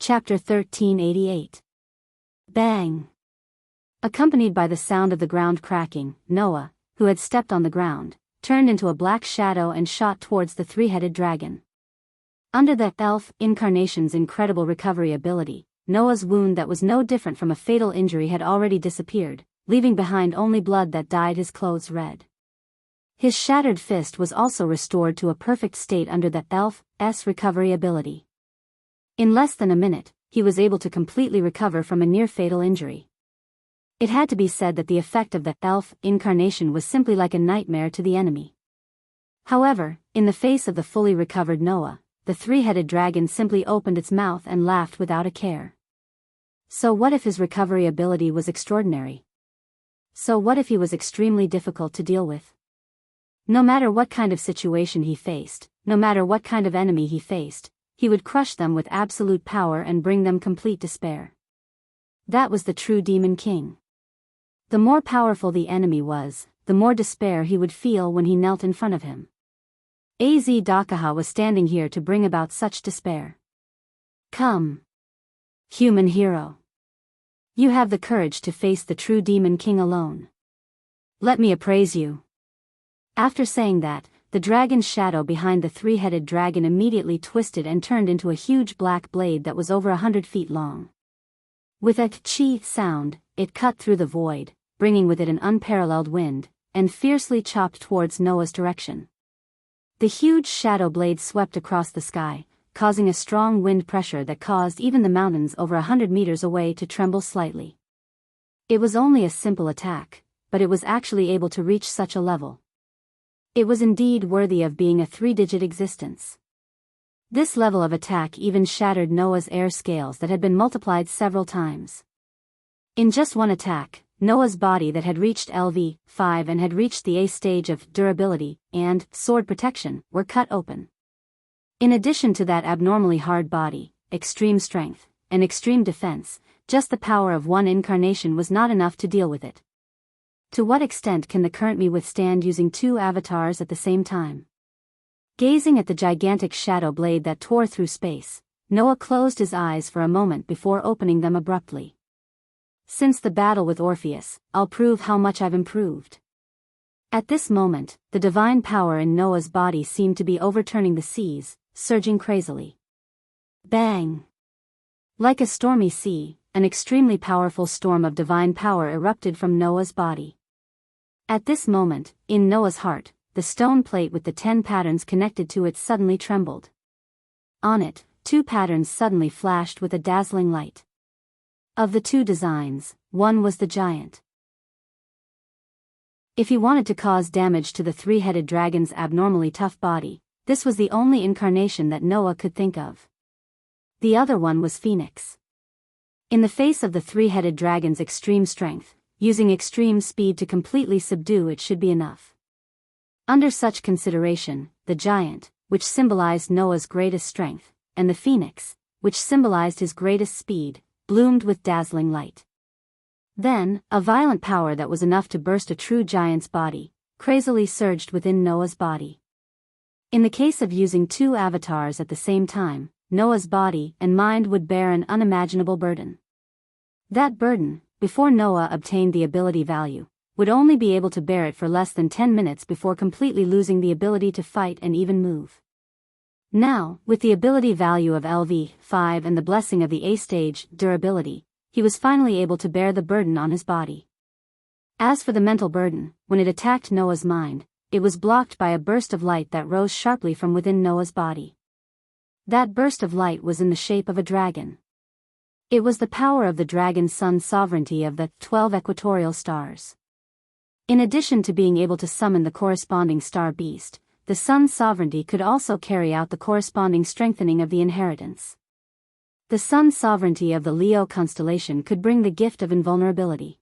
Chapter 1388. Bang! Accompanied by the sound of the ground cracking, Noah, who had stepped on the ground, turned into a black shadow and shot towards the three-headed dragon. Under the elf incarnation's incredible recovery ability, Noah's wound that was no different from a fatal injury had already disappeared, leaving behind only blood that dyed his clothes red. His shattered fist was also restored to a perfect state under the elf's recovery ability. In less than a minute, he was able to completely recover from a near-fatal injury. It had to be said that the effect of the elf incarnation was simply like a nightmare to the enemy. However, in the face of the fully recovered Noah, the three-headed dragon simply opened its mouth and laughed without a care. So what if his recovery ability was extraordinary? So what if he was extremely difficult to deal with? No matter what kind of situation he faced, no matter what kind of enemy he faced, he would crush them with absolute power and bring them complete despair. That was the true Demon King. The more powerful the enemy was, the more despair he would feel when he knelt in front of him. Az Dakaha was standing here to bring about such despair. Come, human hero. You have the courage to face the true Demon King alone. Let me appraise you. After saying that, the dragon's shadow behind the three-headed dragon immediately twisted and turned into a huge black blade that was over 100 feet long. With a chi sound, it cut through the void, bringing with it an unparalleled wind, and fiercely chopped towards Noah's direction. The huge shadow blade swept across the sky, causing a strong wind pressure that caused even the mountains over 100 meters away to tremble slightly. It was only a simple attack, but it was actually able to reach such a level. It was indeed worthy of being a three-digit existence. This level of attack even shattered Noah's air scales that had been multiplied several times. In just one attack, Noah's body that had reached LV5 and had reached the A stage of durability and sword protection were cut open. In addition to that abnormally hard body, extreme strength, and extreme defense, just the power of one incarnation was not enough to deal with it. To what extent can the current me withstand using two avatars at the same time? Gazing at the gigantic shadow blade that tore through space, Noah closed his eyes for a moment before opening them abruptly. Since the battle with Orpheus, I'll prove how much I've improved. At this moment, the divine power in Noah's body seemed to be overturning the seas, surging crazily. Bang! Like a stormy sea, an extremely powerful storm of divine power erupted from Noah's body. At this moment, in Noah's heart, the stone plate with the 10 patterns connected to it suddenly trembled. On it, 2 patterns suddenly flashed with a dazzling light. Of the 2 designs, one was the giant. If he wanted to cause damage to the three-headed dragon's abnormally tough body, this was the only incarnation that Noah could think of. The other one was Phoenix. In the face of the three-headed dragon's extreme strength, using extreme speed to completely subdue it should be enough. Under such consideration, the giant, which symbolized Noah's greatest strength, and the phoenix, which symbolized his greatest speed, bloomed with dazzling light. Then, a violent power that was enough to burst a true giant's body, crazily surged within Noah's body. In the case of using 2 avatars at the same time, Noah's body and mind would bear an unimaginable burden. That burden, before Noah obtained the ability value, would only be able to bear it for less than 10 minutes before completely losing the ability to fight and even move. Now, with the ability value of LV5 and the blessing of the A stage durability, he was finally able to bear the burden on his body. As for the mental burden, when it attacked Noah's mind, it was blocked by a burst of light that rose sharply from within Noah's body. That burst of light was in the shape of a dragon. It was the power of the dragon's sun's sovereignty of the 12 equatorial stars. In addition to being able to summon the corresponding star beast, the sun's sovereignty could also carry out the corresponding strengthening of the inheritance. The sun's sovereignty of the Leo constellation could bring the gift of invulnerability.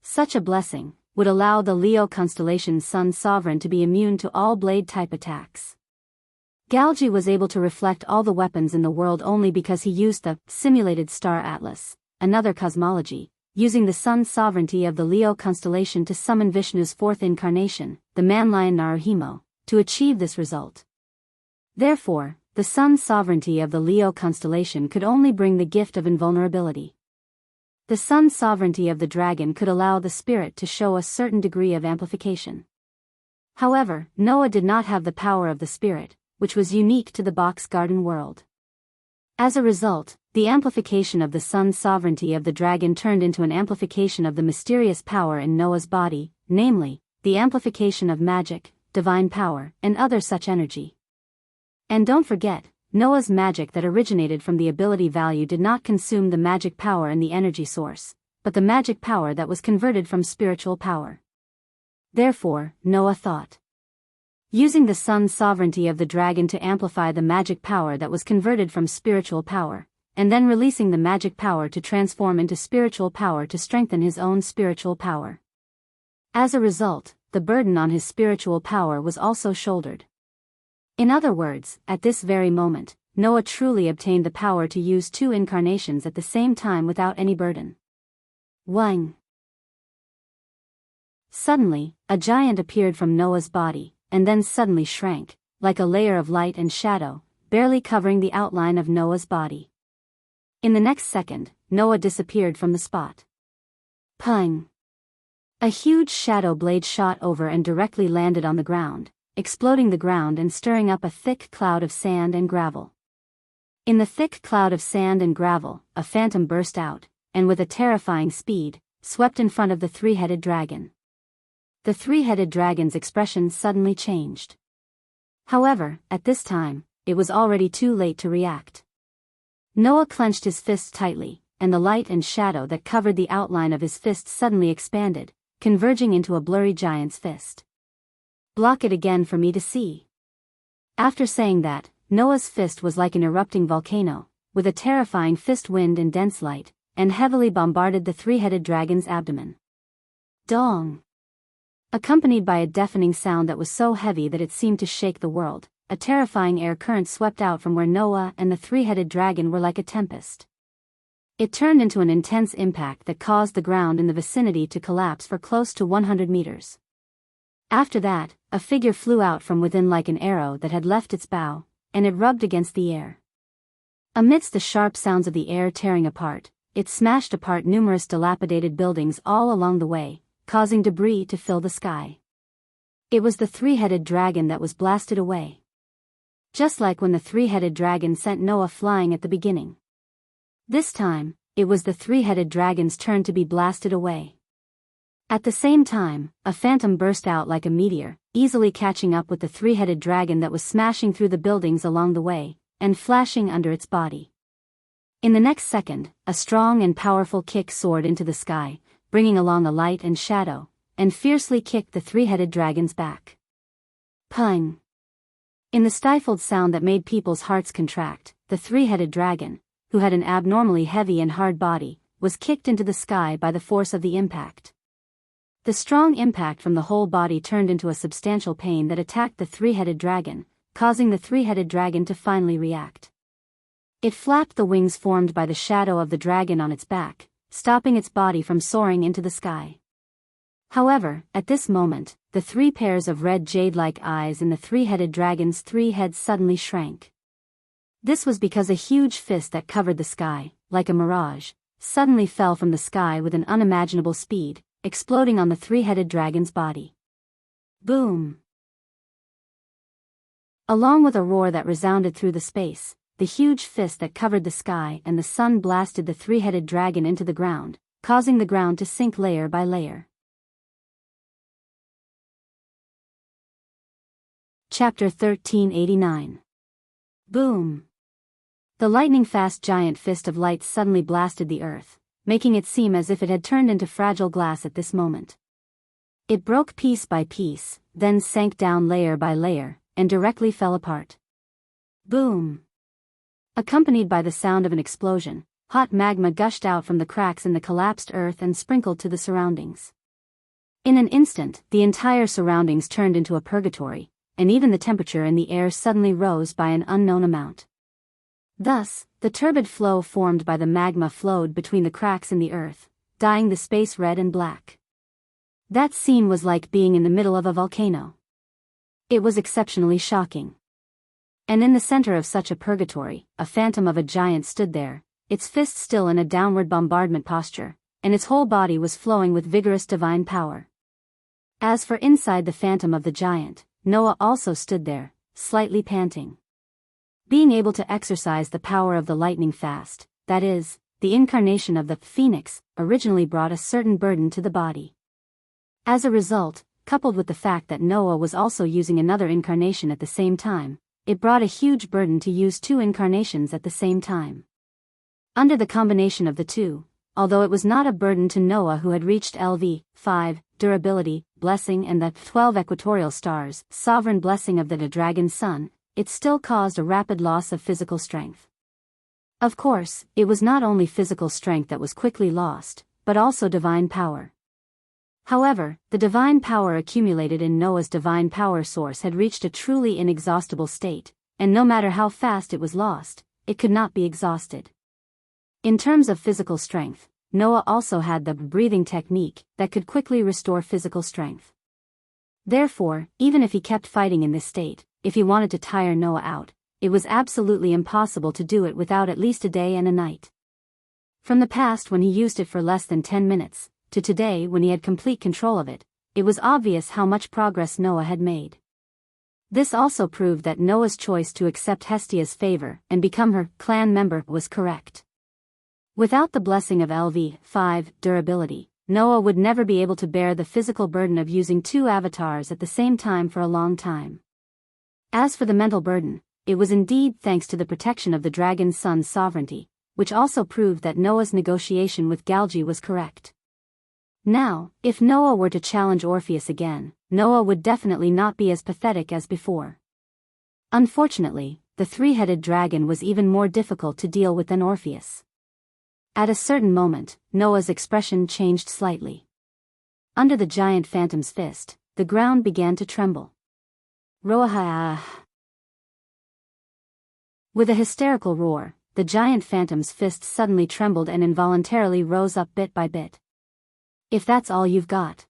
Such a blessing would allow the Leo constellation's sun sovereign to be immune to all blade-type attacks. Galgi was able to reflect all the weapons in the world only because he used the simulated star atlas, another cosmology, using the sun's sovereignty of the Leo constellation to summon Vishnu's 4th incarnation, the man-lion Naruhimo, to achieve this result. Therefore, the sun's sovereignty of the Leo constellation could only bring the gift of invulnerability. The sun's sovereignty of the dragon could allow the spirit to show a certain degree of amplification. However, Noah did not have the power of the spirit, which was unique to the box garden world. As a result, the amplification of the sun's sovereignty of the dragon turned into an amplification of the mysterious power in Noah's body, namely, the amplification of magic, divine power, and other such energy. And don't forget, Noah's magic that originated from the ability value did not consume the magic power in the energy source, but the magic power that was converted from spiritual power. Therefore, Noah thought, using the sun's sovereignty of the dragon to amplify the magic power that was converted from spiritual power, and then releasing the magic power to transform into spiritual power to strengthen his own spiritual power. As a result, the burden on his spiritual power was also shouldered. In other words, at this very moment, Noah truly obtained the power to use two incarnations at the same time without any burden. 1. Suddenly, a giant appeared from Noah's body, and then suddenly shrank, like a layer of light and shadow, barely covering the outline of Noah's body. In the next second, Noah disappeared from the spot. Pung! A huge shadow blade shot over and directly landed on the ground, exploding the ground and stirring up a thick cloud of sand and gravel. In the thick cloud of sand and gravel, a phantom burst out, and with a terrifying speed, swept in front of the three-headed dragon. The three-headed dragon's expression suddenly changed. However, at this time, it was already too late to react. Noah clenched his fists tightly, and the light and shadow that covered the outline of his fist suddenly expanded, converging into a blurry giant's fist. Block it again for me to see. After saying that, Noah's fist was like an erupting volcano, with a terrifying fist wind and dense light, and heavily bombarded the three-headed dragon's abdomen. Dong! Accompanied by a deafening sound that was so heavy that it seemed to shake the world, a terrifying air current swept out from where Noah and the three-headed dragon were like a tempest. It turned into an intense impact that caused the ground in the vicinity to collapse for close to 100 meters. After that, a figure flew out from within like an arrow that had left its bow, and it rubbed against the air. Amidst the sharp sounds of the air tearing apart, it smashed apart numerous dilapidated buildings all along the way, causing debris to fill the sky. It was the three-headed dragon that was blasted away. Just like when the three-headed dragon sent Noah flying at the beginning. This time, it was the three-headed dragon's turn to be blasted away. At the same time, a phantom burst out like a meteor, easily catching up with the three-headed dragon that was smashing through the buildings along the way, and flashing under its body. In the next second, a strong and powerful kick soared into the sky, bringing along a light and shadow, and fiercely kicked the three-headed dragon's back. Pung! In the stifled sound that made people's hearts contract, the three-headed dragon, who had an abnormally heavy and hard body, was kicked into the sky by the force of the impact. The strong impact from the whole body turned into a substantial pain that attacked the three-headed dragon, causing the three-headed dragon to finally react. It flapped the wings formed by the shadow of the dragon on its back, stopping its body from soaring into the sky. However, at this moment, the three pairs of red jade-like eyes in the three-headed dragon's three heads suddenly shrank. This was because a huge fist that covered the sky, like a mirage, suddenly fell from the sky with an unimaginable speed, exploding on the three-headed dragon's body. Boom! Along with a roar that resounded through the space, the huge fist that covered the sky and the sun blasted the three-headed dragon into the ground, causing the ground to sink layer by layer. Chapter 1389. Boom! The lightning-fast giant fist of light suddenly blasted the earth, making it seem as if it had turned into fragile glass at this moment. It broke piece by piece, then sank down layer by layer, and directly fell apart. Boom! Accompanied by the sound of an explosion, hot magma gushed out from the cracks in the collapsed earth and sprinkled to the surroundings. In an instant, the entire surroundings turned into a purgatory, and even the temperature in the air suddenly rose by an unknown amount. Thus, the turbid flow formed by the magma flowed between the cracks in the earth, dyeing the space red and black. That scene was like being in the middle of a volcano. It was exceptionally shocking. And in the center of such a purgatory, a phantom of a giant stood there, its fists still in a downward bombardment posture, and its whole body was flowing with vigorous divine power. As for inside the phantom of the giant, Noah also stood there, slightly panting. Being able to exercise the power of the lightning fast, that is, the incarnation of the phoenix, originally brought a certain burden to the body. As a result, coupled with the fact that Noah was also using another incarnation at the same time, it brought a huge burden to use two incarnations at the same time. Under the combination of the two, although it was not a burden to Noah who had reached LV 5, durability, blessing and the 12 equatorial stars, sovereign blessing of the dragon's son, it still caused a rapid loss of physical strength. Of course, it was not only physical strength that was quickly lost, but also divine power. However, the divine power accumulated in Noah's divine power source had reached a truly inexhaustible state, and no matter how fast it was lost, it could not be exhausted. In terms of physical strength, Noah also had the breathing technique that could quickly restore physical strength. Therefore, even if he kept fighting in this state, if he wanted to tire Noah out, it was absolutely impossible to do it without at least a day and a night. From the past when he used it for less than 10 minutes, to today when he had complete control of it, it was obvious how much progress Noah had made. This also proved that Noah's choice to accept Hestia's favor and become her clan member was correct. Without the blessing of LV 5 durability, Noah would never be able to bear the physical burden of using two avatars at the same time for a long time. As for the mental burden, it was indeed thanks to the protection of the dragon's son's sovereignty, which also proved that Noah's negotiation with Galgi was correct. Now, if Noah were to challenge Orpheus again, Noah would definitely not be as pathetic as before. Unfortunately, the three-headed dragon was even more difficult to deal with than Orpheus. At a certain moment, Noah's expression changed slightly. Under the giant phantom's fist, the ground began to tremble. Roaha! With a hysterical roar, the giant phantom's fist suddenly trembled and involuntarily rose up bit by bit. If that's all you've got,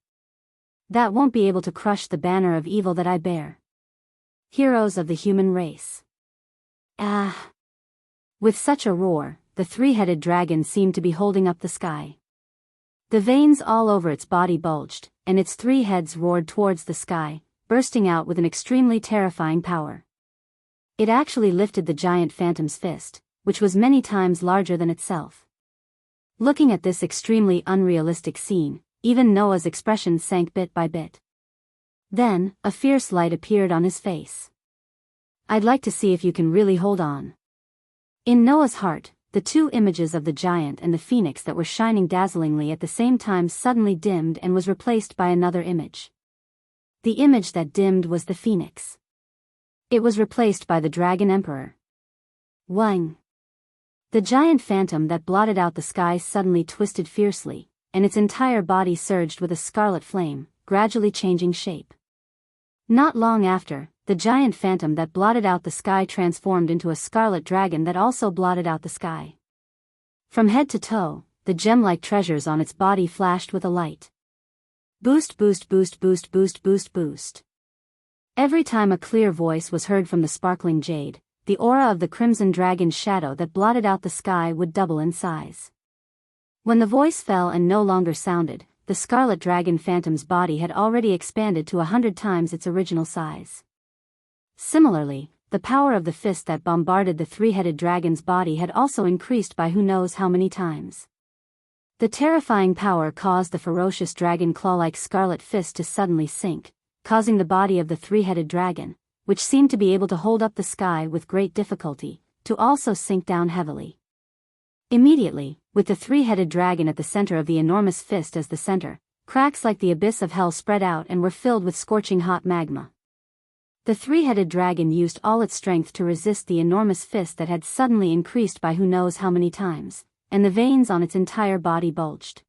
that won't be able to crush the banner of evil that I bear. Heroes of the human race. Ah! With such a roar, the three-headed dragon seemed to be holding up the sky. The veins all over its body bulged, and its three heads roared towards the sky, bursting out with an extremely terrifying power. It actually lifted the giant phantom's fist, which was many times larger than itself. Looking at this extremely unrealistic scene, even Noah's expression sank bit by bit. Then, a fierce light appeared on his face. I'd like to see if you can really hold on. In Noah's heart, the two images of the giant and the phoenix that were shining dazzlingly at the same time suddenly dimmed and was replaced by another image. The image that dimmed was the phoenix. It was replaced by the dragon emperor. Wang. The giant phantom that blotted out the sky suddenly twisted fiercely, and its entire body surged with a scarlet flame, gradually changing shape. Not long after, the giant phantom that blotted out the sky transformed into a scarlet dragon that also blotted out the sky. From head to toe, the gem-like treasures on its body flashed with a light. Boost, boost, boost, boost, boost, boost, boost. Every time a clear voice was heard from the sparkling jade, the aura of the crimson dragon's shadow that blotted out the sky would double in size. When the voice fell and no longer sounded, the scarlet dragon phantom's body had already expanded to 100 times its original size. Similarly, the power of the fist that bombarded the three-headed dragon's body had also increased by who knows how many times. The terrifying power caused the ferocious dragon claw-like scarlet fist to suddenly sink, causing the body of the three-headed dragon, which seemed to be able to hold up the sky with great difficulty, to also sink down heavily. Immediately, with the three-headed dragon at the center of the enormous fist as the center, cracks like the abyss of hell spread out and were filled with scorching hot magma. The three-headed dragon used all its strength to resist the enormous fist that had suddenly increased by who knows how many times, and the veins on its entire body bulged.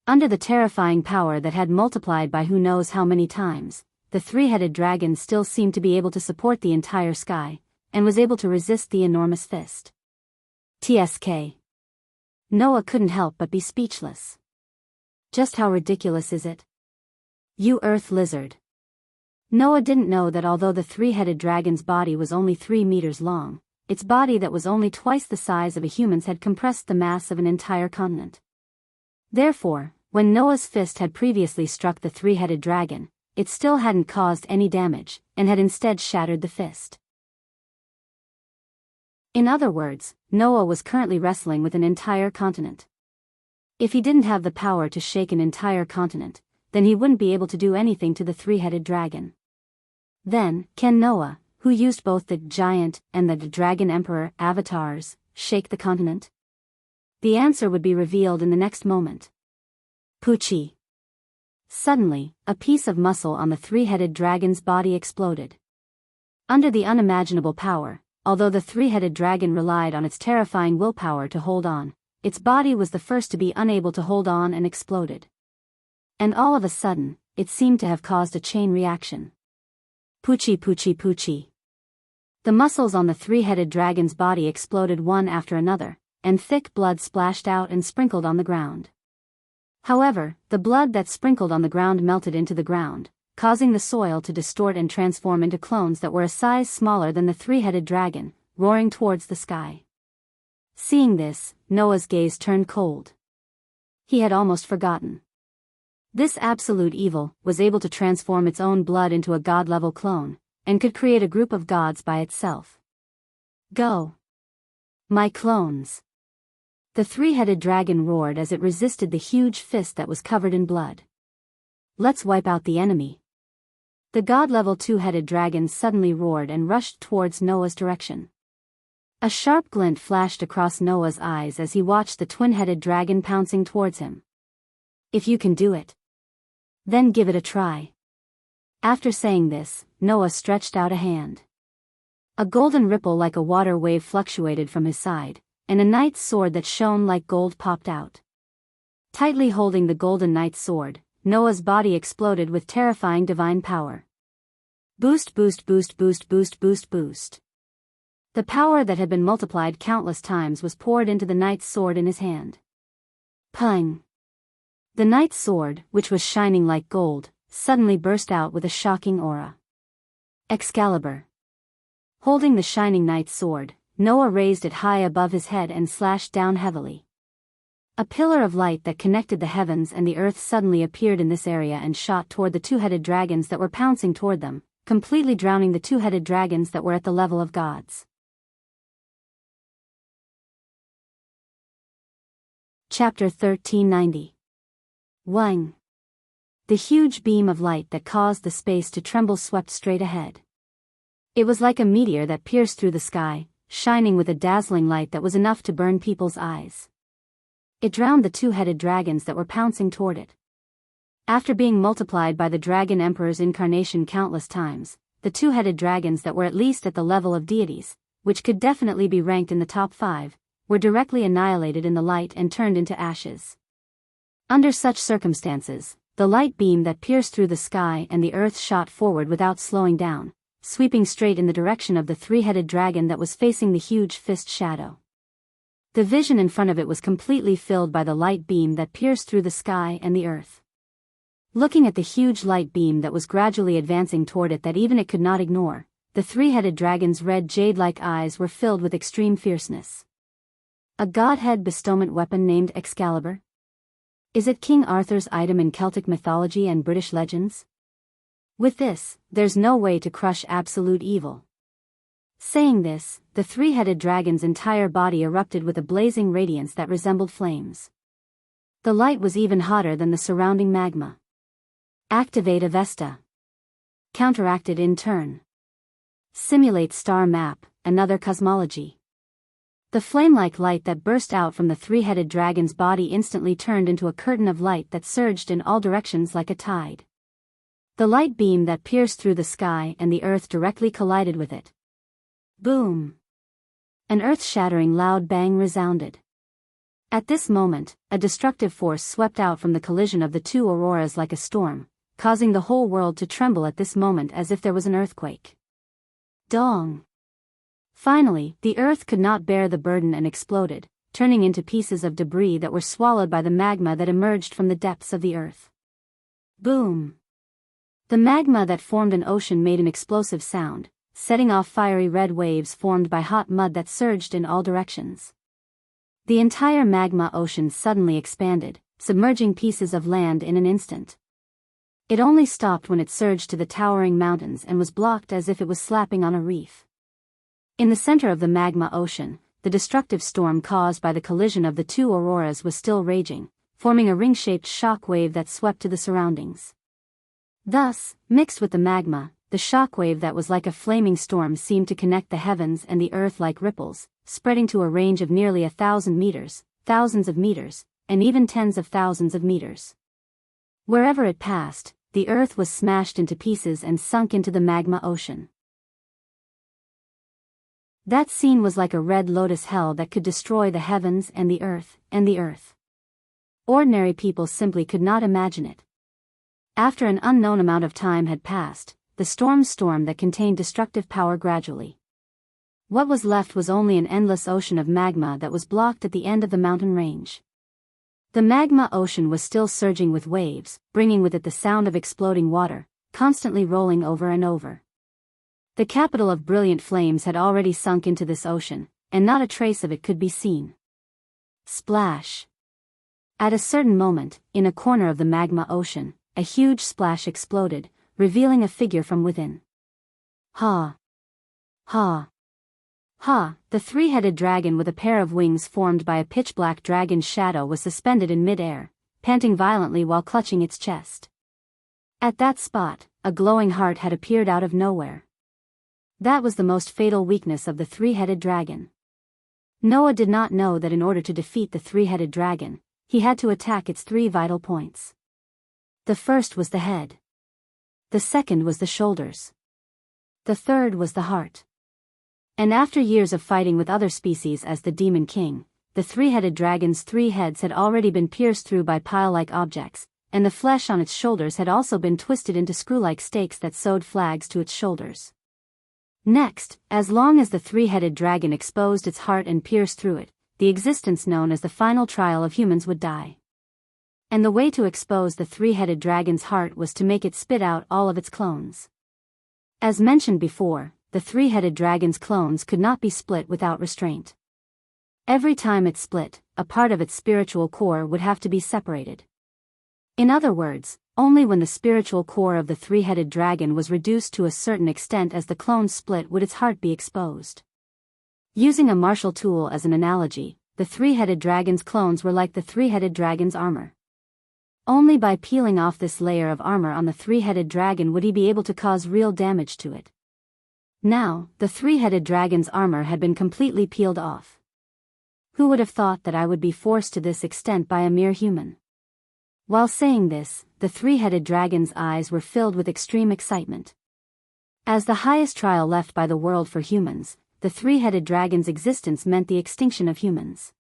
Under the terrifying power that had multiplied by who knows how many times, the three-headed dragon still seemed to be able to support the entire sky, and was able to resist the enormous fist. TSK. Noah couldn't help but be speechless. Just how ridiculous is it? You earth lizard. Noah didn't know that although the three-headed dragon's body was only 3 meters long, its body that was only twice the size of a human's had compressed the mass of an entire continent. Therefore, when Noah's fist had previously struck the three-headed dragon, it still hadn't caused any damage, and had instead shattered the fist. In other words, Noah was currently wrestling with an entire continent. If he didn't have the power to shake an entire continent, then he wouldn't be able to do anything to the three-headed dragon. Then, can Noah, who used both the giant and the dragon emperor avatars, shake the continent? The answer would be revealed in the next moment. Poochie. Suddenly, a piece of muscle on the three-headed dragon's body exploded. Under the unimaginable power, although the three-headed dragon relied on its terrifying willpower to hold on, its body was the first to be unable to hold on and exploded. And all of a sudden, it seemed to have caused a chain reaction. Poochie poochie poochie. The muscles on the three-headed dragon's body exploded one after another, and thick blood splashed out and sprinkled on the ground. However, the blood that sprinkled on the ground melted into the ground, causing the soil to distort and transform into clones that were a size smaller than the three-headed dragon, roaring towards the sky. Seeing this, Noah's gaze turned cold. He had almost forgotten. This absolute evil was able to transform its own blood into a god-level clone, and could create a group of gods by itself. Go! My clones! The three-headed dragon roared as it resisted the huge fist that was covered in blood. Let's wipe out the enemy. The god-level two-headed dragon suddenly roared and rushed towards Noah's direction. A sharp glint flashed across Noah's eyes as he watched the twin-headed dragon pouncing towards him. If you can do it, then give it a try. After saying this, Noah stretched out a hand. A golden ripple like a water wave fluctuated from his side, and a knight's sword that shone like gold popped out. Tightly holding the golden knight's sword, Noah's body exploded with terrifying divine power. Boost boost boost boost boost boost boost. The power that had been multiplied countless times was poured into the knight's sword in his hand. Pung! The knight's sword, which was shining like gold, suddenly burst out with a shocking aura. Excalibur. Holding the shining knight's sword, Noah raised it high above his head and slashed down heavily. A pillar of light that connected the heavens and the earth suddenly appeared in this area and shot toward the two-headed dragons that were pouncing toward them, completely drowning the two-headed dragons that were at the level of gods. Chapter 1390. Wang. The huge beam of light that caused the space to tremble swept straight ahead. It was like a meteor that pierced through the sky, shining with a dazzling light that was enough to burn people's eyes. It drowned the two-headed dragons that were pouncing toward it. After being multiplied by the Dragon Emperor's incarnation countless times, the two-headed dragons that were at least at the level of deities, which could definitely be ranked in the top 5, were directly annihilated in the light and turned into ashes. Under such circumstances, the light beam that pierced through the sky and the earth shot forward without slowing down, sweeping straight in the direction of the three-headed dragon that was facing the huge fist shadow. The vision in front of it was completely filled by the light beam that pierced through the sky and the earth. Looking at the huge light beam that was gradually advancing toward it that even it could not ignore, the three-headed dragon's red jade-like eyes were filled with extreme fierceness. A godhead bestowment weapon named Excalibur? Is it King Arthur's item in Celtic mythology and British legends? With this, there's no way to crush absolute evil. Saying this, the three-headed dragon's entire body erupted with a blazing radiance that resembled flames. The light was even hotter than the surrounding magma. Activate Avesta. Counteracted in turn. Simulate star map, another cosmology. The flame-like light that burst out from the three-headed dragon's body instantly turned into a curtain of light that surged in all directions like a tide. The light beam that pierced through the sky and the earth directly collided with it. Boom! An earth-shattering loud bang resounded. At this moment, a destructive force swept out from the collision of the two auroras like a storm, causing the whole world to tremble at this moment as if there was an earthquake. Dong! Finally, the earth could not bear the burden and exploded, turning into pieces of debris that were swallowed by the magma that emerged from the depths of the earth. Boom! The magma that formed an ocean made an explosive sound, setting off fiery red waves formed by hot mud that surged in all directions. The entire magma ocean suddenly expanded, submerging pieces of land in an instant. It only stopped when it surged to the towering mountains and was blocked as if it was slapping on a reef. In the center of the magma ocean, the destructive storm caused by the collision of the two auroras was still raging, forming a ring-shaped shock wave that swept to the surroundings. Thus, mixed with the magma, the shock wave that was like a flaming storm seemed to connect the heavens and the earth like ripples, spreading to a range of nearly 1,000 meters, thousands of meters, and even tens of thousands of meters. Wherever it passed, the earth was smashed into pieces and sunk into the magma ocean. That scene was like a red lotus hell that could destroy the heavens and the earth, and the earth. Ordinary people simply could not imagine it. After an unknown amount of time had passed, the storm that contained destructive power gradually. What was left was only an endless ocean of magma that was blocked at the end of the mountain range. The magma ocean was still surging with waves, bringing with it the sound of exploding water, constantly rolling over and over. The capital of brilliant flames had already sunk into this ocean, and not a trace of it could be seen. Splash! At a certain moment, in a corner of the magma ocean, a huge splash exploded, revealing a figure from within. Ha! Ha! Ha! The three-headed dragon with a pair of wings formed by a pitch-black dragon's shadow was suspended in mid-air, panting violently while clutching its chest. At that spot, a glowing heart had appeared out of nowhere. That was the most fatal weakness of the three-headed dragon. Noah did not know that in order to defeat the three-headed dragon, he had to attack its three vital points. The first was the head. The second was the shoulders. The third was the heart. And after years of fighting with other species as the Demon King, the three-headed dragon's 3 heads had already been pierced through by pile-like objects, and the flesh on its shoulders had also been twisted into screw-like stakes that sewed flags to its shoulders. Next, as long as the three-headed dragon exposed its heart and pierced through it, the existence known as the final trial of humans would die. And the way to expose the three-headed dragon's heart was to make it spit out all of its clones. As mentioned before, the three-headed dragon's clones could not be split without restraint. Every time it split, a part of its spiritual core would have to be separated. In other words, only when the spiritual core of the three-headed dragon was reduced to a certain extent as the clones split would its heart be exposed. Using a martial tool as an analogy, the three-headed dragon's clones were like the three-headed dragon's armor. Only by peeling off this layer of armor on the three-headed dragon would he be able to cause real damage to it. Now, the three-headed dragon's armor had been completely peeled off. Who would have thought that I would be forced to this extent by a mere human? While saying this, the three-headed dragon's eyes were filled with extreme excitement. As the highest trial left by the world for humans, the three-headed dragon's existence meant the extinction of humans.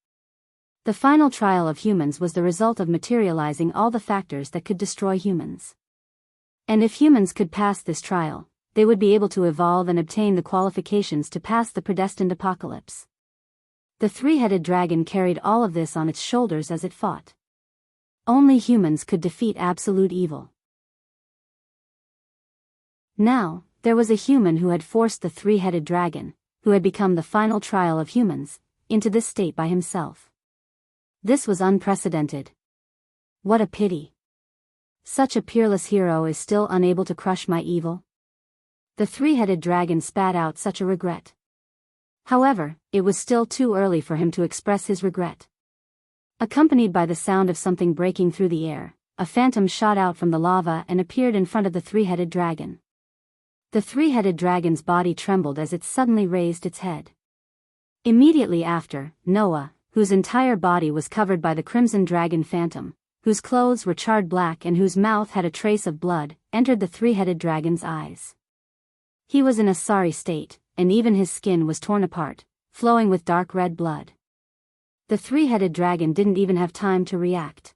The final trial of humans was the result of materializing all the factors that could destroy humans. And if humans could pass this trial, they would be able to evolve and obtain the qualifications to pass the predestined apocalypse. The three-headed dragon carried all of this on its shoulders as it fought. Only humans could defeat absolute evil. Now, there was a human who had forced the three-headed dragon, who had become the final trial of humans, into this state by himself. This was unprecedented. What a pity. Such a peerless hero is still unable to crush my evil. The three-headed dragon spat out such a regret. However, it was still too early for him to express his regret. Accompanied by the sound of something breaking through the air, a phantom shot out from the lava and appeared in front of the three-headed dragon. The three-headed dragon's body trembled as it suddenly raised its head. Immediately after, Noah, whose entire body was covered by the crimson dragon phantom, whose clothes were charred black and whose mouth had a trace of blood, entered the three-headed dragon's eyes. He was in a sorry state, and even his skin was torn apart, flowing with dark red blood. The three-headed dragon didn't even have time to react.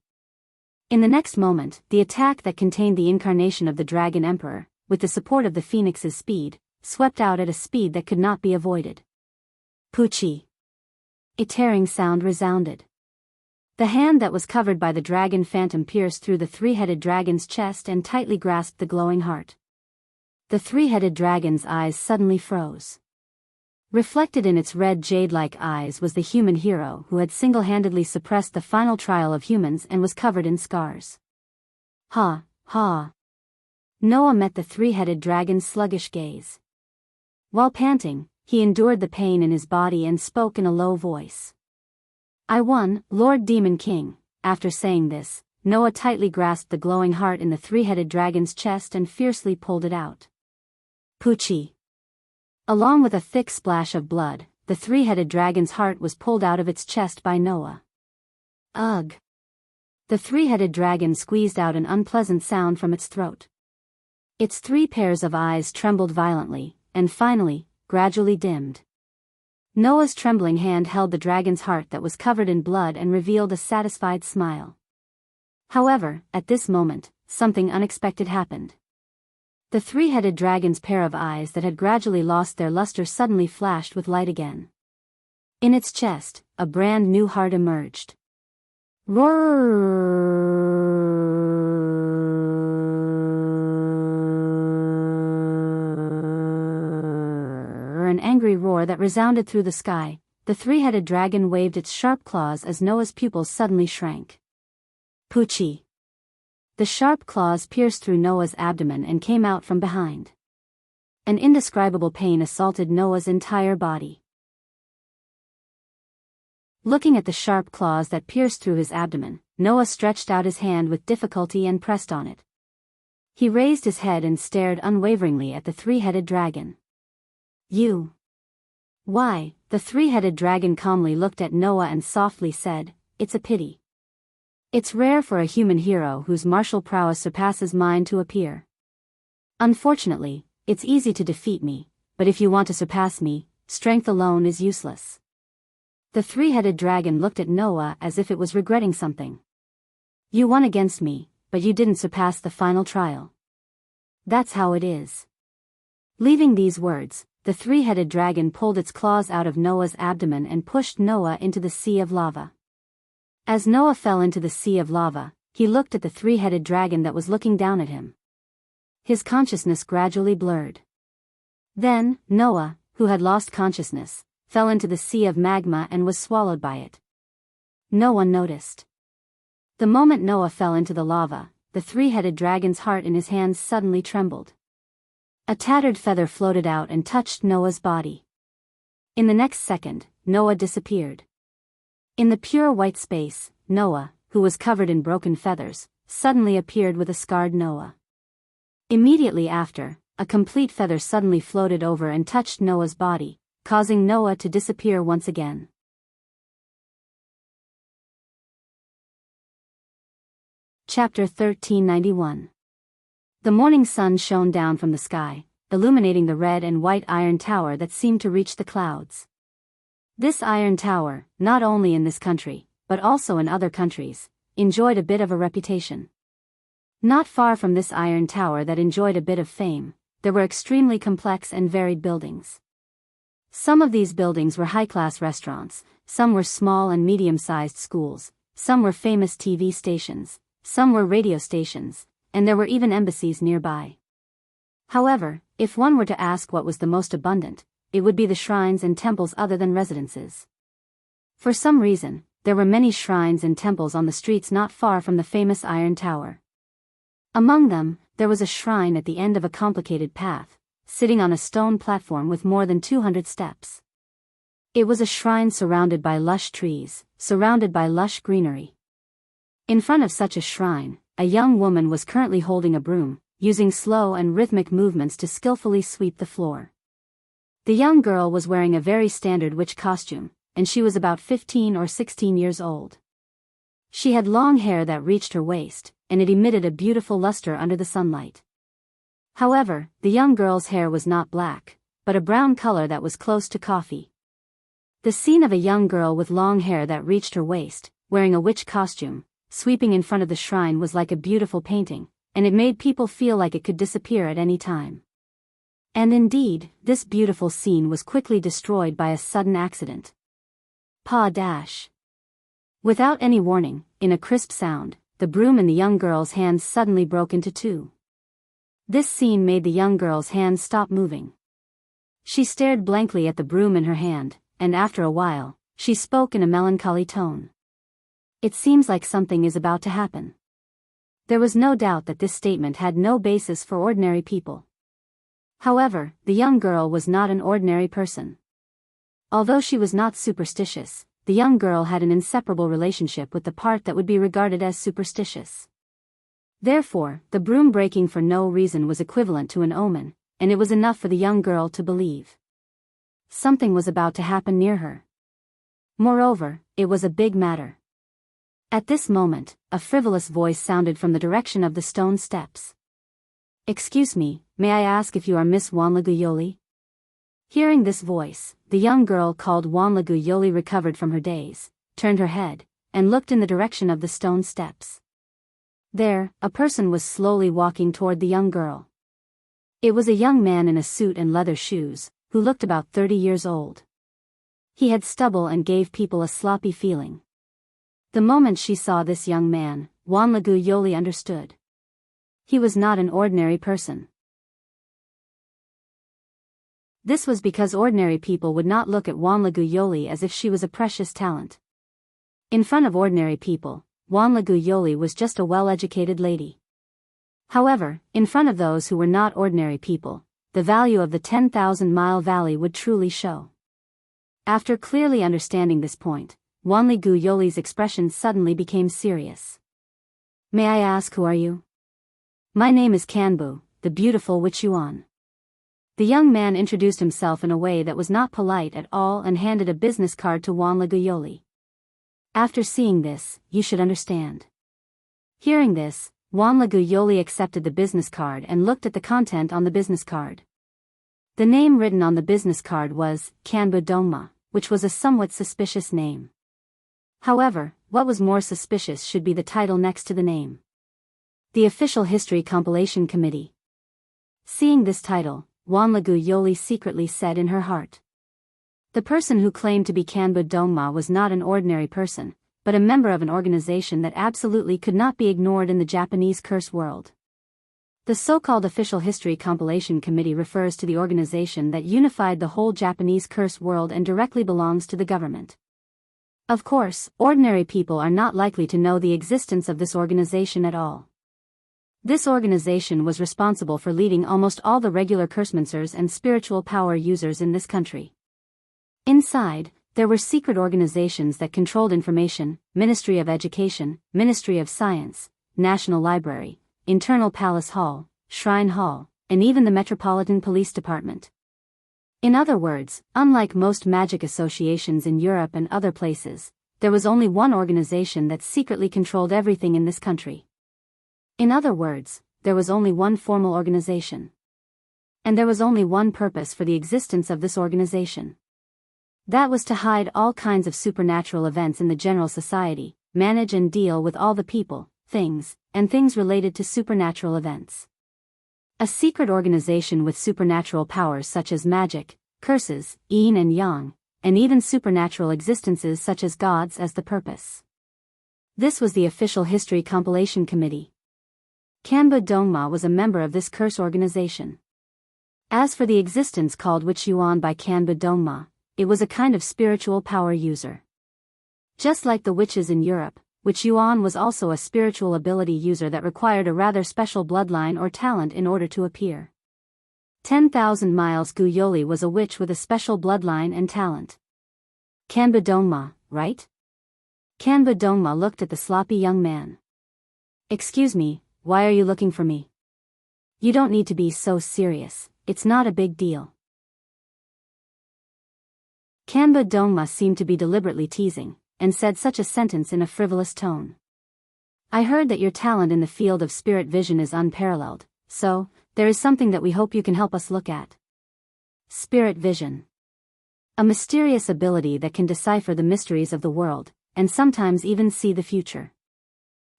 In the next moment, the attack that contained the incarnation of the Dragon Emperor, with the support of the phoenix's speed, swept out at a speed that could not be avoided. Poochie! A tearing sound resounded. The hand that was covered by the dragon phantom pierced through the three-headed dragon's chest and tightly grasped the glowing heart. The three-headed dragon's eyes suddenly froze. Reflected in its red jade-like eyes was the human hero who had single-handedly suppressed the final trial of humans and was covered in scars. Ha, ha. Noah met the three-headed dragon's sluggish gaze. While panting, he endured the pain in his body and spoke in a low voice. I won, Lord Demon King. After saying this, Noah tightly grasped the glowing heart in the three-headed dragon's chest and fiercely pulled it out. Poochie. Along with a thick splash of blood, the three-headed dragon's heart was pulled out of its chest by Noah. Ugh. The three-headed dragon squeezed out an unpleasant sound from its throat. Its 3 pairs of eyes trembled violently, and finally, gradually dimmed. Noah's trembling hand held the dragon's heart that was covered in blood and revealed a satisfied smile. However, at this moment, something unexpected happened. The three-headed dragon's pair of eyes that had gradually lost their luster suddenly flashed with light again. In its chest, a brand new heart emerged. Roar! An angry roar that resounded through the sky. The three-headed dragon waved its sharp claws as Noah's pupils suddenly shrank. Poochie. The sharp claws pierced through Noah's abdomen and came out from behind. An indescribable pain assaulted Noah's entire body. Looking at the sharp claws that pierced through his abdomen, Noah stretched out his hand with difficulty and pressed on it. He raised his head and stared unwaveringly at the three-headed dragon. You. Why? The three-headed dragon calmly looked at Noah and softly said, It's a pity. It's rare for a human hero whose martial prowess surpasses mine to appear. Unfortunately, it's easy to defeat me, but if you want to surpass me, strength alone is useless. The three-headed dragon looked at Noah as if it was regretting something. You won against me, but you didn't surpass the final trial. That's how it is. Leaving these words, the three-headed dragon pulled its claws out of Noah's abdomen and pushed Noah into the sea of lava. As Noah fell into the sea of lava, he looked at the three-headed dragon that was looking down at him. His consciousness gradually blurred. Then, Noah, who had lost consciousness, fell into the sea of magma and was swallowed by it. No one noticed. The moment Noah fell into the lava, the three-headed dragon's heart in his hands suddenly trembled. A tattered feather floated out and touched Noah's body. In the next second, Noah disappeared. In the pure white space, Noah, who was covered in broken feathers, suddenly appeared with a scarred Noah. Immediately after, a complete feather suddenly floated over and touched Noah's body, causing Noah to disappear once again. Chapter 1391. The morning sun shone down from the sky, illuminating the red and white iron tower that seemed to reach the clouds. This iron tower, not only in this country, but also in other countries, enjoyed a bit of a reputation. Not far from this iron tower that enjoyed a bit of fame, there were extremely complex and varied buildings. Some of these buildings were high-class restaurants, some were small and medium-sized schools, some were famous TV stations, some were radio stations, and there were even embassies nearby. However, if one were to ask what was the most abundant, it would be the shrines and temples other than residences. For some reason, there were many shrines and temples on the streets not far from the famous Iron Tower. Among them, there was a shrine at the end of a complicated path, sitting on a stone platform with more than 200 steps. It was a shrine surrounded by lush trees, surrounded by lush greenery. In front of such a shrine, a young woman was currently holding a broom, using slow and rhythmic movements to skillfully sweep the floor. The young girl was wearing a very standard witch costume, and she was about 15 or 16 years old. She had long hair that reached her waist, and it emitted a beautiful luster under the sunlight. However, the young girl's hair was not black, but a brown color that was close to coffee. The scene of a young girl with long hair that reached her waist, wearing a witch costume, sweeping in front of the shrine was like a beautiful painting, and it made people feel like it could disappear at any time. And indeed, this beautiful scene was quickly destroyed by a sudden accident. Pa dash. Without any warning, in a crisp sound, the broom in the young girl's hands suddenly broke into two. This scene made the young girl's hands stop moving. She stared blankly at the broom in her hand, and after a while, she spoke in a melancholy tone. "It seems like something is about to happen." There was no doubt that this statement had no basis for ordinary people. However, the young girl was not an ordinary person. Although she was not superstitious, the young girl had an inseparable relationship with the part that would be regarded as superstitious. Therefore, the broom breaking for no reason was equivalent to an omen, and it was enough for the young girl to believe something was about to happen near her. Moreover, it was a big matter. At this moment, a frivolous voice sounded from the direction of the stone steps. "Excuse me, may I ask if you are Miss Wanlaguyoli?" Hearing this voice, the young girl called Wanlaguyoli recovered from her daze, turned her head, and looked in the direction of the stone steps. There, a person was slowly walking toward the young girl. It was a young man in a suit and leather shoes, who looked about 30 years old. He had stubble and gave people a sloppy feeling. The moment she saw this young man, Wanlaguyoli understood. He was not an ordinary person. This was because ordinary people would not look at Wanlaguyoli as if she was a precious talent. In front of ordinary people, Wanlaguyoli was just a well-educated lady. However, in front of those who were not ordinary people, the value of the 10,000-mile valley would truly show. After clearly understanding this point, Wanlaguyoli's expression suddenly became serious. "May I ask who are you?" "My name is Kanbu, the beautiful witch Yuan." The young man introduced himself in a way that was not polite at all and handed a business card to Wanlaguyoli. After seeing this, you should understand. Hearing this, Wanlaguyoli accepted the business card and looked at the content on the business card. The name written on the business card was Kanbu Dongma, which was a somewhat suspicious name. However, what was more suspicious should be the title next to the name. The Official History Compilation Committee. Seeing this title, Wanlaguyoli secretly said in her heart. The person who claimed to be Kanbu Dongma was not an ordinary person, but a member of an organization that absolutely could not be ignored in the Japanese curse world. The so-called Official History Compilation Committee refers to the organization that unified the whole Japanese curse world and directly belongs to the government. Of course, ordinary people are not likely to know the existence of this organization at all. This organization was responsible for leading almost all the regular cursemoncers and spiritual power users in this country. Inside, there were secret organizations that controlled information: Ministry of Education, Ministry of Science, National Library, Internal Palace Hall, Shrine Hall, and even the Metropolitan Police Department. In other words, unlike most magic associations in Europe and other places, there was only one organization that secretly controlled everything in this country. In other words, there was only one formal organization. And there was only one purpose for the existence of this organization. That was to hide all kinds of supernatural events in the general society, manage and deal with all the people, things, and things related to supernatural events. A secret organization with supernatural powers such as magic, curses, yin and yang, and even supernatural existences such as gods as the purpose. This was the Official History Compilation Committee. Kanbu Dongma was a member of this curse organization. As for the existence called Witch Yuan by Kanbu Dongma, it was a kind of spiritual power user. Just like the witches in Europe, Witch Yuan was also a spiritual ability user that required a rather special bloodline or talent in order to appear. 10,000 miles Guyoli was a witch with a special bloodline and talent. Kanbu Dongma, right? Kanbu Dongma looked at the sloppy young man. "Excuse me, why are you looking for me?" "You don't need to be so serious, it's not a big deal." Kanbu Dongma seemed to be deliberately teasing, and said such a sentence in a frivolous tone. "I heard that your talent in the field of spirit vision is unparalleled, so, there is something that we hope you can help us look at." Spirit vision. A mysterious ability that can decipher the mysteries of the world, and sometimes even see the future.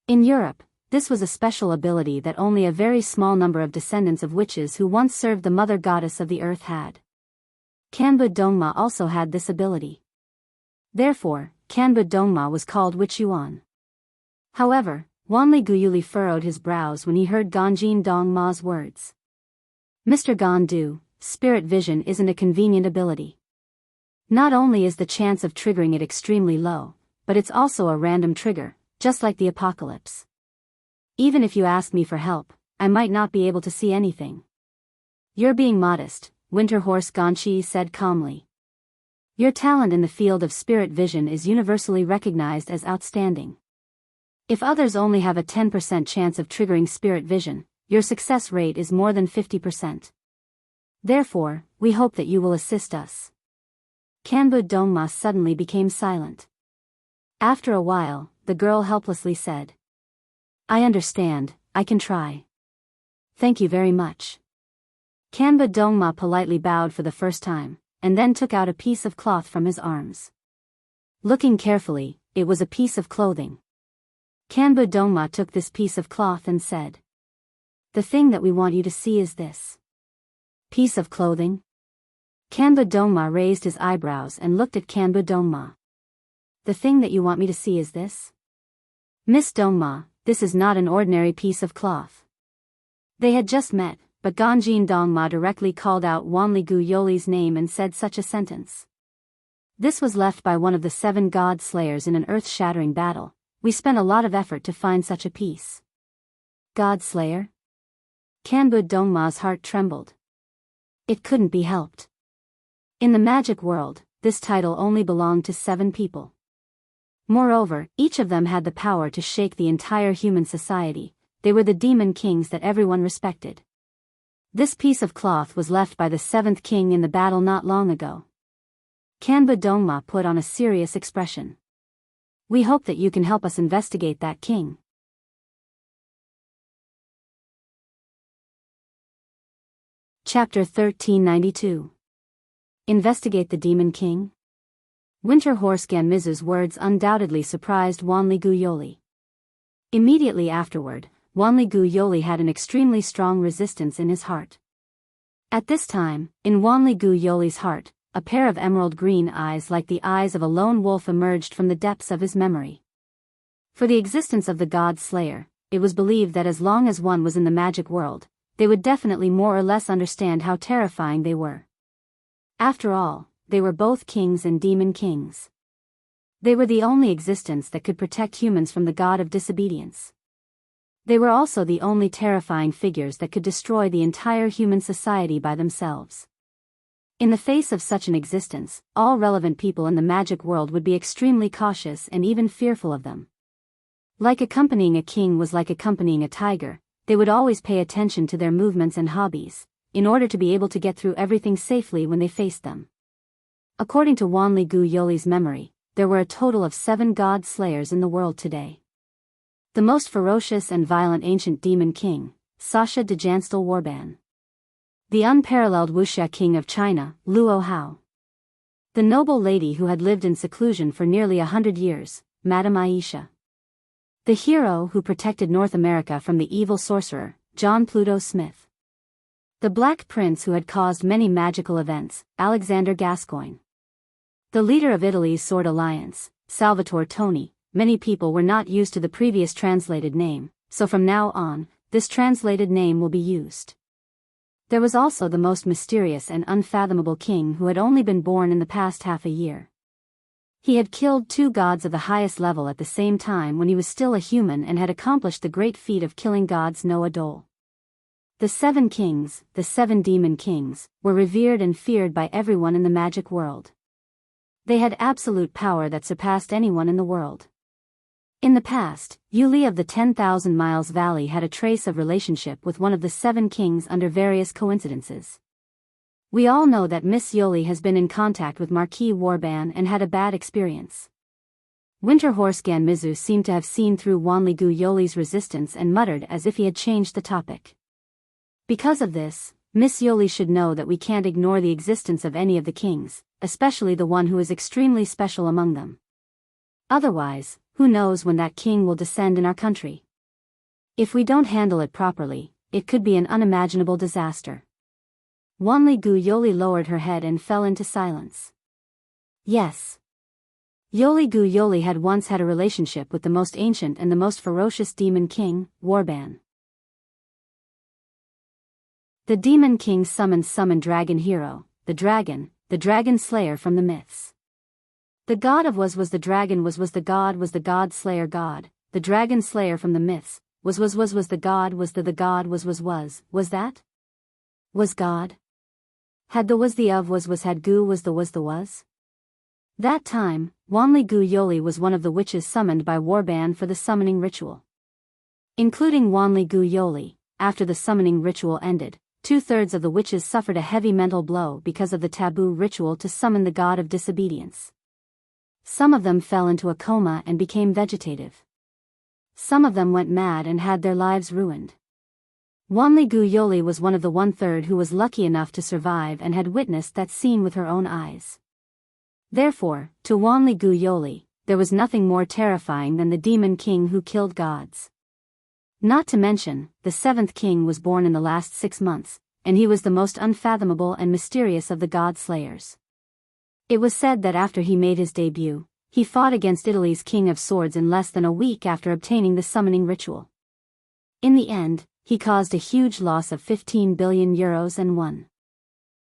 In Europe, this was a special ability that only a very small number of descendants of witches who once served the mother goddess of the earth had. Kanbu Dongma also had this ability. Therefore, Kanba Dongma was called Witch Yuan. However, Wanli Guyuli furrowed his brows when he heard Ganjin Dongma's words. Mr. Gandu, spirit vision isn't a convenient ability. Not only is the chance of triggering it extremely low, but it's also a random trigger, just like the apocalypse. Even if you ask me for help, I might not be able to see anything. You're being modest, Winter Horse Ganchi said calmly. Your talent in the field of spirit vision is universally recognized as outstanding. If others only have a 10% chance of triggering spirit vision, your success rate is more than 50%. Therefore, we hope that you will assist us. Kanbu Dongma suddenly became silent. After a while, the girl helplessly said, I understand, I can try. Thank you very much. Kanba Dongma politely bowed for the first time, and then took out a piece of cloth from his arms. Looking carefully, it was a piece of clothing. Kanba Dongma took this piece of cloth and said, The thing that we want you to see is this. Piece of clothing? Kanba Dongma raised his eyebrows and looked at Kanba Dongma. The thing that you want me to see is this? Miss Dongma, this is not an ordinary piece of cloth. They had just met, but Ganjin Dongma directly called out Wanli Guyoli's name and said such a sentence. This was left by one of the 7 god slayers in an earth-shattering battle. We spent a lot of effort to find such a piece. God Slayer? Kanbu Dongma's heart trembled. It couldn't be helped. In the magic world, this title only belonged to 7 people. Moreover, each of them had the power to shake the entire human society. They were the demon kings that everyone respected. This piece of cloth was left by the 7th king in the battle not long ago. Kanba Dongma put on a serious expression. We hope that you can help us investigate that king. Chapter 1392. Investigate the Demon King? Winter Horse Ganmizu's words undoubtedly surprised Wanli Guyoli. Immediately afterward, Wanli Guyoli had an extremely strong resistance in his heart. At this time, in Wanli Guyoli's heart, a pair of emerald green eyes like the eyes of a lone wolf emerged from the depths of his memory. For the existence of the God Slayer, it was believed that as long as one was in the magic world, they would definitely more or less understand how terrifying they were. After all, they were both kings and demon kings. They were the only existence that could protect humans from the god of disobedience. They were also the only terrifying figures that could destroy the entire human society by themselves. In the face of such an existence, all relevant people in the magic world would be extremely cautious and even fearful of them. Like accompanying a king was like accompanying a tiger, they would always pay attention to their movements and hobbies, in order to be able to get through everything safely when they faced them. According to Wanli Guyoli's memory, there were a total of 7 god slayers in the world today. The most ferocious and violent ancient demon king, Sasha de Janstel Warban. The unparalleled Wuxia king of China, Luo Hao. The noble lady who had lived in seclusion for nearly 100 years, Madame Aisha. The hero who protected North America from the evil sorcerer, John Pluto Smith. The Black Prince who had caused many magical events, Alexander Gascoigne. The leader of Italy's Sword Alliance, Salvatore Toni. Many people were not used to the previous translated name, so from now on, this translated name will be used. There was also the most mysterious and unfathomable king who had only been born in the past half a year. He had killed 2 gods of the highest level at the same time when he was still a human and had accomplished the great feat of killing gods Noah Dole. The 7 kings, the 7 demon kings, were revered and feared by everyone in the magic world. They had absolute power that surpassed anyone in the world. In the past, Yuli of the 10,000 Miles Valley had a trace of relationship with one of the 7 kings under various coincidences. We all know that Miss Yuli has been in contact with Marquis Warban and had a bad experience. Winter Horse Ganmizu seemed to have seen through Wanli Guyoli's resistance and muttered as if he had changed the topic. Because of this, Miss Yuli should know that we can't ignore the existence of any of the kings, especially the one who is extremely special among them. Otherwise, who knows when that king will descend in our country? If we don't handle it properly, it could be an unimaginable disaster. Wanli Guyoli lowered her head and fell into silence. Yes. Yoli Gu Yoli had once had a relationship with the most ancient and the most ferocious demon king, Warban. The demon king summoned dragon hero, the dragon slayer from the myths. The god of was the dragon was the god slayer god, the dragon slayer from the myths, was the god was the god was that? Was god? Had the was the of was had gu was the was? That time, Wanli Gu Yoli was one of the witches summoned by Warban for the summoning ritual. Including Wanli Gu Yoli, after the summoning ritual ended, 2/3 of the witches suffered a heavy mental blow because of the taboo ritual to summon the god of disobedience. Some of them fell into a coma and became vegetative. Some of them went mad and had their lives ruined. Wanli Gu Yoli was one of the 1/3 who was lucky enough to survive and had witnessed that scene with her own eyes. Therefore, to Wanli Gu Yoli, there was nothing more terrifying than the demon king who killed gods. Not to mention, the 7th king was born in the last 6 months, and he was the most unfathomable and mysterious of the god slayers. It was said that after he made his debut, he fought against Italy's King of Swords in less than a week after obtaining the summoning ritual. In the end, he caused a huge loss of 15 billion euros and won.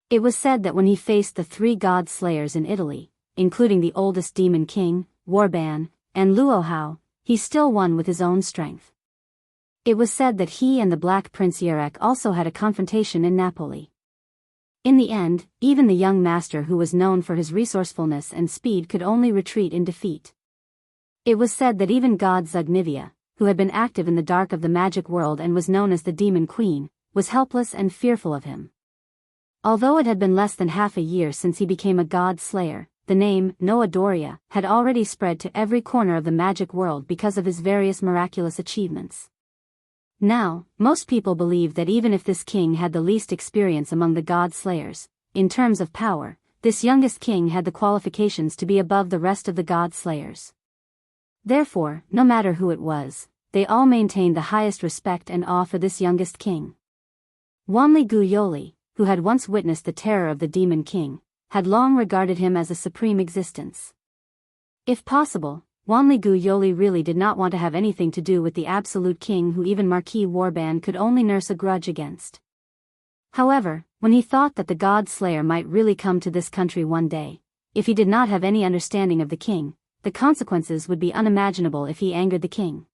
It was said that when he faced the 3 god slayers in Italy, including the oldest demon king, Warban, and Luohao, he still won with his own strength. It was said that he and the Black Prince Yarek also had a confrontation in Napoli. In the end, even the young master who was known for his resourcefulness and speed could only retreat in defeat. It was said that even god Zugnivia, who had been active in the dark of the magic world and was known as the Demon Queen, was helpless and fearful of him. Although it had been less than half a year since he became a god slayer, the name, Noah Doria, had already spread to every corner of the magic world because of his various miraculous achievements. Now, most people believe that even if this king had the least experience among the god slayers, in terms of power, this youngest king had the qualifications to be above the rest of the god slayers. Therefore, no matter who it was, they all maintained the highest respect and awe for this youngest king. Wanli Gu Yoli, who had once witnessed the terror of the demon king, had long regarded him as a supreme existence. If possible, Wanli Gu Yoli really did not want to have anything to do with the absolute king who even Marquis Warban could only nurse a grudge against. However, when he thought that the god slayer might really come to this country one day, if he did not have any understanding of the king, the consequences would be unimaginable if he angered the king.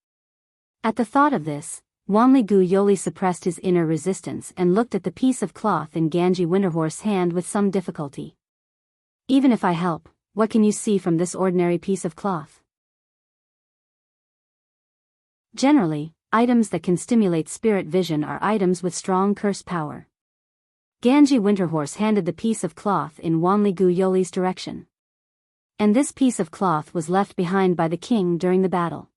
At the thought of this, Wanli Gu Yoli suppressed his inner resistance and looked at the piece of cloth in Ganji Winterhorse's hand with some difficulty. Even if I help, what can you see from this ordinary piece of cloth? Generally, items that can stimulate spirit vision are items with strong curse power. Ganji Winterhorse handed the piece of cloth in Wanli Gu Yoli's direction. And this piece of cloth was left behind by the king during the battle.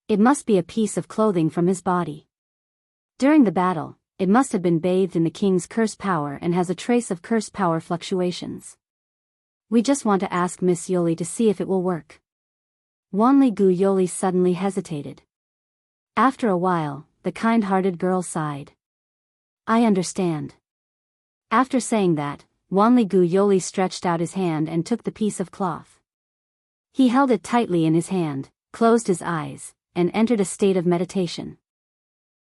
It must be a piece of clothing from his body. During the battle, it must have been bathed in the king's curse power and has a trace of curse power fluctuations. We just want to ask Miss Yoli to see if it will work. Wanli Gu Yoli suddenly hesitated. After a while, the kind-hearted girl sighed. I understand. After saying that, Wanli Gu Yoli stretched out his hand and took the piece of cloth. He held it tightly in his hand, closed his eyes, and entered a state of meditation.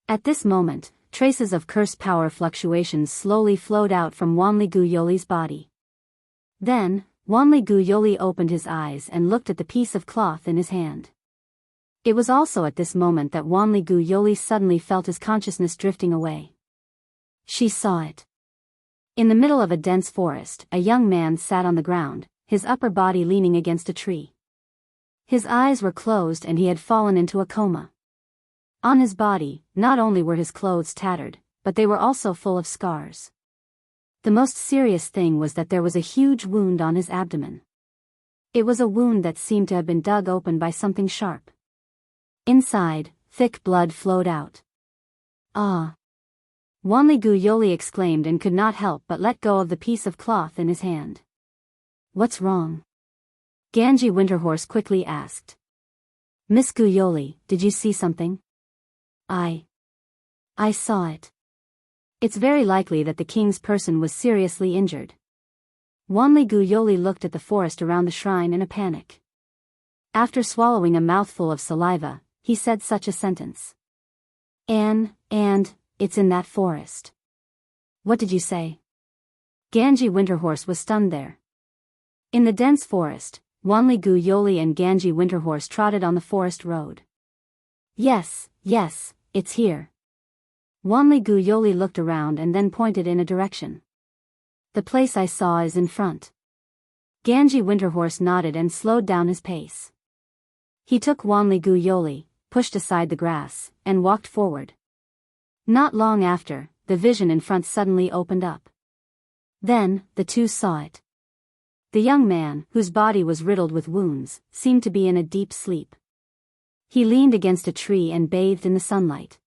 At this moment, traces of curse power fluctuations slowly flowed out from Wanli Gu Yoli's body. Then, Wanli Gu Yoli opened his eyes and looked at the piece of cloth in his hand. It was also at this moment that Wanli Gu Yoli suddenly felt his consciousness drifting away. She saw it. In the middle of a dense forest, a young man sat on the ground, his upper body leaning against a tree. His eyes were closed and he had fallen into a coma. On his body, not only were his clothes tattered, but they were also full of scars. The most serious thing was that there was a huge wound on his abdomen. It was a wound that seemed to have been dug open by something sharp. Inside, thick blood flowed out. Ah! Wanli Gu Yoli exclaimed and could not help but let go of the piece of cloth in his hand. What's wrong? Ganji Winterhorse quickly asked. Miss Gu Yoli, did you see something? I saw it. It's very likely that the king's person was seriously injured. Wanli Gu Yoli looked at the forest around the shrine in a panic. After swallowing a mouthful of saliva, he said such a sentence. And, it's in that forest. What did you say? Ganji Winterhorse was stunned there. In the dense forest, Wanli Gu Yoli and Ganji Winterhorse trotted on the forest road. Yes, it's here. Wanli Gu Yoli looked around and then pointed in a direction. The place I saw is in front. Ganji Winterhorse nodded and slowed down his pace. He took Wanli Gu Yoli, pushed aside the grass, and walked forward. Not long after, the vision in front suddenly opened up. Then, the two saw it. The young man, whose body was riddled with wounds, seemed to be in a deep sleep. He leaned against a tree and bathed in the sunlight.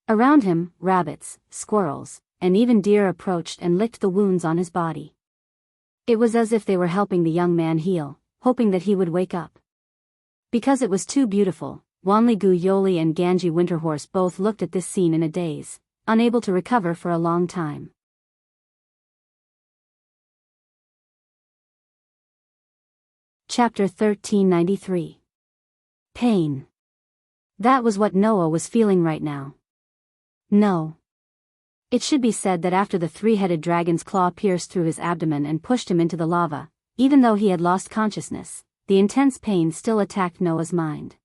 Around him, rabbits, squirrels, and even deer approached and licked the wounds on his body. It was as if they were helping the young man heal, hoping that he would wake up. Because it was too beautiful, Wanli Gu Yoli and Ganji Winterhorse both looked at this scene in a daze, unable to recover for a long time. Chapter 1393. Pain. That was what Noah was feeling right now. No. It should be said that after the three-headed dragon's claw pierced through his abdomen and pushed him into the lava, even though he had lost consciousness, the intense pain still attacked Noah's mind.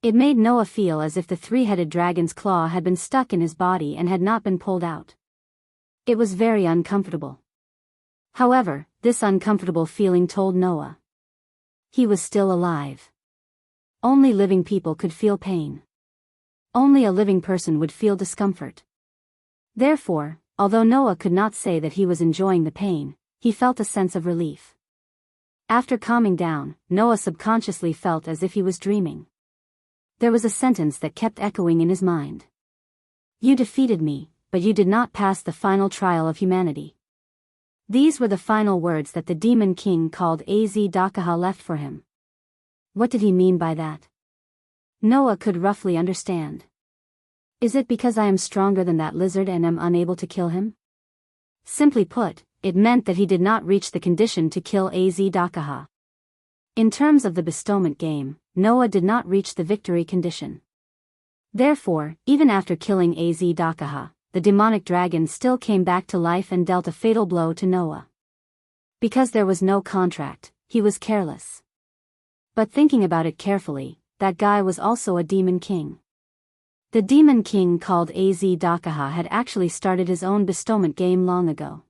It made Noah feel as if the three-headed dragon's claw had been stuck in his body and had not been pulled out. It was very uncomfortable. However, this uncomfortable feeling told Noah he was still alive. Only living people could feel pain. Only a living person would feel discomfort. Therefore, although Noah could not say that he was enjoying the pain, he felt a sense of relief. After calming down, Noah subconsciously felt as if he was dreaming. There was a sentence that kept echoing in his mind. You defeated me, but you did not pass the final trial of humanity. These were the final words that the demon king called Az Dakaha left for him. What did he mean by that? Noah could roughly understand. Is it because I am stronger than that lizard and am unable to kill him? Simply put, it meant that he did not reach the condition to kill Az Dakaha. In terms of the bestowment game, Noah did not reach the victory condition. Therefore, even after killing Az Dakaha, the demonic dragon still came back to life and dealt a fatal blow to Noah. Because there was no contract, he was careless. But thinking about it carefully, that guy was also a demon king. The demon king called Az Dakaha had actually started his own bestowment game long ago.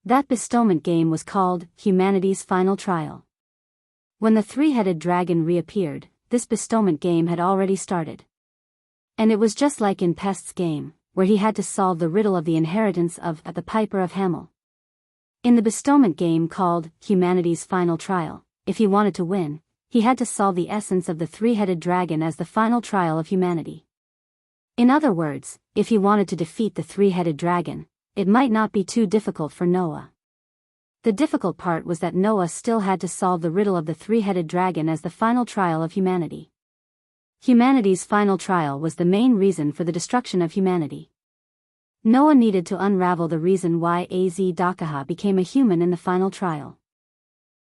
That bestowment game was called Humanity's Final Trial. When the three-headed dragon reappeared, this bestowment game had already started. And it was just like in Pest's game, where he had to solve the riddle of the inheritance of the Piper of Hamel. In the bestowment game called Humanity's Final Trial, if he wanted to win, he had to solve the essence of the three-headed dragon as the final trial of humanity. In other words, if he wanted to defeat the three-headed dragon, it might not be too difficult for Noah. The difficult part was that Noah still had to solve the riddle of the three-headed dragon as the final trial of humanity. Humanity's final trial was the main reason for the destruction of humanity. Noah needed to unravel the reason why Az Dakaha became a human in the final trial.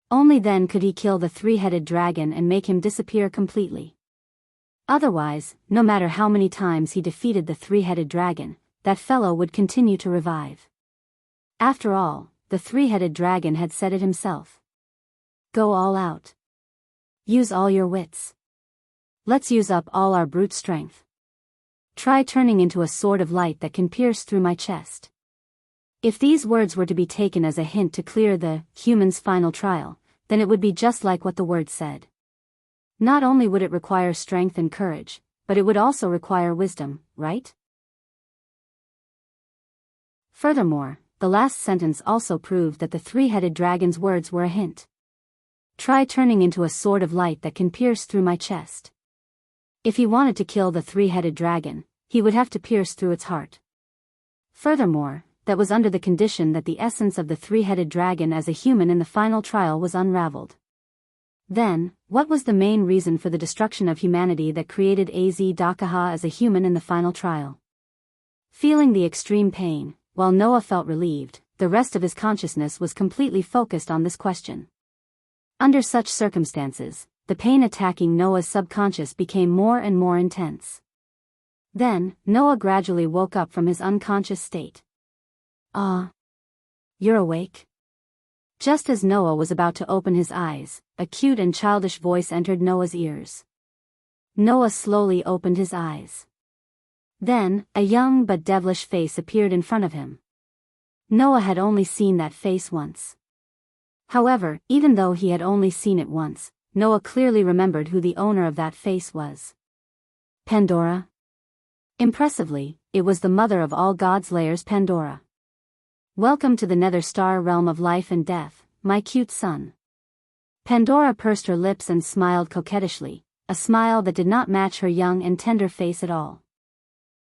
Only then could he kill the three-headed dragon and make him disappear completely. Otherwise, no matter how many times he defeated the three-headed dragon, that fellow would continue to revive. After all, the three-headed dragon had said it himself. Go all out. Use all your wits. Let's use up all our brute strength. Try turning into a sword of light that can pierce through my chest. If these words were to be taken as a hint to clear the human's final trial, then it would be just like what the word said. Not only would it require strength and courage, but it would also require wisdom, right? Furthermore, the last sentence also proved that the three-headed dragon's words were a hint. Try turning into a sword of light that can pierce through my chest. If he wanted to kill the three-headed dragon, he would have to pierce through its heart. Furthermore, that was under the condition that the essence of the three-headed dragon as a human in the final trial was unraveled. Then, what was the main reason for the destruction of humanity that created Az Dakaha as a human in the final trial? Feeling the extreme pain, while Noah felt relieved, the rest of his consciousness was completely focused on this question. Under such circumstances, the pain attacking Noah's subconscious became more and more intense. Then, Noah gradually woke up from his unconscious state. "Ah. You're awake?" Just as Noah was about to open his eyes, a cute and childish voice entered Noah's ears. Noah slowly opened his eyes. Then, a young but devilish face appeared in front of him. Noah had only seen that face once. However, even though he had only seen it once, Noah clearly remembered who the owner of that face was. Pandora? Impressively, it was the mother of all God's layers, Pandora. "Welcome to the nether star realm of life and death, my cute son." Pandora pursed her lips and smiled coquettishly, a smile that did not match her young and tender face at all.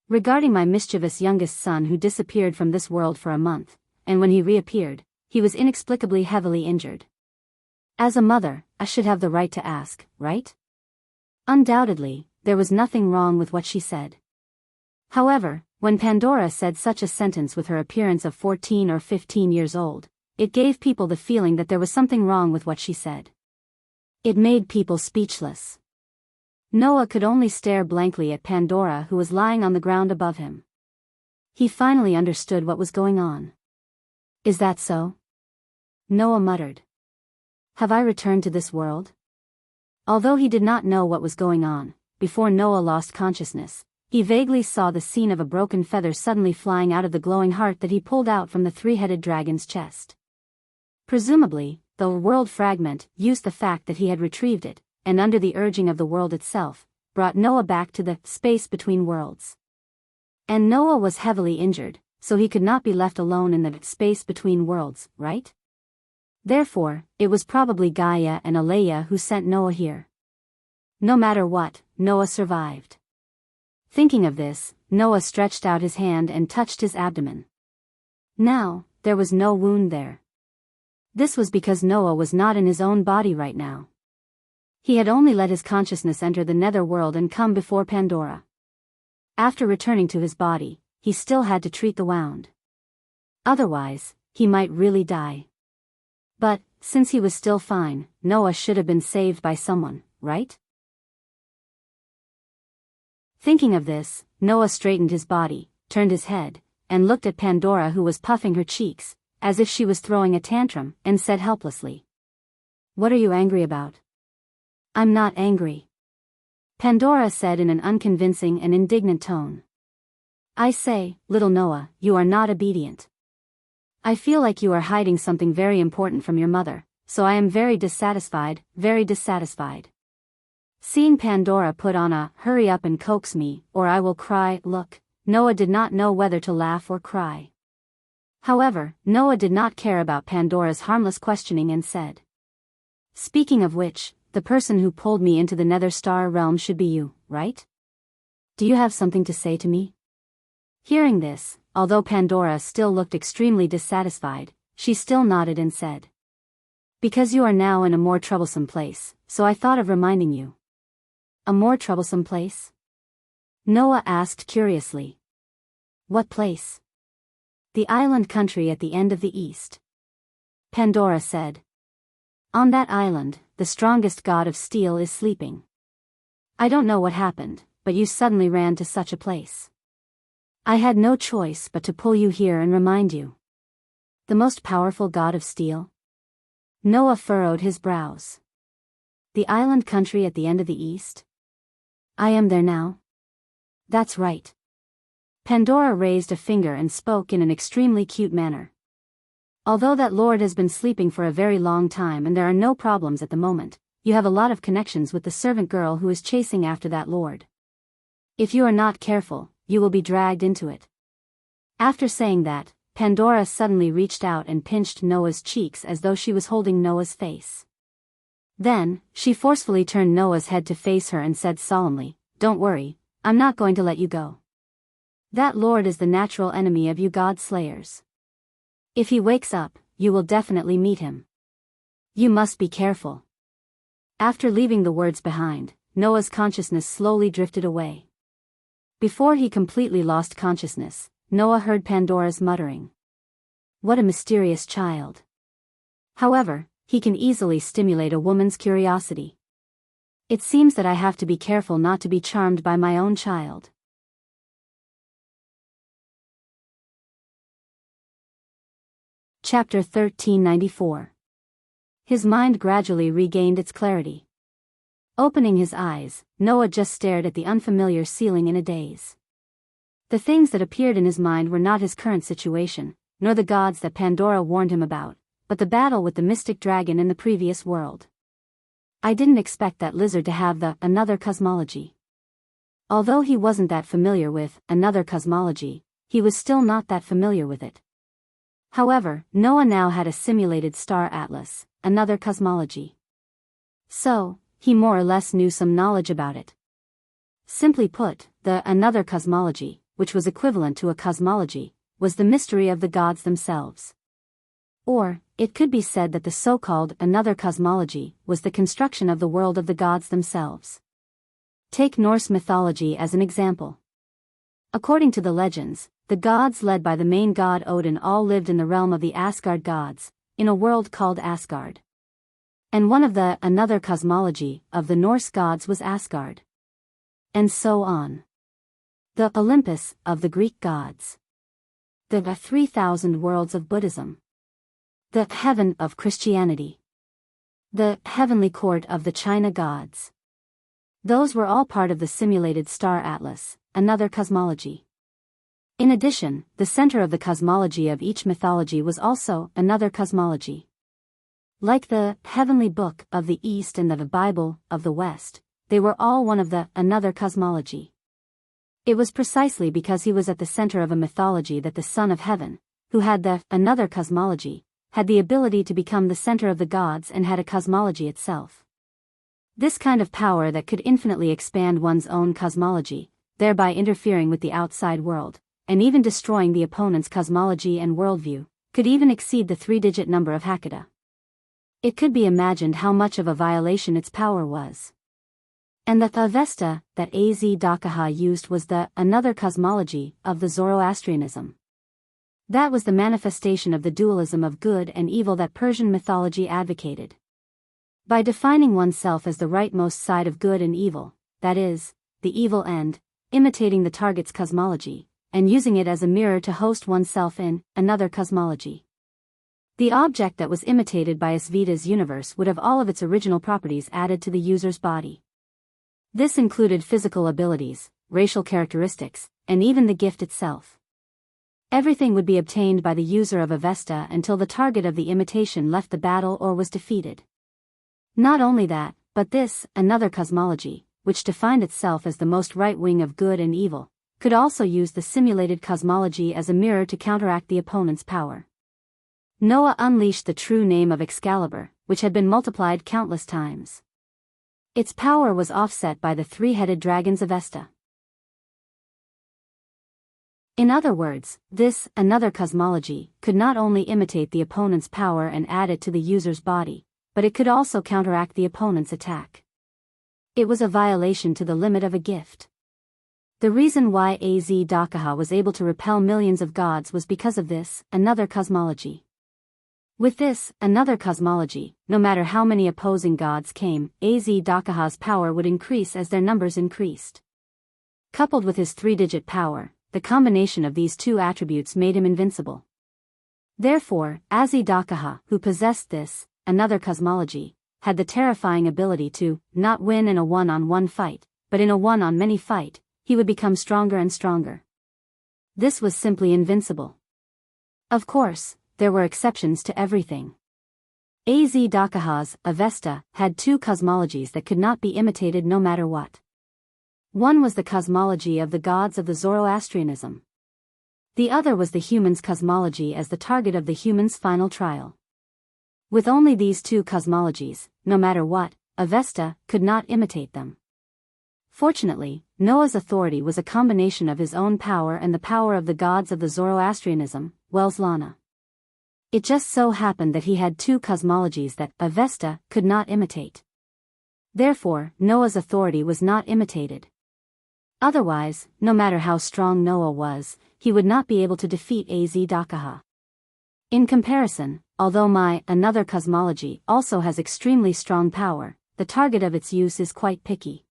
"Regarding my mischievous youngest son who disappeared from this world for a month, and when he reappeared, he was inexplicably heavily injured. As a mother, I should have the right to ask, right?" Undoubtedly, there was nothing wrong with what she said. However, when Pandora said such a sentence with her appearance of 14 or 15 years old, it gave people the feeling that there was something wrong with what she said. It made people speechless. Noah could only stare blankly at Pandora, who was lying on the ground above him. He finally understood what was going on. "Is that so?" Noah muttered. "Have I returned to this world?" Although he did not know what was going on, before Noah lost consciousness, he vaguely saw the scene of a broken feather suddenly flying out of the glowing heart that he pulled out from the three-headed dragon's chest. Presumably, the world fragment used the fact that he had retrieved it, and under the urging of the world itself, brought Noah back to the space between worlds. And Noah was heavily injured, so he could not be left alone in the space between worlds, right? Therefore, it was probably Gaia and Alea who sent Noah here. No matter what, Noah survived. Thinking of this, Noah stretched out his hand and touched his abdomen. Now, there was no wound there. This was because Noah was not in his own body right now. He had only let his consciousness enter the nether world and come before Pandora. After returning to his body, he still had to treat the wound. Otherwise, he might really die. But, since he was still fine, Noah should have been saved by someone, right? Thinking of this, Noah straightened his body, turned his head, and looked at Pandora, who was puffing her cheeks, as if she was throwing a tantrum, and said helplessly, "What are you angry about?" "I'm not angry," Pandora said in an unconvincing and indignant tone. "I say, little Noah, you are not obedient. I feel like you are hiding something very important from your mother, so I am very dissatisfied, very dissatisfied." Seeing Pandora put on a "hurry up and coax me, or I will cry" look, Noah did not know whether to laugh or cry. However, Noah did not care about Pandora's harmless questioning and said, "Speaking of which, the person who pulled me into the nether star realm should be you, right? Do you have something to say to me?" Hearing this, although Pandora still looked extremely dissatisfied, she still nodded and said, "Because you are now in a more troublesome place, so I thought of reminding you." "A more troublesome place?" Noah asked curiously. "What place?" "The island country at the end of the east," Pandora said. "On that island, the strongest god of steel is sleeping. I don't know what happened, but you suddenly ran to such a place. I had no choice but to pull you here and remind you." "The most powerful god of steel?" Noah furrowed his brows. "The island country at the end of the east? I am there now." "That's right." Pandora raised a finger and spoke in an extremely cute manner. "Although that lord has been sleeping for a very long time and there are no problems at the moment, you have a lot of connections with the servant girl who is chasing after that lord. If you are not careful, you will be dragged into it." After saying that, Pandora suddenly reached out and pinched Noah's cheeks as though she was holding Noah's face. Then, she forcefully turned Noah's head to face her and said solemnly, "Don't worry, I'm not going to let you go. That lord is the natural enemy of you god slayers. If he wakes up, you will definitely meet him. You must be careful." After leaving the words behind, Noah's consciousness slowly drifted away. Before he completely lost consciousness, Noah heard Pandora's muttering, "What a mysterious child. However, he can easily stimulate a woman's curiosity." It seems that I have to be careful not to be charmed by my own child. Chapter 1394. His mind gradually regained its clarity. Opening his eyes, Noah just stared at the unfamiliar ceiling in a daze. The things that appeared in his mind were not his current situation, nor the gods that Pandora warned him about, but the battle with the mystic dragon in the previous world. I didn't expect that lizard to have the another cosmology. Although he wasn't that familiar with another cosmology, he was still not that familiar with it. However, Noah now had a simulated star atlas, another cosmology. So, he more or less knew some knowledge about it. Simply put, the another cosmology, which was equivalent to a cosmology, was the mystery of the gods themselves. Or, it could be said that the so-called another cosmology was the construction of the world of the gods themselves. Take Norse mythology as an example. According to the legends, the gods led by the main god Odin all lived in the realm of the Asgard gods, in a world called Asgard. And one of the another cosmology of the Norse gods was Asgard. And so on. The Olympus of the Greek gods. The 3,000 worlds of Buddhism. The heaven of Christianity. The heavenly court of the China gods. Those were all part of the simulated star atlas, another cosmology. In addition, the center of the cosmology of each mythology was also another cosmology. Like the heavenly book of the East and the Bible of the West, they were all one of the another cosmology. It was precisely because he was at the center of a mythology that the Son of Heaven, who had the another cosmology, had the ability to become the center of the gods and had a cosmology itself. This kind of power that could infinitely expand one's own cosmology, thereby interfering with the outside world, and even destroying the opponent's cosmology and worldview, could even exceed the 3-digit number of Hakata. It could be imagined how much of a violation its power was. And the Avesta that Az Dakaha used was the another cosmology of the Zoroastrianism. That was the manifestation of the dualism of good and evil that Persian mythology advocated. By defining oneself as the rightmost side of good and evil, that is, the evil end, imitating the target's cosmology, and using it as a mirror to host oneself in another cosmology. The object that was imitated by Asvita's universe would have all of its original properties added to the user's body. This included physical abilities, racial characteristics, and even the gift itself. Everything would be obtained by the user of Avesta until the target of the imitation left the battle or was defeated. Not only that, but this, another cosmology, which defined itself as the most right wing of good and evil, could also use the simulated cosmology as a mirror to counteract the opponent's power. Noah unleashed the true name of Excalibur, which had been multiplied countless times. Its power was offset by the 3-headed dragon's Avesta. In other words, this another cosmology could not only imitate the opponent's power and add it to the user's body, but it could also counteract the opponent's attack. It was a violation to the limit of a gift. The reason why Az Dakaha was able to repel millions of gods was because of this another cosmology. With this another cosmology, no matter how many opposing gods came, Az Dakaha's power would increase as their numbers increased. Coupled with his 3-digit power, the combination of these two attributes made him invincible. Therefore, Az Dakaha, who possessed this another cosmology, had the terrifying ability to not win in a one-on-one fight, but in a one-on-many fight, he would become stronger and stronger. This was simply invincible. Of course, there were exceptions to everything. Az Dakaha's Avesta had 2 cosmologies that could not be imitated no matter what. One was the cosmology of the gods of the Zoroastrianism. The other was the human's cosmology as the target of the human's final trial. With only these 2 cosmologies, no matter what, Avesta could not imitate them. Fortunately, Noah's authority was a combination of his own power and the power of the gods of the Zoroastrianism, Wells Lana. It just so happened that he had 2 cosmologies that Avesta could not imitate. Therefore, Noah's authority was not imitated. Otherwise, no matter how strong Noah was, he would not be able to defeat Az Dakaha. In comparison, although my another cosmology also has extremely strong power, the target of its use is quite picky.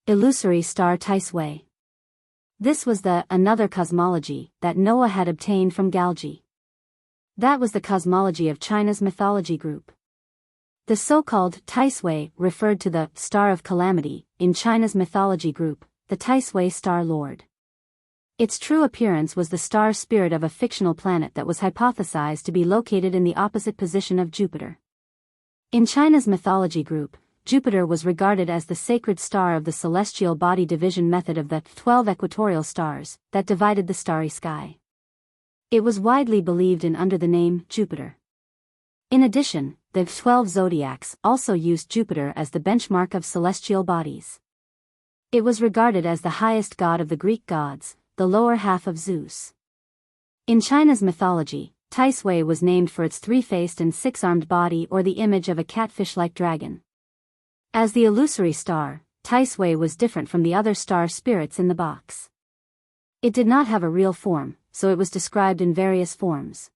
Illusory star Taisui. This was the another cosmology that Noah had obtained from Galji. That was the cosmology of China's mythology group. The so-called Taisui referred to the star of calamity in China's mythology group, the Taisui Star Lord. Its true appearance was the star spirit of a fictional planet that was hypothesized to be located in the opposite position of Jupiter. In China's mythology group, Jupiter was regarded as the sacred star of the celestial body division method of the 12 equatorial stars that divided the starry sky. It was widely believed in under the name Jupiter. In addition, the 12 zodiacs also used Jupiter as the benchmark of celestial bodies. It was regarded as the highest god of the Greek gods, the lower half of Zeus. In China's mythology, Taisui was named for its three-faced and six-armed body or the image of a catfish-like dragon. As the illusory star, Taisui was different from the other star spirits in the box. It did not have a real form, so it was described in various forms.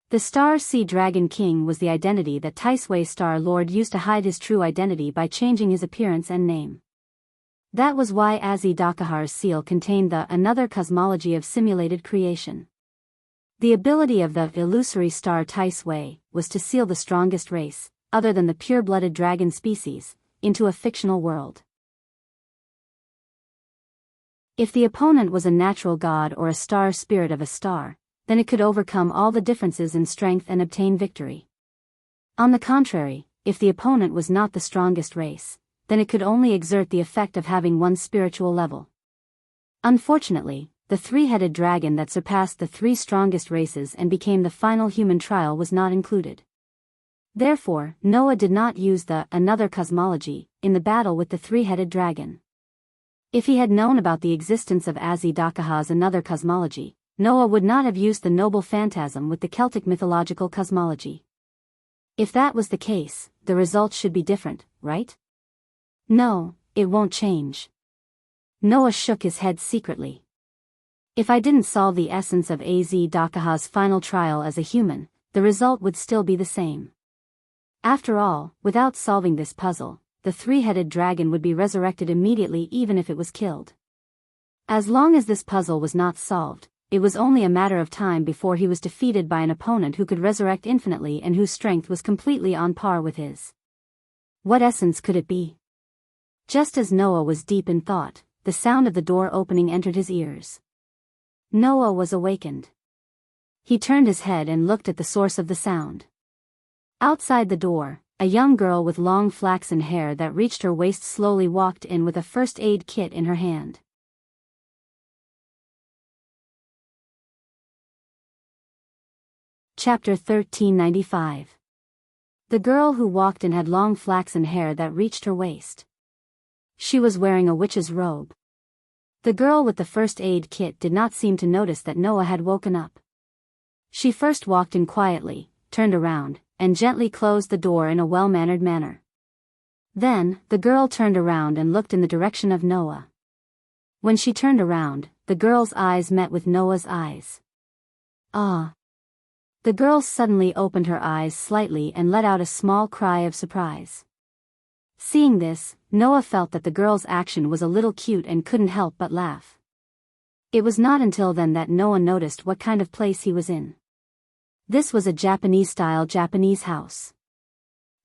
The Star Sea Dragon King was the identity that Taisui Star Lord used to hide his true identity by changing his appearance and name. That was why Azi Dakahar's seal contained the another cosmology of simulated creation. The ability of the illusory star Taisui was to seal the strongest race, other than the pure-blooded dragon species, into a fictional world. If the opponent was a natural god or a star spirit of a star, then it could overcome all the differences in strength and obtain victory. On the contrary, if the opponent was not the strongest race, then it could only exert the effect of having one spiritual level. Unfortunately, the three-headed dragon that surpassed the three strongest races and became the final human trial was not included. Therefore, Noah did not use the another cosmology in the battle with the three-headed dragon. If he had known about the existence of Azi Dakaha's another cosmology, Noah would not have used the noble phantasm with the Celtic mythological cosmology. If that was the case, the results should be different, right? No, it won't change. Noah shook his head secretly. If I didn't solve the essence of Az Dakaha's final trial as a human, the result would still be the same. After all, without solving this puzzle, the three-headed dragon would be resurrected immediately even if it was killed. As long as this puzzle was not solved, it was only a matter of time before he was defeated by an opponent who could resurrect infinitely and whose strength was completely on par with his. What essence could it be? Just as Noah was deep in thought, the sound of the door opening entered his ears. Noah was awakened. He turned his head and looked at the source of the sound. Outside the door, a young girl with long flaxen hair that reached her waist slowly walked in with a first aid kit in her hand. Chapter 1395. The girl who walked in had long flaxen hair that reached her waist. She was wearing a witch's robe. The girl with the first aid kit did not seem to notice that Noah had woken up. She first walked in quietly, turned around, and gently closed the door in a well-mannered manner. Then, the girl turned around and looked in the direction of Noah. When she turned around, the girl's eyes met with Noah's eyes. Ah! The girl suddenly opened her eyes slightly and let out a small cry of surprise. Seeing this, Noah felt that the girl's action was a little cute and couldn't help but laugh. It was not until then that Noah noticed what kind of place he was in. This was a Japanese-style Japanese house.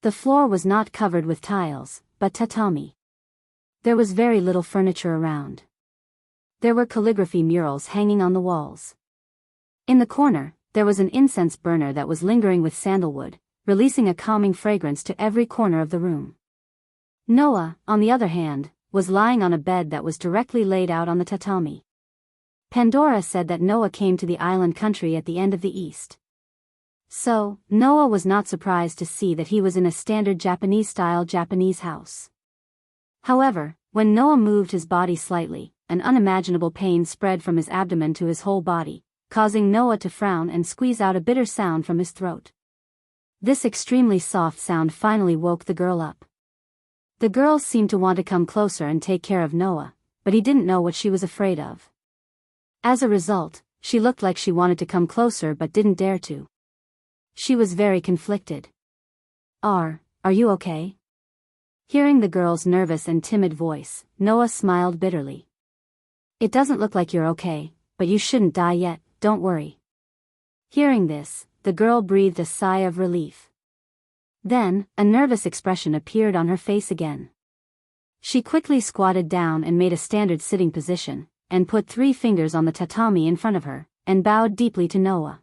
The floor was not covered with tiles, but tatami. There was very little furniture around. There were calligraphy murals hanging on the walls. In the corner, there was an incense burner that was lingering with sandalwood, releasing a calming fragrance to every corner of the room. Noah, on the other hand, was lying on a bed that was directly laid out on the tatami. Pandora said that Noah came to the island country at the end of the east. So, Noah was not surprised to see that he was in a standard Japanese-style Japanese house. However, when Noah moved his body slightly, an unimaginable pain spread from his abdomen to his whole body, causing Noah to frown and squeeze out a bitter sound from his throat. This extremely soft sound finally woke the girl up. The girl seemed to want to come closer and take care of Noah, but he didn't know what she was afraid of. As a result, she looked like she wanted to come closer but didn't dare to. She was very conflicted. Are you okay? Hearing the girl's nervous and timid voice, Noah smiled bitterly. It doesn't look like you're okay, but you shouldn't die yet, don't worry. Hearing this, the girl breathed a sigh of relief. Then, a nervous expression appeared on her face again. She quickly squatted down and made a standard sitting position, and put 3 fingers on the tatami in front of her, and bowed deeply to Noah.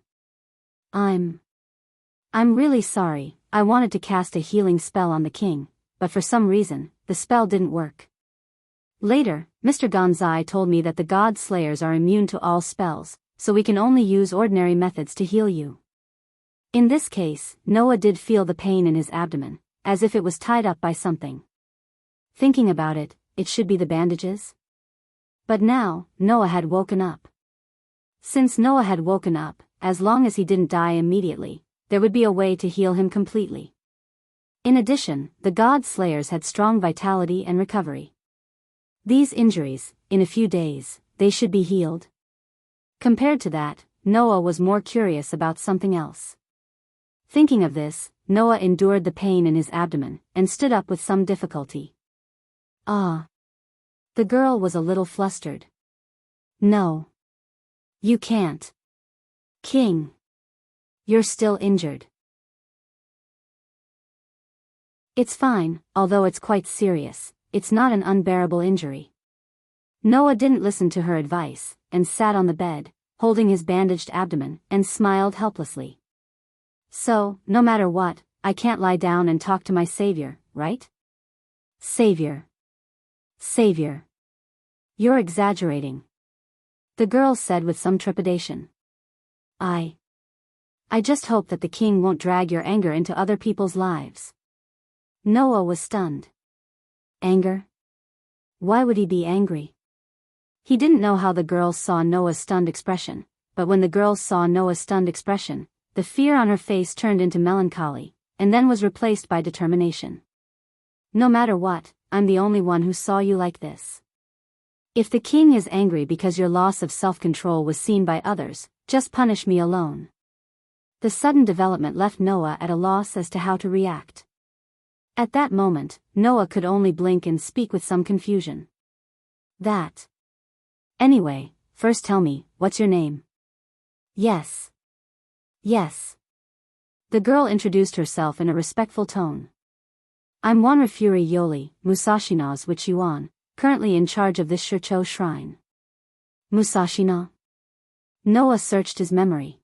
I'm really sorry, I wanted to cast a healing spell on the king, but for some reason, the spell didn't work. Later, Mr. Gonzai told me that the god slayers are immune to all spells, so we can only use ordinary methods to heal you. In this case, Noah did feel the pain in his abdomen, as if it was tied up by something. Thinking about it, it should be the bandages? But now, Noah had woken up. Since Noah had woken up, as long as he didn't die immediately, there would be a way to heal him completely. In addition, the god slayers had strong vitality and recovery. These injuries, in a few days, they should be healed. Compared to that, Noah was more curious about something else. Thinking of this, Noah endured the pain in his abdomen, and stood up with some difficulty. Ah. The girl was a little flustered. No. You can't. King. You're still injured. It's fine, although it's quite serious, it's not an unbearable injury. Noah didn't listen to her advice, and sat on the bed, holding his bandaged abdomen, and smiled helplessly. So, no matter what, I can't lie down and talk to my savior, right? Savior. Savior. You're exaggerating. The girl said with some trepidation. I just hope that the king won't drag your anger into other people's lives. Noah was stunned. Anger? Why would he be angry? He didn't know how the girls saw Noah's stunned expression, but when the girls saw Noah's stunned expression, the fear on her face turned into melancholy, and then was replaced by determination. No matter what, I'm the only one who saw you like this. If the king is angry because your loss of self-control was seen by others, just punish me alone. The sudden development left Noah at a loss as to how to react. At that moment, Noah could only blink and speak with some confusion. That. Anyway, first tell me, what's your name? Yes. Yes. The girl introduced herself in a respectful tone. I'm Wanrafuri Yoli, Musashina's Witchuan, currently in charge of this Shircho shrine. Musashina? Noah searched his memory.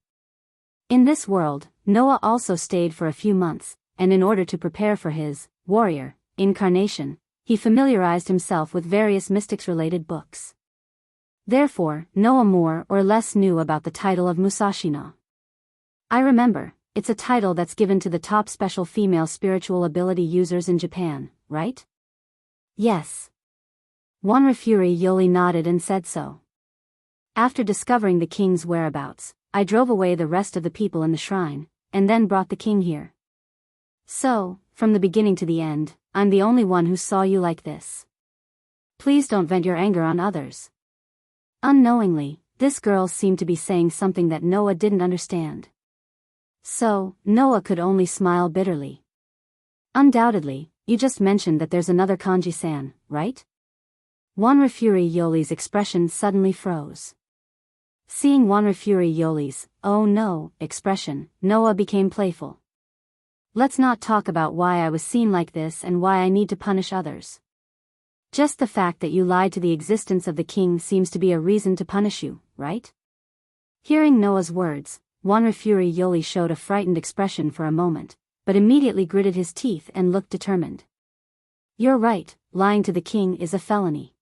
In this world, Noah also stayed for a few months, and in order to prepare for his warrior incarnation, he familiarized himself with various mystics-related books. Therefore, Noah more or less knew about the title of Musashina. I remember, it's a title that's given to the top special female spiritual ability users in Japan, right? Yes. Wanrafuri Yoli nodded and said so. After discovering the king's whereabouts, I drove away the rest of the people in the shrine, and then brought the king here. So, from the beginning to the end, I'm the only one who saw you like this. Please don't vent your anger on others. Unknowingly, this girl seemed to be saying something that Noah didn't understand. So, Noah could only smile bitterly. Undoubtedly, you just mentioned that there's another Kanji-san, right? Wanrafuri Yoli's expression suddenly froze. Seeing Wanrafuri Yoli's, oh no, expression, Noah became playful. Let's not talk about why I was seen like this and why I need to punish others. Just the fact that you lied to the existence of the king seems to be a reason to punish you, right? Hearing Noah's words, Wanrafuri Yoli showed a frightened expression for a moment, but immediately gritted his teeth and looked determined. You're right, lying to the king is a felony.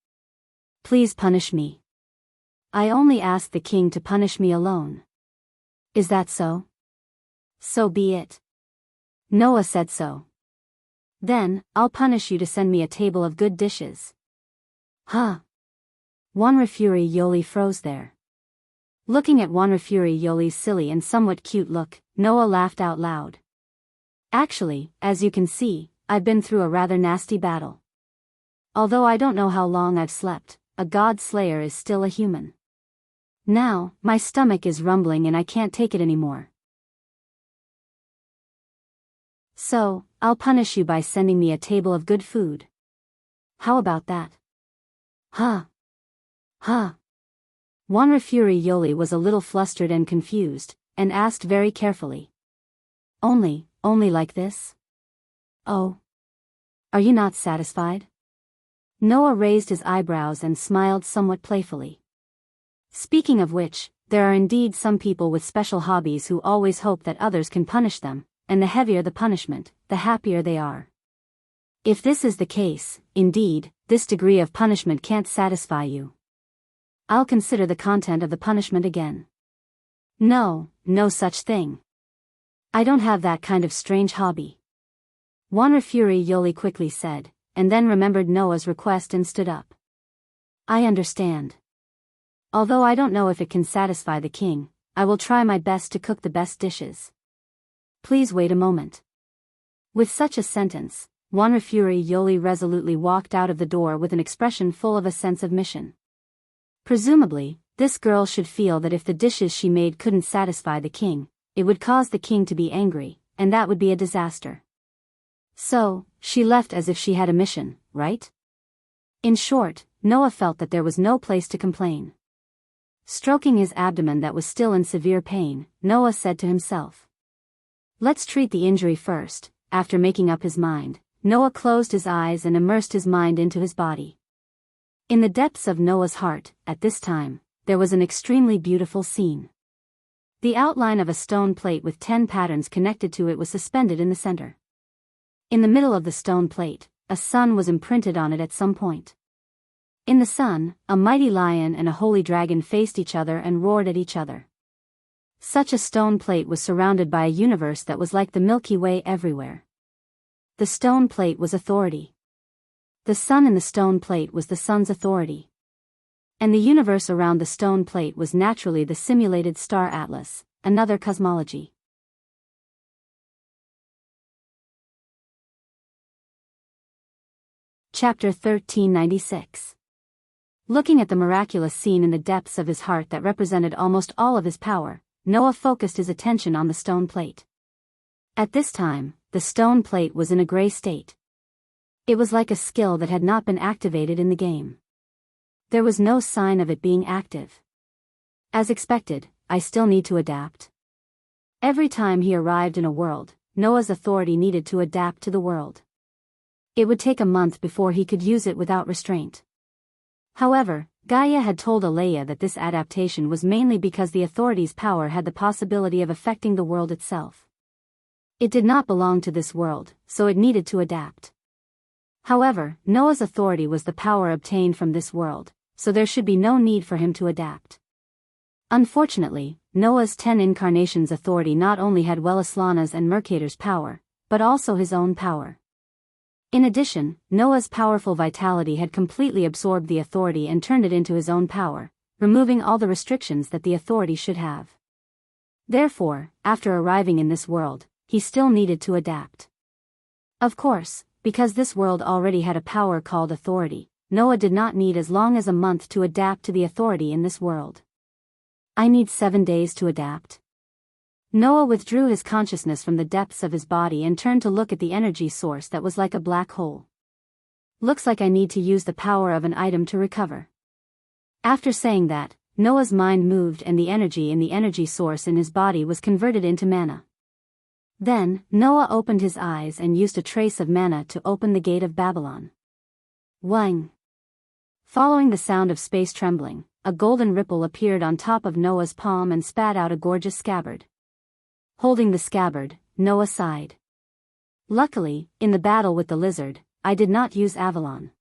Please punish me. I only asked the king to punish me alone. Is that so? So be it. Noah said so. Then, I'll punish you to send me a table of good dishes. Huh? Wanrafuri Yoli froze there. Looking at Wanrafuri Yoli's silly and somewhat cute look, Noah laughed out loud. Actually, as you can see, I've been through a rather nasty battle. Although I don't know how long I've slept, a god slayer is still a human. Now, my stomach is rumbling and I can't take it anymore. So, I'll punish you by sending me a table of good food. How about that? Huh? Huh? Wanrafuri Yoli was a little flustered and confused, and asked very carefully. Only like this? Oh. Are you not satisfied? Noah raised his eyebrows and smiled somewhat playfully. Speaking of which, there are indeed some people with special hobbies who always hope that others can punish them, and the heavier the punishment, the happier they are. If this is the case, indeed, this degree of punishment can't satisfy you. I'll consider the content of the punishment again. No such thing. I don't have that kind of strange hobby. Wanrafuri Yoli quickly said, and then remembered Noah's request and stood up. I understand. Although I don't know if it can satisfy the king, I will try my best to cook the best dishes. Please wait a moment. With such a sentence, Wanrafuri Yoli resolutely walked out of the door with an expression full of a sense of mission. Presumably, this girl should feel that if the dishes she made couldn't satisfy the king, it would cause the king to be angry, and that would be a disaster. So, she left as if she had a mission, right? In short, Noah felt that there was no place to complain. Stroking his abdomen that was still in severe pain, Noah said to himself. Let's treat the injury first. After making up his mind, Noah closed his eyes and immersed his mind into his body. In the depths of Noah's heart, at this time, there was an extremely beautiful scene. The outline of a stone plate with 10 patterns connected to it was suspended in the center. In the middle of the stone plate, a sun was imprinted on it at some point. In the sun, a mighty lion and a holy dragon faced each other and roared at each other. Such a stone plate was surrounded by a universe that was like the Milky Way everywhere. The stone plate was authority. The sun in the stone plate was the sun's authority. And the universe around the stone plate was naturally the simulated star atlas, another cosmology. Chapter 1396. Looking at the miraculous scene in the depths of his heart that represented almost all of his power, Noah focused his attention on the stone plate. At this time, the stone plate was in a gray state. It was like a skill that had not been activated in the game. There was no sign of it being active. As expected, I still need to adapt. Every time he arrived in a world, Noah's authority needed to adapt to the world. It would take a month before he could use it without restraint. However, Gaia had told Alea that this adaptation was mainly because the authority's power had the possibility of affecting the world itself. It did not belong to this world, so it needed to adapt. However, Noah's authority was the power obtained from this world, so there should be no need for him to adapt. Unfortunately, Noah's 10 incarnations' authority not only had Welaslana's and Mercator's power, but also his own power. In addition, Noah's powerful vitality had completely absorbed the authority and turned it into his own power, removing all the restrictions that the authority should have. Therefore, after arriving in this world, he still needed to adapt. Of course, because this world already had a power called authority, Noah did not need as long as a month to adapt to the authority in this world. I need 7 days to adapt. Noah withdrew his consciousness from the depths of his body and turned to look at the energy source that was like a black hole. Looks like I need to use the power of an item to recover. After saying that, Noah's mind moved and the energy in the energy source in his body was converted into mana. Then, Noah opened his eyes and used a trace of mana to open the gate of Babylon. Wang! Following the sound of space trembling, a golden ripple appeared on top of Noah's palm and spat out a gorgeous scabbard. Holding the scabbard, Noah sighed. Luckily, in the battle with the lizard, I did not use Avalon.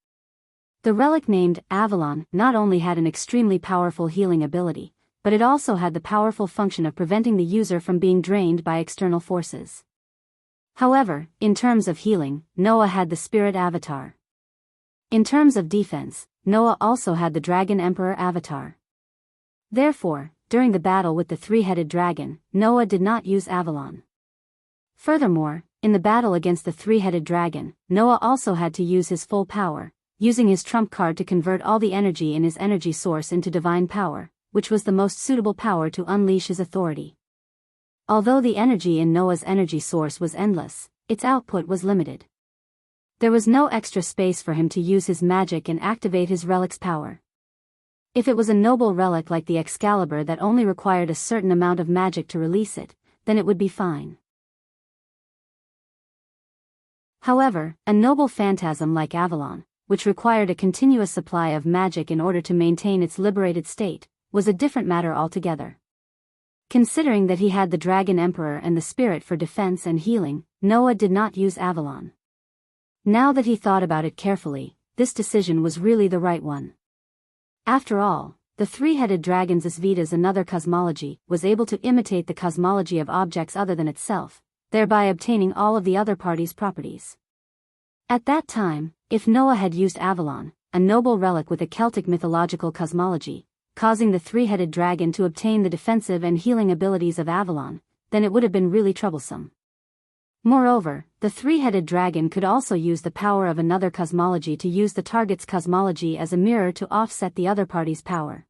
The relic named Avalon not only had an extremely powerful healing ability, but it also had the powerful function of preventing the user from being drained by external forces. However, in terms of healing, Noah had the Spirit Avatar. In terms of defense, Noah also had the Dragon Emperor Avatar. Therefore, during the battle with the three-headed dragon, Noah did not use Avalon. Furthermore, in the battle against the three-headed dragon, Noah also had to use his full power, using his trump card to convert all the energy in his energy source into divine power, which was the most suitable power to unleash his authority. Although the energy in Noah's energy source was endless, its output was limited. There was no extra space for him to use his magic and activate his relic's power. If it was a noble relic like the Excalibur that only required a certain amount of magic to release it, then it would be fine. However, a noble phantasm like Avalon, which required a continuous supply of magic in order to maintain its liberated state, was a different matter altogether. Considering that he had the Dragon Emperor and the Spirit for defense and healing, Noah did not use Avalon. Now that he thought about it carefully, this decision was really the right one. After all, the three-headed dragon's Asvida's another cosmology was able to imitate the cosmology of objects other than itself, thereby obtaining all of the other party's properties. At that time, if Noah had used Avalon, a noble relic with a Celtic mythological cosmology, causing the three-headed dragon to obtain the defensive and healing abilities of Avalon, then it would have been really troublesome. Moreover, the three-headed dragon could also use the power of another cosmology to use the target's cosmology as a mirror to offset the other party's power.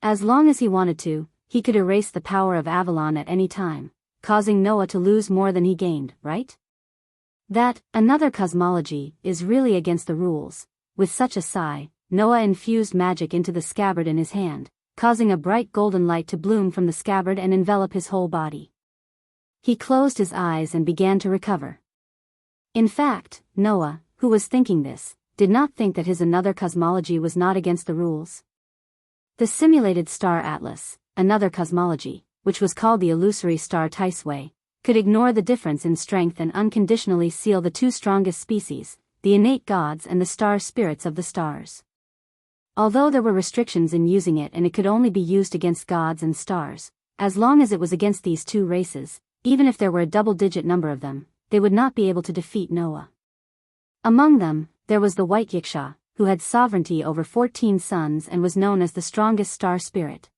As long as he wanted to, he could erase the power of Avalon at any time, causing Noah to lose more than he gained, right? That, another cosmology, is really against the rules. With such a sigh, Noah infused magic into the scabbard in his hand, causing a bright golden light to bloom from the scabbard and envelop his whole body. He closed his eyes and began to recover. In fact, Noah, who was thinking this, did not think that his another cosmology was not against the rules. The simulated star atlas, another cosmology, which was called the illusory star Ticeway, could ignore the difference in strength and unconditionally seal the two strongest species, the innate gods and the star spirits of the stars. Although there were restrictions in using it and it could only be used against gods and stars, as long as it was against these two races, even if there were a double-digit number of them, they would not be able to defeat Noah. Among them, there was the White Yiksha, who had sovereignty over 14 suns and was known as the strongest star spirit.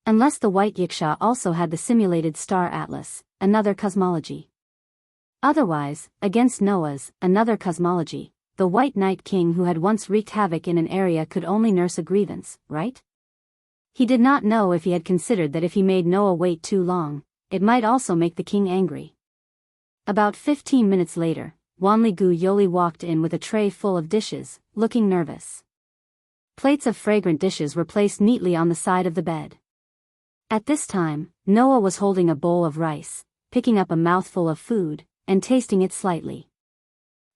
Unless the White Yiksha also had the simulated star atlas, another cosmology. Otherwise, against Noah's, another cosmology, the White Night King who had once wreaked havoc in an area could only nurse a grievance, right? He did not know if he had considered that if he made Noah wait too long, it might also make the king angry. About 15 minutes later, Wanli Gu Yoli walked in with a tray full of dishes, looking nervous. Plates of fragrant dishes were placed neatly on the side of the bed. At this time, Noah was holding a bowl of rice, picking up a mouthful of food, and tasting it slightly.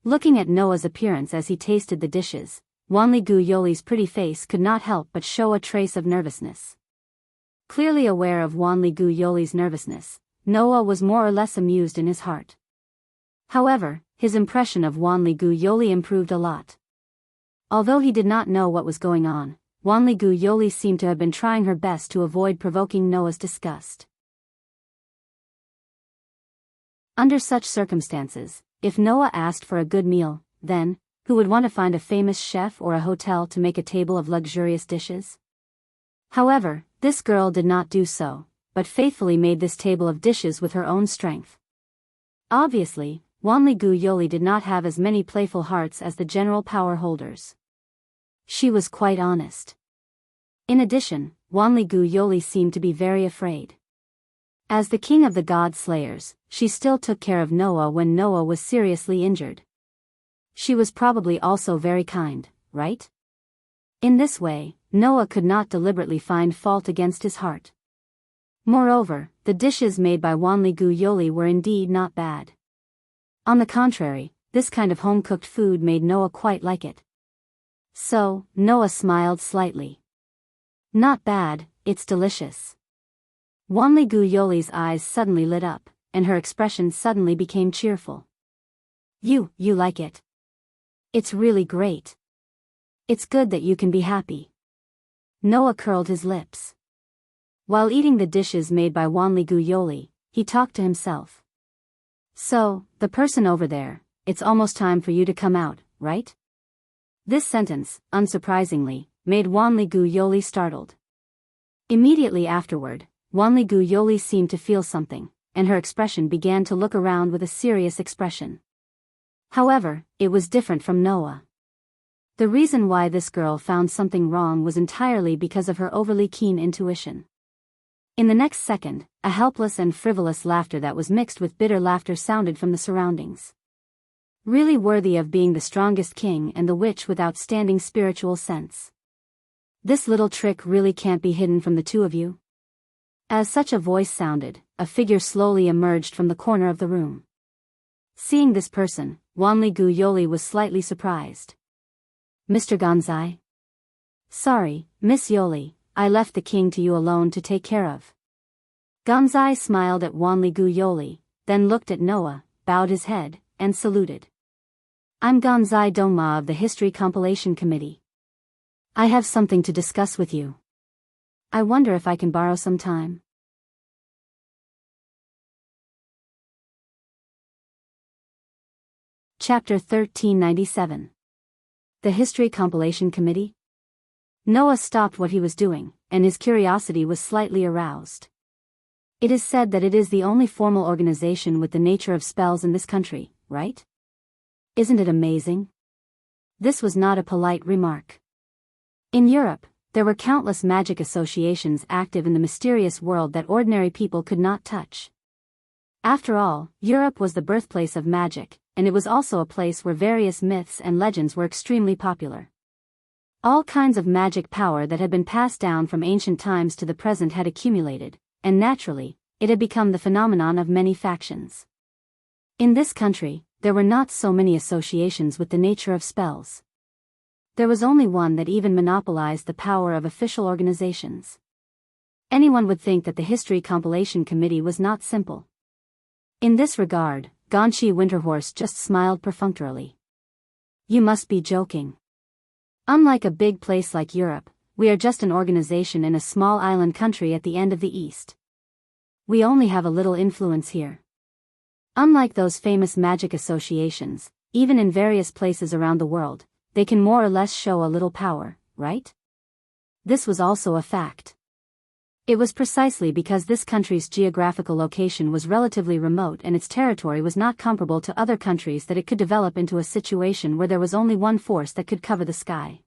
Looking at Noah's appearance as he tasted the dishes, Wanli Gu Yoli's pretty face could not help but show a trace of nervousness. Clearly aware of Wanli Gu Yoli's nervousness, Noah was more or less amused in his heart. However, his impression of Wanli Gu Yoli improved a lot. Although he did not know what was going on, Wanli Gu Yoli seemed to have been trying her best to avoid provoking Noah's disgust. Under such circumstances, if Noah asked for a good meal, then, who would want to find a famous chef or a hotel to make a table of luxurious dishes? However, this girl did not do so, but faithfully made this table of dishes with her own strength. Obviously, Wanli Gu Yoli did not have as many playful hearts as the general power holders. She was quite honest. In addition, Wanli Gu Yoli seemed to be very afraid. As the king of the god slayers, she still took care of Noah when Noah was seriously injured. She was probably also very kind, right? In this way, Noah could not deliberately find fault against his heart. Moreover, the dishes made by Wanli Gu Yoli were indeed not bad. On the contrary, this kind of home-cooked food made Noah quite like it. So, Noah smiled slightly. Not bad, it's delicious. Wanli Gu Yoli's eyes suddenly lit up, and her expression suddenly became cheerful. You like it? It's really great. It's good that you can be happy. Noah curled his lips. While eating the dishes made by Wanli Gu Yoli, he talked to himself. So, the person over there, it's almost time for you to come out, right? This sentence, unsurprisingly, made Wanli Gu Yoli startled. Immediately afterward, Wanli Gu Yoli seemed to feel something, and her expression began to look around with a serious expression. However, it was different from Noah. The reason why this girl found something wrong was entirely because of her overly keen intuition. In the next second, a helpless and frivolous laughter that was mixed with bitter laughter sounded from the surroundings. Really worthy of being the strongest king and the witch with outstanding spiritual sense. This little trick really can't be hidden from the two of you. As such a voice sounded, a figure slowly emerged from the corner of the room. Seeing this person, Wanli Gu Yoli was slightly surprised. Mr. Gonzai? Sorry, Miss Yoli, I left the king to you alone to take care of. Gonzai smiled at Wanli Gu Yoli, then looked at Noah, bowed his head, and saluted. I'm Gonzai Dongma of the History Compilation Committee. I have something to discuss with you. I wonder if I can borrow some time. Chapter 1397. The History Compilation Committee? Noah stopped what he was doing, and his curiosity was slightly aroused. It is said that it is the only formal organization with the nature of spells in this country, right? Isn't it amazing? This was not a polite remark. In Europe, there were countless magic associations active in the mysterious world that ordinary people could not touch. After all, Europe was the birthplace of magic, and it was also a place where various myths and legends were extremely popular. All kinds of magic power that had been passed down from ancient times to the present had accumulated, and naturally, it had become the phenomenon of many factions. In this country, there were not so many associations with the nature of spells. There was only one that even monopolized the power of official organizations. Anyone would think that the History Compilation Committee was not simple. In this regard, Gonshi Winterhorse just smiled perfunctorily. You must be joking. Unlike a big place like Europe, we are just an organization in a small island country at the end of the East. We only have a little influence here. Unlike those famous magic associations, even in various places around the world, they can more or less show a little power, right? This was also a fact. It was precisely because this country's geographical location was relatively remote and its territory was not comparable to other countries that it could develop into a situation where there was only one force that could cover the sky.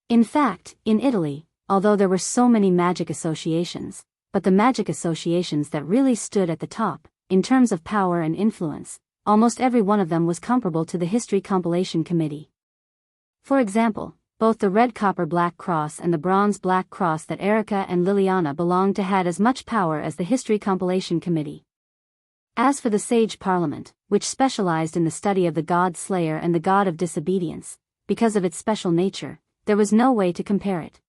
In fact, in Italy, although there were so many magic associations, but the magic associations that really stood at the top, in terms of power and influence, almost every one of them was comparable to the History Compilation Committee. For example, both the Red Copper Black Cross and the Bronze Black Cross that Erica and Liliana belonged to had as much power as the History Compilation Committee. As for the Sage Parliament, which specialized in the study of the God Slayer and the God of Disobedience, because of its special nature, there was no way to compare it.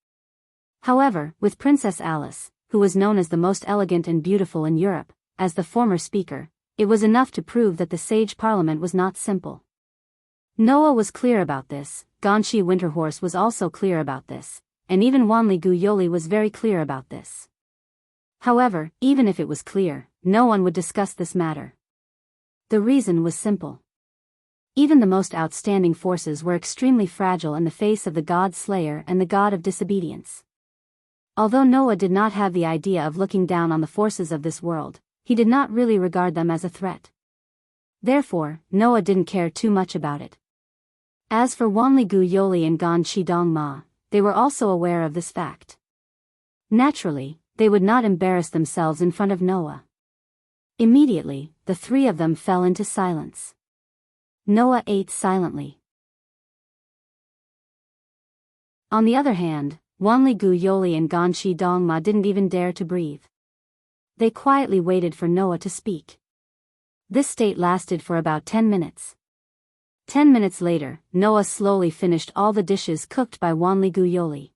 However, with Princess Alice, who was known as the most elegant and beautiful in Europe, as the former speaker, it was enough to prove that the Sage Parliament was not simple. Noah was clear about this, Gonshi Winterhorse was also clear about this, and even Wanli Gu Yoli was very clear about this. However, even if it was clear, no one would discuss this matter. The reason was simple. Even the most outstanding forces were extremely fragile in the face of the God Slayer and the God of Disobedience. Although Noah did not have the idea of looking down on the forces of this world, he did not really regard them as a threat. Therefore, Noah didn't care too much about it. As for Wanli Gu Yoli and Gan Shidong Ma, they were also aware of this fact. Naturally, they would not embarrass themselves in front of Noah. Immediately, the three of them fell into silence. Noah ate silently. On the other hand, Wanli Gu Yoli and Gan Shidong Ma didn't even dare to breathe. They quietly waited for Noah to speak. This state lasted for about 10 minutes. 10 minutes later, Noah slowly finished all the dishes cooked by Wanli Gu Yoli.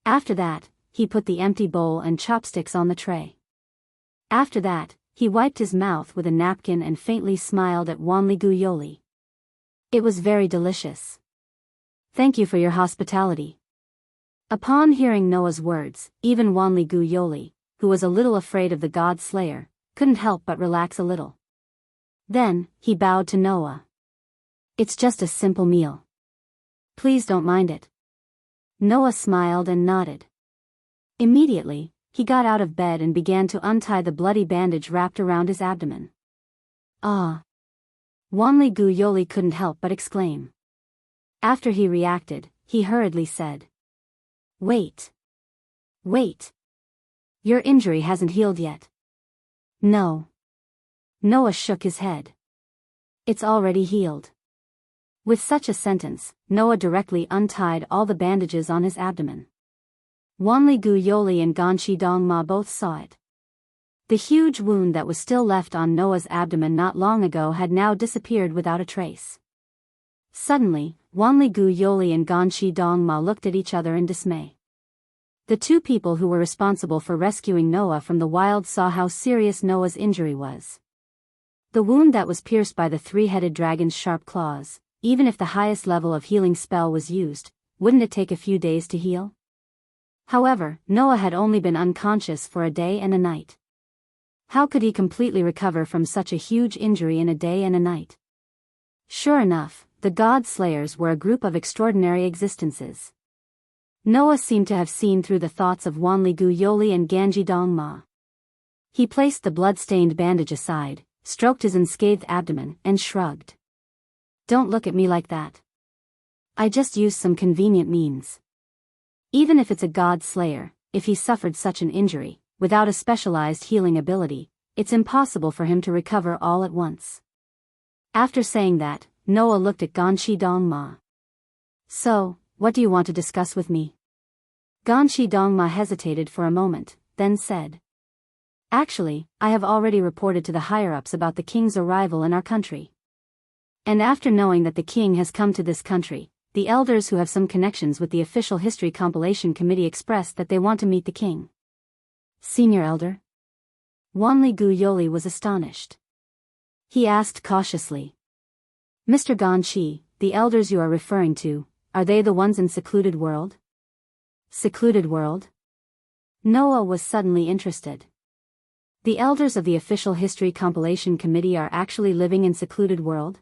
After that, he put the empty bowl and chopsticks on the tray. After that, he wiped his mouth with a napkin and faintly smiled at Wanli Gu Yoli. It was very delicious. Thank you for your hospitality. Upon hearing Noah's words, even Wanli Gu Yoli, who was a little afraid of the God Slayer, couldn't help but relax a little. Then, he bowed to Noah. It's just a simple meal. Please don't mind it. Noah smiled and nodded. Immediately, he got out of bed and began to untie the bloody bandage wrapped around his abdomen. Ah! Wanli Gu Yoli couldn't help but exclaim. After he reacted, he hurriedly said. Wait. Wait. Your injury hasn't healed yet. No. Noah shook his head. It's already healed. With such a sentence, Noah directly untied all the bandages on his abdomen. Wanli Gu Yoli and Ganshi Dongma both saw it. The huge wound that was still left on Noah's abdomen not long ago had now disappeared without a trace. Suddenly, Wanli Gu Yoli and Ganshi Dongma looked at each other in dismay. The two people who were responsible for rescuing Noah from the wild saw how serious Noah's injury was. The wound that was pierced by the three-headed dragon's sharp claws, even if the highest level of healing spell was used, wouldn't it take a few days to heal? However, Noah had only been unconscious for a day and a night. How could he completely recover from such a huge injury in a day and a night? Sure enough, the God Slayers were a group of extraordinary existences. Noah seemed to have seen through the thoughts of Wanli Gu Yoli and Ganji Dongma. He placed the blood-stained bandage aside, stroked his unscathed abdomen, and shrugged. Don't look at me like that. I just used some convenient means. Even if it's a God Slayer, if he suffered such an injury, without a specialized healing ability, it's impossible for him to recover all at once. After saying that, Noah looked at Ganshi Dongma. So, what do you want to discuss with me? Ganshi Dongma hesitated for a moment, then said. Actually, I have already reported to the higher-ups about the king's arrival in our country. And after knowing that the king has come to this country, the elders who have some connections with the official history compilation committee expressed that they want to meet the king. Senior elder? Wanli Gu Yoli was astonished. He asked cautiously. Mr. Ganshi, the elders you are referring to, are they the ones in Secluded World? Secluded World? Noah was suddenly interested. The elders of the official history compilation committee are actually living in Secluded World?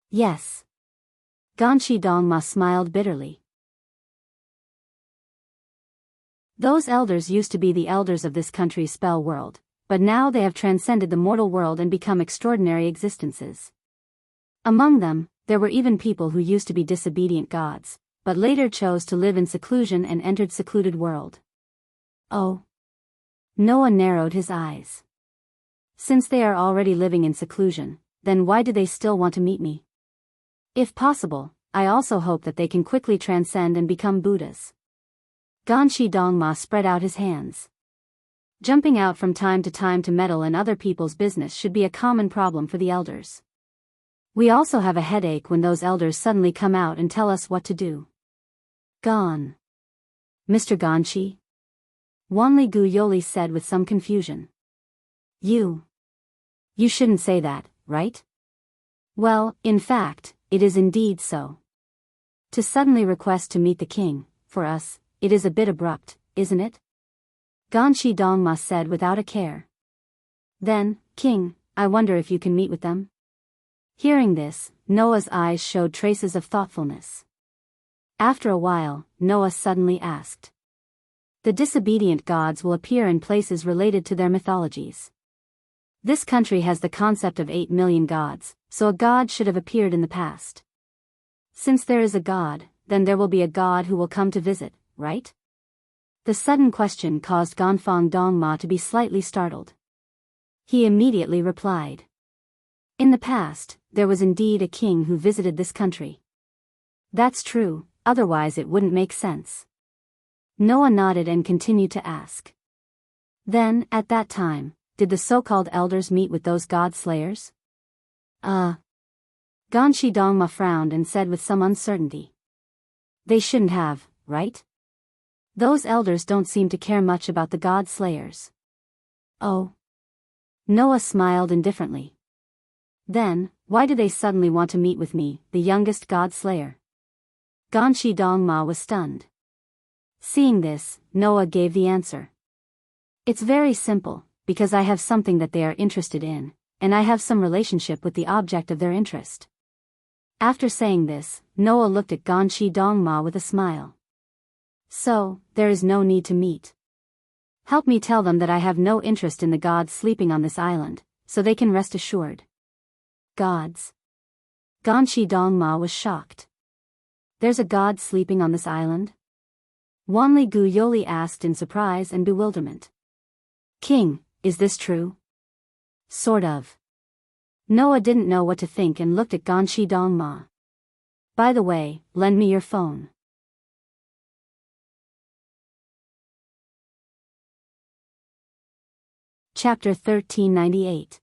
Yes. Ganshi Dongma smiled bitterly. Those elders used to be the elders of this country's spell world, but now they have transcended the mortal world and become extraordinary existences. Among them, there were even people who used to be disobedient gods, but later chose to live in seclusion and entered Secluded World. Oh. Noah narrowed his eyes. Since they are already living in seclusion, then why do they still want to meet me? If possible, I also hope that they can quickly transcend and become Buddhas. Ganshi Dongma spread out his hands. Jumping out from time to meddle in other people's business should be a common problem for the elders. We also have a headache when those elders suddenly come out and tell us what to do. Gone. Mr. Ganshi? Wanli Gu Yoli said with some confusion. You shouldn't say that, right? Well, in fact, it is indeed so. To suddenly request to meet the king, for us, it is a bit abrupt, isn't it? Ganshi Dongma said without a care. Then, King, I wonder if you can meet with them? Hearing this, Noah's eyes showed traces of thoughtfulness. After a while, Noah suddenly asked. The disobedient gods will appear in places related to their mythologies. This country has the concept of 8 million gods, so a god should have appeared in the past. Since there is a god, then there will be a god who will come to visit, right? The sudden question caused Ganfang Dongma to be slightly startled. He immediately replied. In the past, there was indeed a king who visited this country. That's true, otherwise it wouldn't make sense. Noah nodded and continued to ask. Then, at that time, did the so-called elders meet with those god slayers? Ganshi Dongma frowned and said with some uncertainty. They shouldn't have, right? Those elders don't seem to care much about the god slayers. Oh. Noah smiled indifferently. Then, why do they suddenly want to meet with me, the youngest god slayer? Ganshi Dongma was stunned. Seeing this, Noah gave the answer. It's very simple, because I have something that they are interested in, and I have some relationship with the object of their interest. After saying this, Noah looked at Ganshi Dongma with a smile. So, there is no need to meet. Help me tell them that I have no interest in the gods sleeping on this island, so they can rest assured. Gods? Ganshi Dongma was shocked. There's a god sleeping on this island? Wanli Gu Yoli asked in surprise and bewilderment. King, is this true? Sort of. Noah didn't know what to think and looked at Ganshi Dongma. By the way, lend me your phone. Chapter 1398.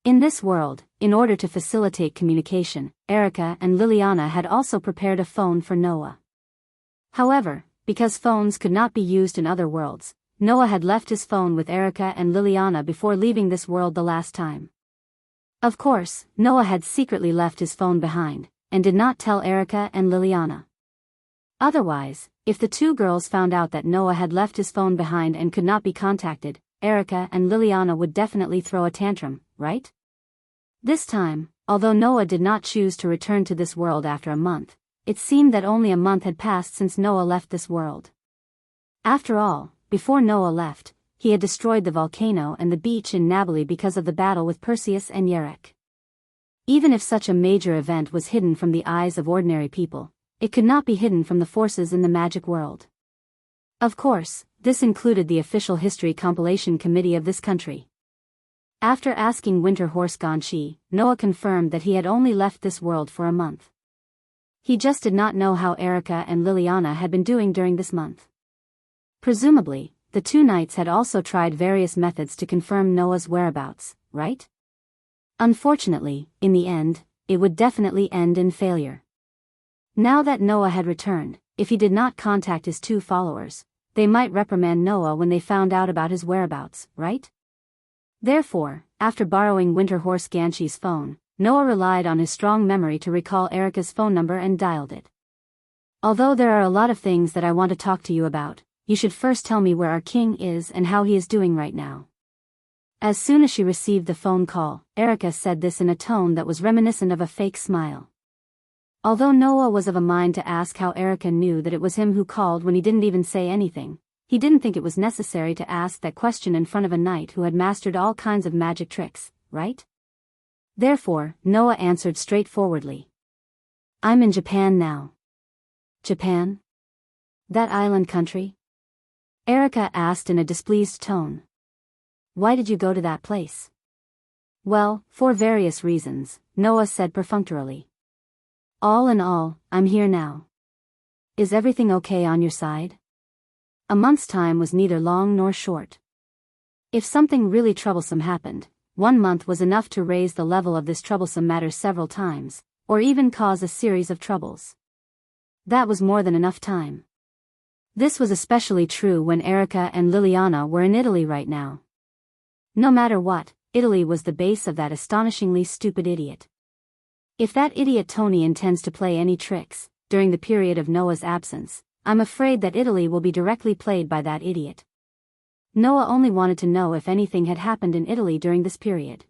In this world, in order to facilitate communication, Erica and Liliana had also prepared a phone for Noah. However, because phones could not be used in other worlds, Noah had left his phone with Erica and Liliana before leaving this world the last time. Of course, Noah had secretly left his phone behind, and did not tell Erica and Liliana. Otherwise, if the two girls found out that Noah had left his phone behind and could not be contacted, Erica and Liliana would definitely throw a tantrum, right? This time, although Noah did not choose to return to this world after a month, it seemed that only a month had passed since Noah left this world. After all, before Noah left, he had destroyed the volcano and the beach in Nabali because of the battle with Perseus and Yerek. Even if such a major event was hidden from the eyes of ordinary people, it could not be hidden from the forces in the magic world. Of course, this included the official history compilation committee of this country. After asking Winter Horse Ganshi, Noah confirmed that he had only left this world for a month. He just did not know how Erica and Liliana had been doing during this month. Presumably, the two knights had also tried various methods to confirm Noah's whereabouts, right? Unfortunately, in the end, it would definitely end in failure. Now that Noah had returned, if he did not contact his two followers, they might reprimand Noah when they found out about his whereabouts, right? Therefore, after borrowing Winter Horse Ganshi's phone, Noah relied on his strong memory to recall Erica's phone number and dialed it. Although there are a lot of things that I want to talk to you about, you should first tell me where our king is and how he is doing right now. As soon as she received the phone call, Erica said this in a tone that was reminiscent of a fake smile. Although Noah was of a mind to ask how Erica knew that it was him who called when he didn't even say anything, he didn't think it was necessary to ask that question in front of a knight who had mastered all kinds of magic tricks, right? Therefore, Noah answered straightforwardly. I'm in Japan now. Japan? That island country? Erica asked in a displeased tone. Why did you go to that place? Well, for various reasons, Noah said perfunctorily. All in all, I'm here now. Is everything okay on your side? A month's time was neither long nor short. If something really troublesome happened, 1 month was enough to raise the level of this troublesome matter several times, or even cause a series of troubles. That was more than enough time. This was especially true when Erica and Liliana were in Italy right now. No matter what, Italy was the base of that astonishingly stupid idiot. If that idiot Tony intends to play any tricks, during the period of Noah's absence, I'm afraid that Italy will be directly played by that idiot. Noah only wanted to know if anything had happened in Italy during this period.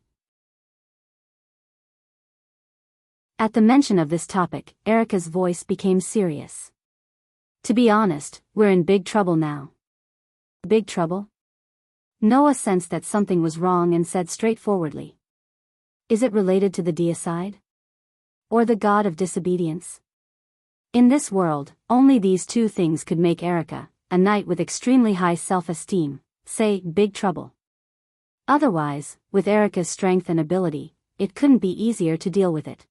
At the mention of this topic, Erica's voice became serious. To be honest, we're in big trouble now. Big trouble? Noah sensed that something was wrong and said straightforwardly. Is it related to the deicide? Or the god of disobedience? In this world, only these two things could make Erica, a knight with extremely high self-esteem, say big trouble. Otherwise, with Erica's strength and ability, it couldn't be easier to deal with it.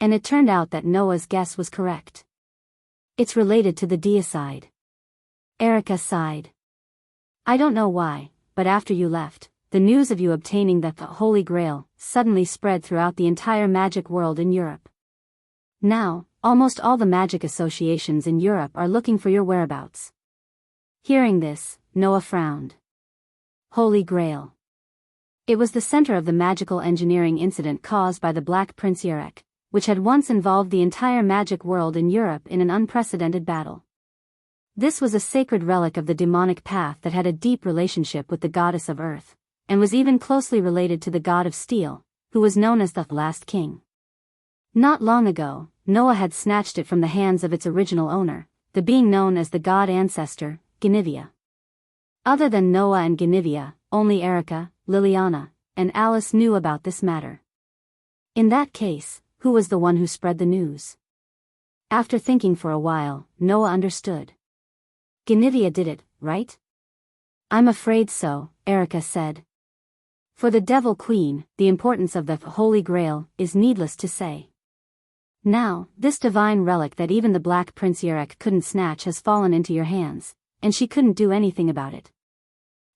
And it turned out that Noah's guess was correct. It's related to the deicide. Erica sighed. I don't know why, but after you left, the news of you obtaining the Holy Grail suddenly spread throughout the entire magic world in Europe. Now, almost all the magic associations in Europe are looking for your whereabouts. Hearing this, Noah frowned. Holy Grail. It was the center of the magical engineering incident caused by the Black Prince Yerek, which had once involved the entire magic world in Europe in an unprecedented battle. This was a sacred relic of the demonic path that had a deep relationship with the goddess of earth, and was even closely related to the god of steel, who was known as the last king. Not long ago, Noah had snatched it from the hands of its original owner, the being known as the god ancestor, Guinevere. Other than Noah and Guinevere, only Erica, Liliana, and Alice knew about this matter. In that case, who was the one who spread the news? After thinking for a while, Noah understood. Guinevere did it, right? I'm afraid so, Erica said. For the Devil Queen, the importance of the Holy Grail is needless to say. Now, this divine relic that even the Black Prince Yerek couldn't snatch has fallen into your hands, and she couldn't do anything about it.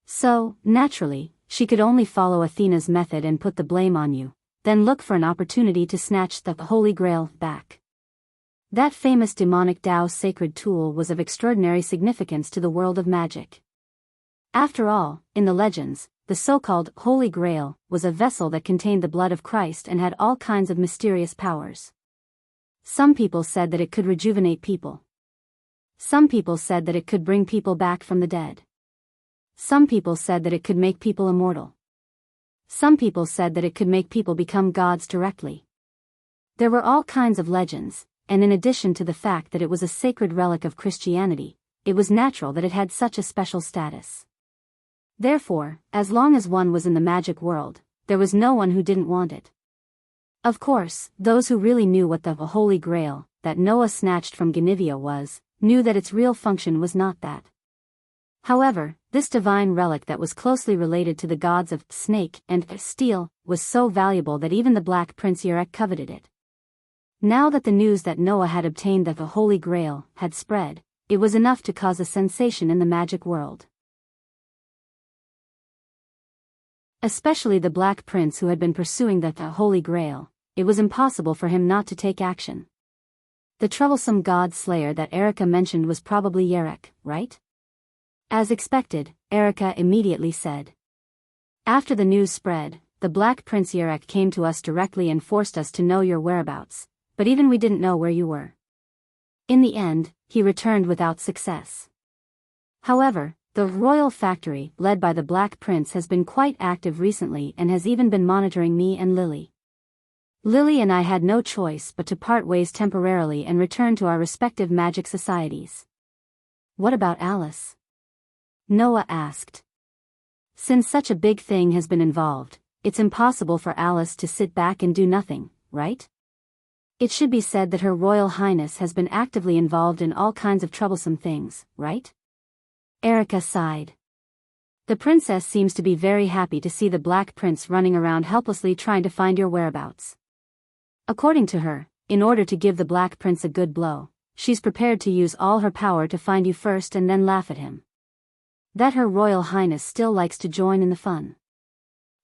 So, naturally, she could only follow Athena's method and put the blame on you, then look for an opportunity to snatch the Holy Grail back. That famous demonic Tao sacred tool was of extraordinary significance to the world of magic. After all, in the legends, the so-called Holy Grail was a vessel that contained the blood of Christ and had all kinds of mysterious powers. Some people said that it could rejuvenate people. Some people said that it could bring people back from the dead. Some people said that it could make people immortal. Some people said that it could make people become gods directly. There were all kinds of legends, and in addition to the fact that it was a sacred relic of Christianity, it was natural that it had such a special status. Therefore, as long as one was in the magic world, there was no one who didn't want it. Of course, those who really knew what the Holy Grail that Noah snatched from Guinevere was, knew that its real function was not that. However, this divine relic that was closely related to the gods of snake and steel was so valuable that even the Black Prince Yerek coveted it. Now that the news that Noah had obtained the Holy Grail had spread, it was enough to cause a sensation in the magic world. Especially the Black Prince who had been pursuing the Holy Grail, it was impossible for him not to take action. The troublesome god slayer that Erica mentioned was probably Yerek, right? As expected, Erica immediately said. After the news spread, the Black Prince Yerek came to us directly and forced us to know your whereabouts, but even we didn't know where you were. In the end, he returned without success. However, the royal factory, led by the Black Prince, has been quite active recently and has even been monitoring me and Lily. Lily and I had no choice but to part ways temporarily and return to our respective magic societies. What about Alice? Noah asked. Since such a big thing has been involved, it's impossible for Alice to sit back and do nothing, right? It should be said that Her Royal Highness has been actively involved in all kinds of troublesome things, right? Erica sighed. The princess seems to be very happy to see the Black Prince running around helplessly trying to find your whereabouts. According to her, in order to give the Black Prince a good blow, she's prepared to use all her power to find you first and then laugh at him. That Her Royal Highness still likes to join in the fun.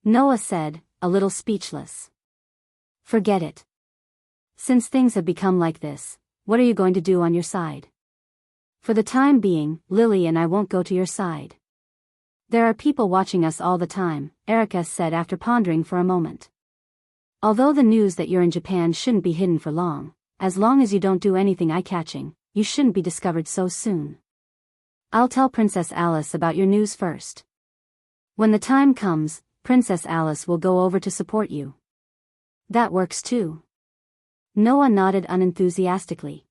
Noah said, a little speechless. Forget it. Since things have become like this, what are you going to do on your side? For the time being, Lily and I won't go to your side. There are people watching us all the time, Erica said after pondering for a moment. Although the news that you're in Japan shouldn't be hidden for long, as long as you don't do anything eye-catching, you shouldn't be discovered so soon. I'll tell Princess Alice about your news first. When the time comes, Princess Alice will go over to support you. That works too. Noah nodded unenthusiastically.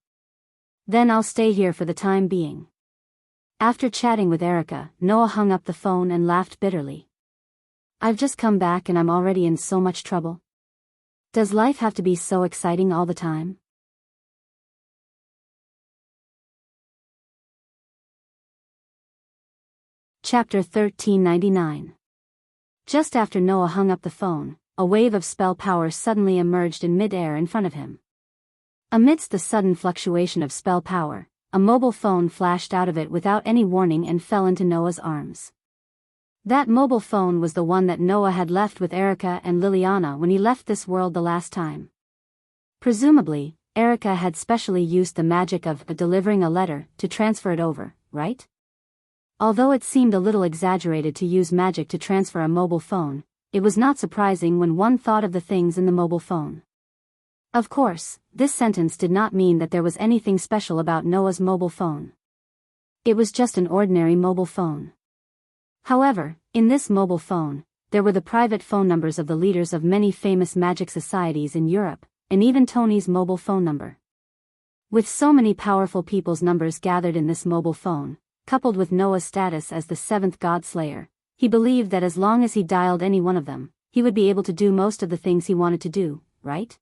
Then I'll stay here for the time being. After chatting with Erica, Noah hung up the phone and laughed bitterly. I've just come back and I'm already in so much trouble. Does life have to be so exciting all the time? Chapter 1399. Just after Noah hung up the phone, a wave of spell power suddenly emerged in mid-air in front of him. Amidst the sudden fluctuation of spell power, a mobile phone flashed out of it without any warning and fell into Noah's arms. That mobile phone was the one that Noah had left with Erica and Liliana when he left this world the last time. Presumably, Erica had specially used the magic of delivering a letter to transfer it over, right? Although it seemed a little exaggerated to use magic to transfer a mobile phone, it was not surprising when one thought of the things in the mobile phone. Of course, this sentence did not mean that there was anything special about Noah's mobile phone. It was just an ordinary mobile phone. However, in this mobile phone, there were the private phone numbers of the leaders of many famous magic societies in Europe, and even Tony's mobile phone number. With so many powerful people's numbers gathered in this mobile phone, coupled with Noah's status as the seventh god slayer, he believed that as long as he dialed any one of them, he would be able to do most of the things he wanted to do, right?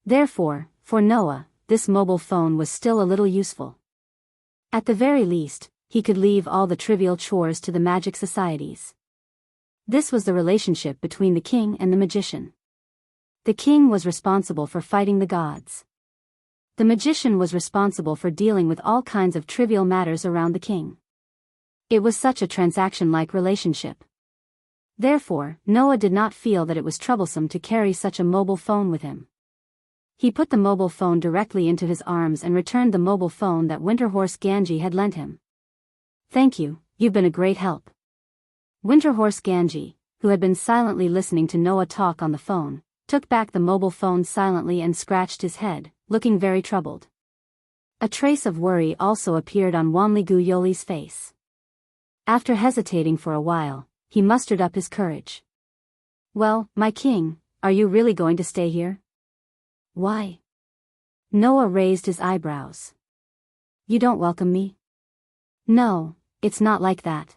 Therefore, for Noah, this mobile phone was still a little useful. At the very least, he could leave all the trivial chores to the magic societies. This was the relationship between the king and the magician. The king was responsible for fighting the gods. The magician was responsible for dealing with all kinds of trivial matters around the king. It was such a transaction-like relationship. Therefore, Noah did not feel that it was troublesome to carry such a mobile phone with him. He put the mobile phone directly into his arms and returned the mobile phone that Winterhorse Ganji had lent him. "Thank you, you've been a great help." Winterhorse Ganji, who had been silently listening to Noah talk on the phone, took back the mobile phone silently and scratched his head, looking very troubled. A trace of worry also appeared on Wanli Yoli's face. After hesitating for a while, he mustered up his courage. "Well, my king, are you really going to stay here?" "Why?" Noah raised his eyebrows. "You don't welcome me?" "No, it's not like that."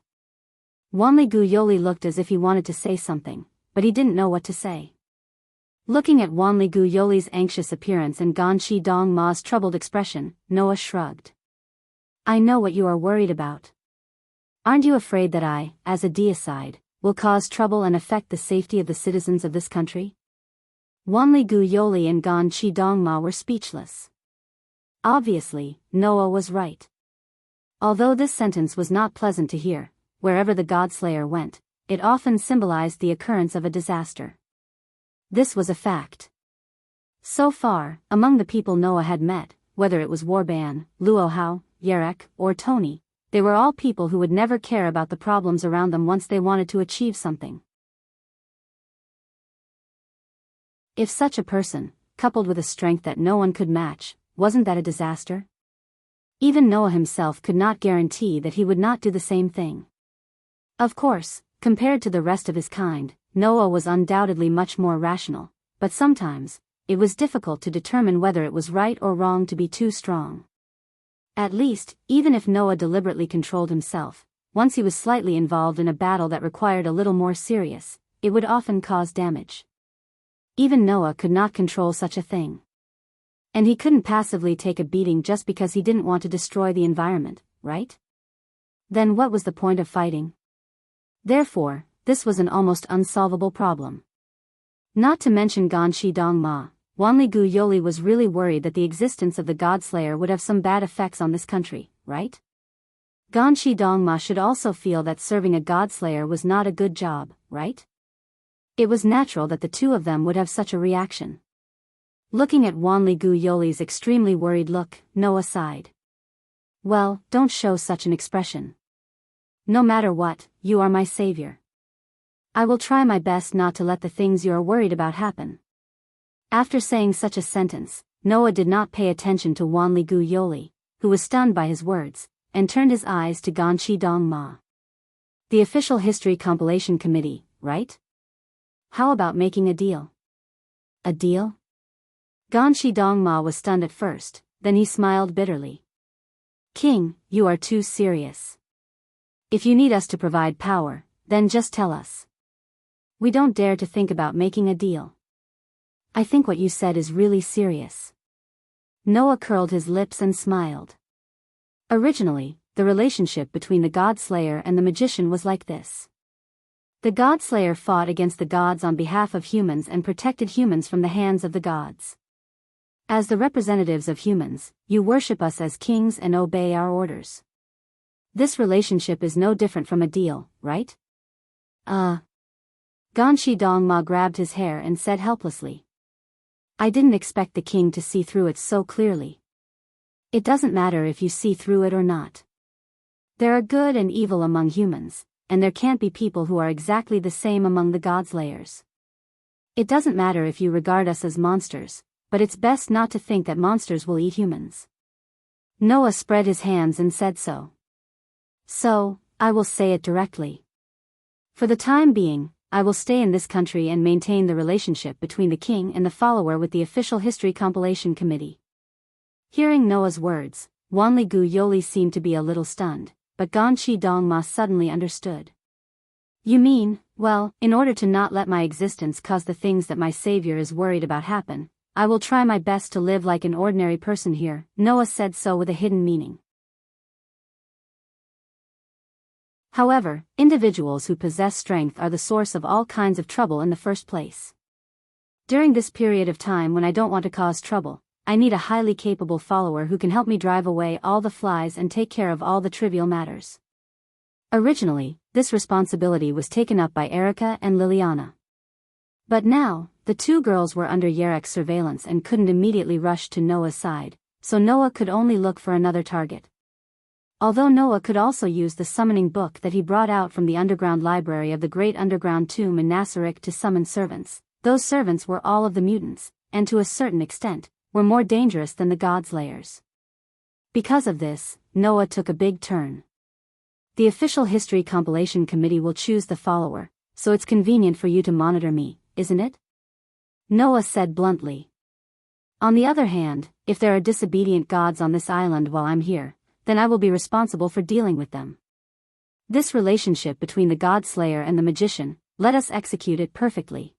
Wanli Yoli looked as if he wanted to say something, but he didn't know what to say. Looking at Wanli Yoli's anxious appearance and Ganshi Dong Ma's troubled expression, Noah shrugged. "I know what you are worried about. Aren't you afraid that I, as a deicide, will cause trouble and affect the safety of the citizens of this country?" Wanli Yoli and Ganshi Dong Ma were speechless. Obviously, Noah was right. Although this sentence was not pleasant to hear, wherever the Godslayer went, it often symbolized the occurrence of a disaster. This was a fact. So far, among the people Noah had met, whether it was Warban, Luohao, Yerek, or Tony, they were all people who would never care about the problems around them once they wanted to achieve something. If such a person, coupled with a strength that no one could match, wasn't that a disaster? Even Noah himself could not guarantee that he would not do the same thing. Of course, compared to the rest of his kind, Noah was undoubtedly much more rational, but sometimes, it was difficult to determine whether it was right or wrong to be too strong. At least, even if Noah deliberately controlled himself, once he was slightly involved in a battle that required a little more serious, it would often cause damage. Even Noah could not control such a thing. And he couldn't passively take a beating just because he didn't want to destroy the environment, right? Then what was the point of fighting? Therefore, this was an almost unsolvable problem. Not to mention Ganshi Dong Ma, Wanli Yoli was really worried that the existence of the Godslayer would have some bad effects on this country, right? Ganshi Dong Ma should also feel that serving a Godslayer was not a good job, right? It was natural that the two of them would have such a reaction. Looking at Wanli Yoli's extremely worried look, Noah sighed. "Well, don't show such an expression. No matter what, you are my savior. I will try my best not to let the things you are worried about happen." After saying such a sentence, Noah did not pay attention to Wanli Yoli, who was stunned by his words, and turned his eyes to Ganshi Dong Ma. "The official history compilation committee, right? How about making a deal?" "A deal?" Ganshi Dong Ma was stunned at first, then he smiled bitterly. "King, you are too serious. If you need us to provide power, then just tell us. We don't dare to think about making a deal. I think what you said is really serious." Noah curled his lips and smiled. Originally, the relationship between the Godslayer and the magician was like this. The Godslayer fought against the gods on behalf of humans and protected humans from the hands of the gods. As the representatives of humans, you worship us as kings and obey our orders. This relationship is no different from a deal, right? Ganshi Dong Ma grabbed his hair and said helplessly. "I didn't expect the king to see through it so clearly. It doesn't matter if you see through it or not. There are good and evil among humans, and there can't be people who are exactly the same among the Godslayers. It doesn't matter if you regard us as monsters, but it's best not to think that monsters will eat humans." Noah spread his hands and said so. "So, I will say it directly. For the time being, I will stay in this country and maintain the relationship between the king and the follower with the official history compilation committee." Hearing Noah's words, Wanli Yoli seemed to be a little stunned, but Ganshi Dong Ma suddenly understood. "You mean, well, in order to not let my existence cause the things that my savior is worried about happen, I will try my best to live like an ordinary person here." Noah said so with a hidden meaning. However, individuals who possess strength are the source of all kinds of trouble in the first place. During this period of time when I don't want to cause trouble, I need a highly capable follower who can help me drive away all the flies and take care of all the trivial matters. Originally, this responsibility was taken up by Erica and Liliana. But now, the two girls were under Yarek's surveillance and couldn't immediately rush to Noah's side, so Noah could only look for another target. Although Noah could also use the summoning book that he brought out from the underground library of the great underground tomb in Nasaric to summon servants, those servants were all of the mutants, and to a certain extent, were more dangerous than the Godslayers. Because of this, Noah took a big turn. The official history compilation committee will choose the follower, so it's convenient for you to monitor me, isn't it? Noah said bluntly. On the other hand, if there are disobedient gods on this island while I'm here, then I will be responsible for dealing with them. This relationship between the Godslayer and the magician, let us execute it perfectly.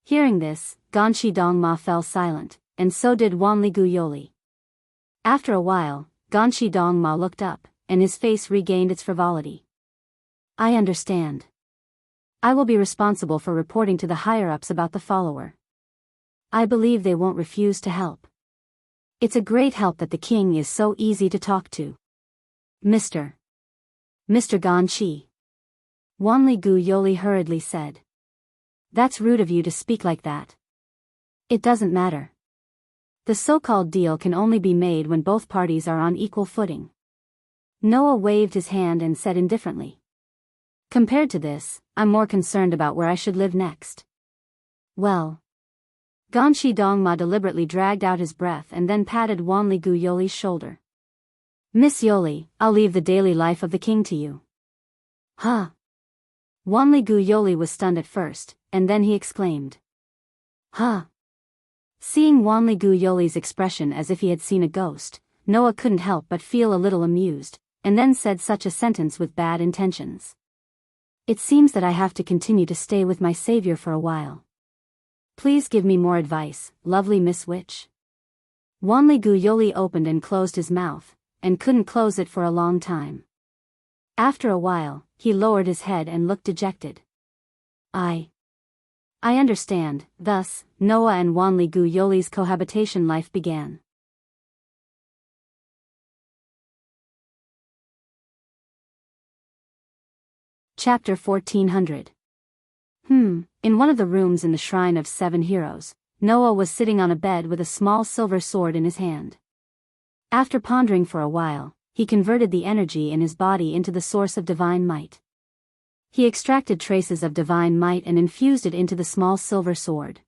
Hearing this, Ganshi Dongma fell silent, and so did Wanli Guyoli. After a while, Ganshi Dongma looked up, and his face regained its frivolity. I understand. I will be responsible for reporting to the higher-ups about the follower. I believe they won't refuse to help. It's a great help that the king is so easy to talk to. Mr. Ganshi. Wanli Guyoli hurriedly said. That's rude of you to speak like that. It doesn't matter. The so-called deal can only be made when both parties are on equal footing. Noah waved his hand and said indifferently. Compared to this, I'm more concerned about where I should live next. Well. Ganshi Dongma deliberately dragged out his breath and then patted Wanli Guyoli's shoulder. Miss Yoli, I'll leave the daily life of the king to you. Huh? Wanli Guyoli was stunned at first, and then he exclaimed. Huh? Seeing Wanli Guyoli's expression as if he had seen a ghost, Noah couldn't help but feel a little amused, and then said such a sentence with bad intentions. It seems that I have to continue to stay with my savior for a while. Please give me more advice, lovely Miss Witch. Wanli Guyoli opened and closed his mouth, and couldn't close it for a long time. After a while, he lowered his head and looked dejected. I understand. Thus, Noah and Wanli Guyoli's cohabitation life began. Chapter 1400. In one of the rooms in the Shrine of Seven Heroes, Noah was sitting on a bed with a small silver sword in his hand. After pondering for a while, he converted the energy in his body into the source of divine might. He extracted traces of divine might and infused it into the small silver sword.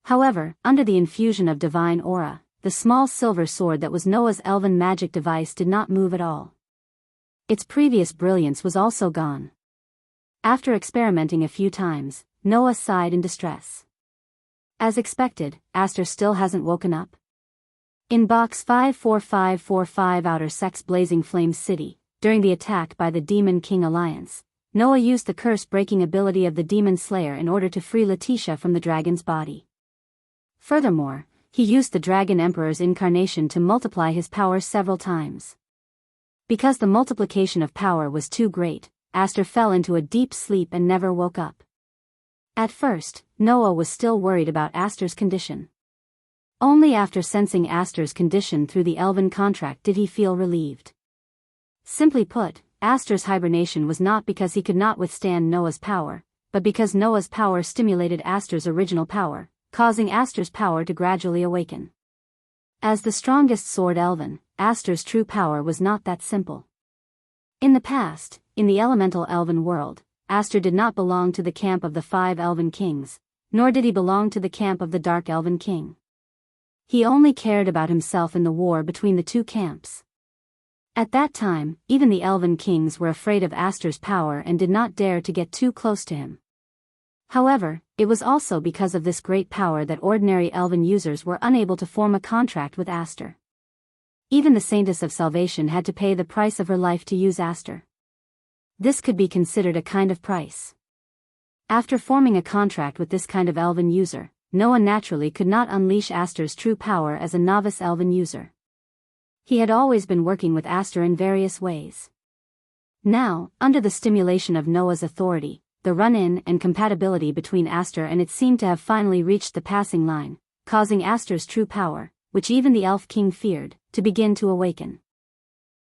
However, under the infusion of divine aura, the small silver sword that was Noah's elven magic device did not move at all. Its previous brilliance was also gone. After experimenting a few times, Noah sighed in distress. As expected, Aster still hasn't woken up. In Box 54545 Outer Sex Blazing Flames City, during the attack by the Demon King Alliance, Noah used the curse-breaking ability of the Demon Slayer in order to free Letitia from the dragon's body. Furthermore, he used the Dragon Emperor's incarnation to multiply his power several times. Because the multiplication of power was too great, Aster fell into a deep sleep and never woke up. At first, Noah was still worried about Aster's condition. Only after sensing Aster's condition through the elven contract did he feel relieved. Simply put, Aster's hibernation was not because he could not withstand Noah's power, but because Noah's power stimulated Aster's original power, causing Aster's power to gradually awaken. As the strongest sword elven, Aster's true power was not that simple. In the past, in the elemental elven world, Aster did not belong to the camp of the 5 elven kings, nor did he belong to the camp of the dark elven king. He only cared about himself in the war between the two camps. At that time, even the elven kings were afraid of Aster's power and did not dare to get too close to him. However, it was also because of this great power that ordinary elven users were unable to form a contract with Aster. Even the Saintess of Salvation had to pay the price of her life to use Aster. This could be considered a kind of price. After forming a contract with this kind of elven user, Noah naturally could not unleash Aster's true power as a novice elven user. He had always been working with Aster in various ways. Now, under the stimulation of Noah's authority, the run-in and compatibility between Aster and it seemed to have finally reached the passing line, causing Aster's true power, which even the Elf King feared, to begin to awaken.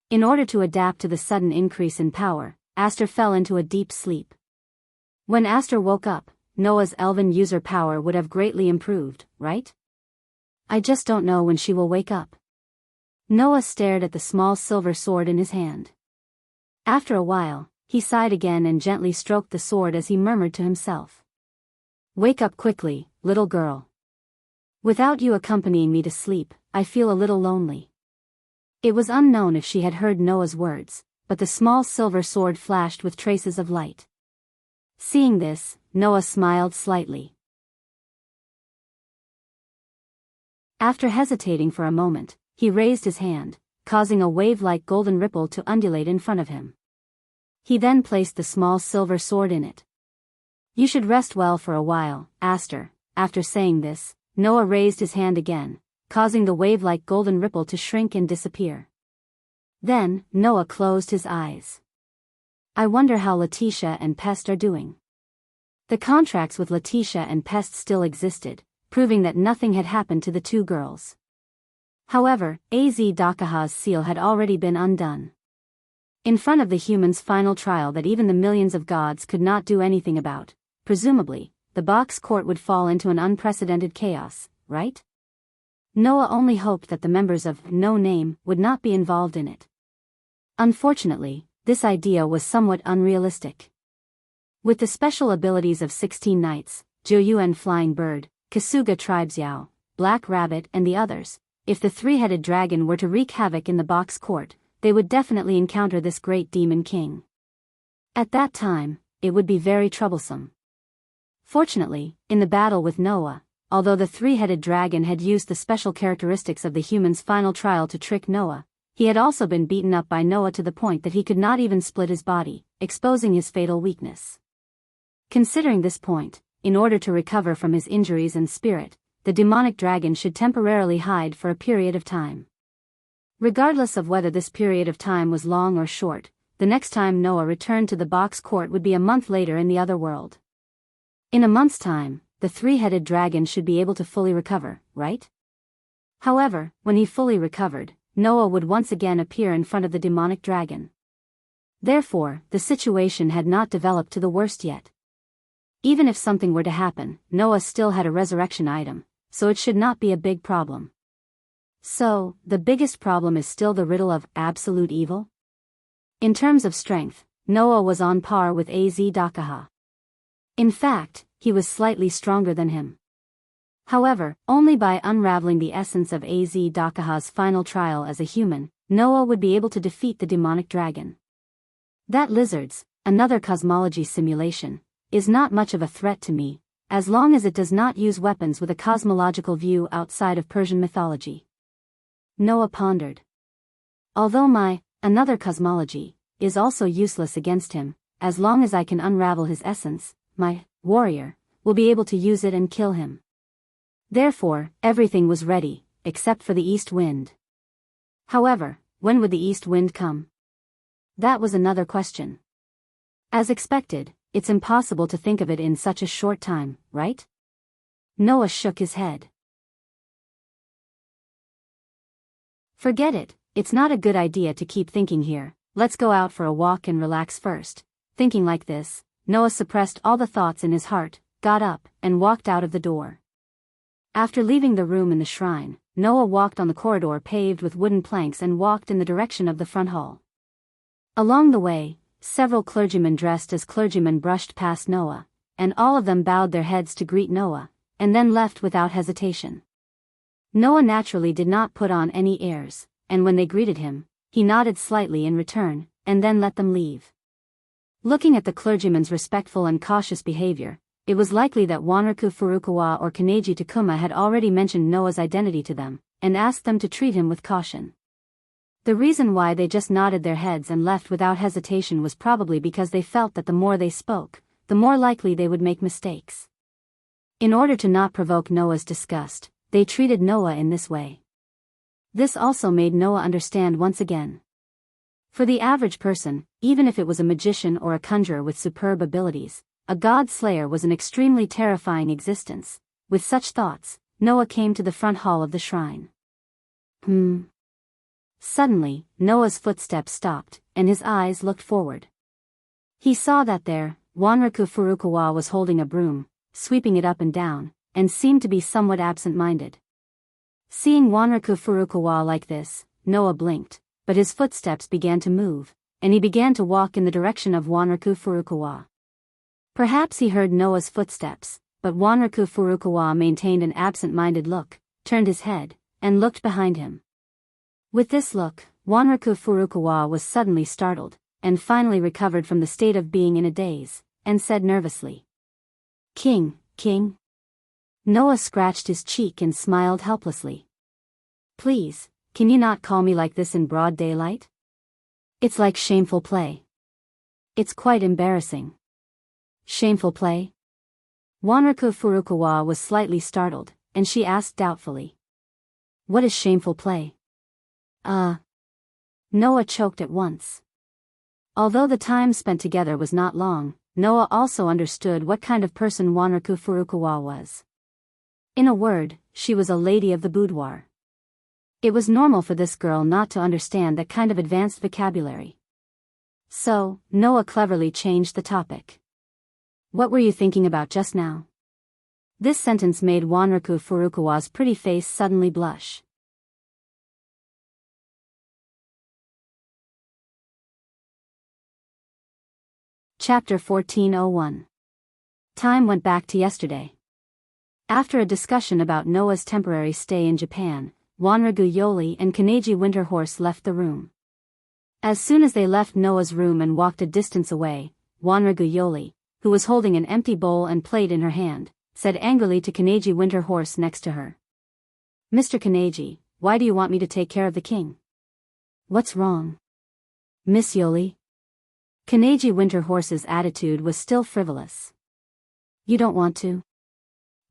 In order to adapt to the sudden increase in power, Aster fell into a deep sleep. When Aster woke up, Noah's elven user power would have greatly improved, right? I just don't know when she will wake up. Noah stared at the small silver sword in his hand. After a while, he sighed again and gently stroked the sword as he murmured to himself. Wake up quickly, little girl. Without you accompanying me to sleep, I feel a little lonely. It was unknown if she had heard Noah's words, but the small silver sword flashed with traces of light. Seeing this, Noah smiled slightly. After hesitating for a moment, he raised his hand, causing a wave-like golden ripple to undulate in front of him. He then placed the small silver sword in it. You should rest well for a while, Aster. After saying this, Noah raised his hand again, causing the wave-like golden ripple to shrink and disappear. Then, Noah closed his eyes. I wonder how Letitia and Pest are doing. The contracts with Letitia and Pest still existed, proving that nothing had happened to the two girls. However, Az Dakaha's seal had already been undone. In front of the humans' final trial that even the millions of gods could not do anything about, presumably, the box court would fall into an unprecedented chaos, right? Noah only hoped that the members of No Name would not be involved in it. Unfortunately, this idea was somewhat unrealistic. With the special abilities of 16 Knights, Joyuan Flying Bird, Kasuga Tribes Black Rabbit and the others, if the three-headed dragon were to wreak havoc in the box court, they would definitely encounter this great demon king. At that time, it would be very troublesome. Fortunately, in the battle with Noah, although the three-headed dragon had used the special characteristics of the human's final trial to trick Noah, he had also been beaten up by Noah to the point that he could not even split his body, exposing his fatal weakness. Considering this point, in order to recover from his injuries and spirit, the demonic dragon should temporarily hide for a period of time. Regardless of whether this period of time was long or short, the next time Noah returned to the box court would be a month later in the other world. In a month's time, the three-headed dragon should be able to fully recover, right? However, when he fully recovered, Noah would once again appear in front of the demonic dragon. Therefore, the situation had not developed to the worst yet. Even if something were to happen, Noah still had a resurrection item, so it should not be a big problem. So, the biggest problem is still the riddle of absolute evil? In terms of strength, Noah was on par with Az Dakaha. In fact, he was slightly stronger than him. However, only by unraveling the essence of Az Dakaha's final trial as a human, Noah would be able to defeat the demonic dragon. That lizard's, another cosmology simulation, is not much of a threat to me, as long as it does not use weapons with a cosmological view outside of Persian mythology. Noah pondered. Although my, another cosmology, is also useless against him, as long as I can unravel his essence, my, warrior, will be able to use it and kill him. Therefore, everything was ready, except for the east wind. However, when would the east wind come? That was another question. As expected, it's impossible to think of it in such a short time, right? Noah shook his head. Forget it, it's not a good idea to keep thinking here, let's go out for a walk and relax first. Thinking like this, Noah suppressed all the thoughts in his heart, got up, and walked out of the door. After leaving the room in the shrine, Noah walked on the corridor paved with wooden planks and walked in the direction of the front hall. Along the way, several clergymen dressed as clergymen brushed past Noah, and all of them bowed their heads to greet Noah, and then left without hesitation. Noah naturally did not put on any airs, and when they greeted him, he nodded slightly in return, and then let them leave. Looking at the clergyman's respectful and cautious behavior, it was likely that Wanraku Furukawa or Kaneji Takuma had already mentioned Noah's identity to them, and asked them to treat him with caution. The reason why they just nodded their heads and left without hesitation was probably because they felt that the more they spoke, the more likely they would make mistakes. In order to not provoke Noah's disgust, they treated Noah in this way. This also made Noah understand once again. For the average person, even if it was a magician or a conjurer with superb abilities, a god slayer was an extremely terrifying existence. With such thoughts, Noah came to the front hall of the shrine. Suddenly, Noah's footsteps stopped, and his eyes looked forward. He saw that there, Wanraku Furukawa was holding a broom, sweeping it up and down, and seemed to be somewhat absent-minded. Seeing Wanraku Furukawa like this, Noah blinked, but his footsteps began to move, and he began to walk in the direction of Wanraku Furukawa. Perhaps he heard Noah's footsteps, but Wanraku Furukawa maintained an absent-minded look, turned his head, and looked behind him. With this look, Wanraku Furukawa was suddenly startled, and finally recovered from the state of being in a daze, and said nervously, "King." Noah scratched his cheek and smiled helplessly. "Please, can you not call me like this in broad daylight? It's like shameful play. It's quite embarrassing." "Shameful play?" Wanraku Furukawa was slightly startled, and she asked doubtfully, "What is shameful play?" Noah choked at once. Although the time spent together was not long, Noah also understood what kind of person Wanraku Furukawa was. In a word, she was a lady of the boudoir. It was normal for this girl not to understand that kind of advanced vocabulary. So, Noah cleverly changed the topic. "What were you thinking about just now?" This sentence made Wanraku Furukawa's pretty face suddenly blush. Chapter 1401. Time went back to yesterday. After a discussion about Noah's temporary stay in Japan, Wanragu Yoli and Kaneji Winterhorse left the room. As soon as they left Noah's room and walked a distance away, Wanragu Yoli, who was holding an empty bowl and plate in her hand, said angrily to Kaneji Winterhorse next to her, "Mr. Kaneji, why do you want me to take care of the king?" "What's wrong, Miss Yoli?" Kaneji Winterhorse's attitude was still frivolous. "You don't want to?"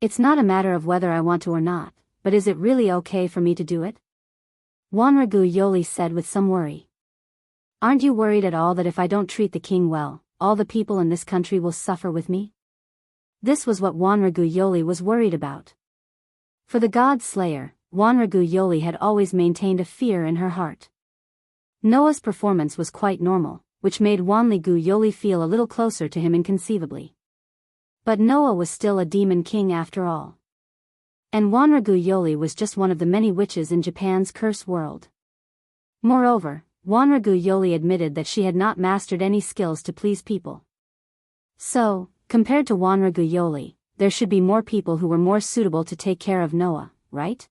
"It's not a matter of whether I want to or not, but is it really okay for me to do it?" Wanragu Yoli said with some worry. "Aren't you worried at all that if I don't treat the king well, all the people in this country will suffer with me?" This was what Wanragu Yoli was worried about. For the god slayer, Wanragu Yoli had always maintained a fear in her heart. Noah's performance was quite normal, which made Wanligu Yoli feel a little closer to him inconceivably. But Noah was still a demon king after all. And Wanragu Yoli was just one of the many witches in Japan's curse world. Moreover, Wanragu Yoli admitted that she had not mastered any skills to please people. So, compared to Wanragu Yoli, there should be more people who were more suitable to take care of Noah, right?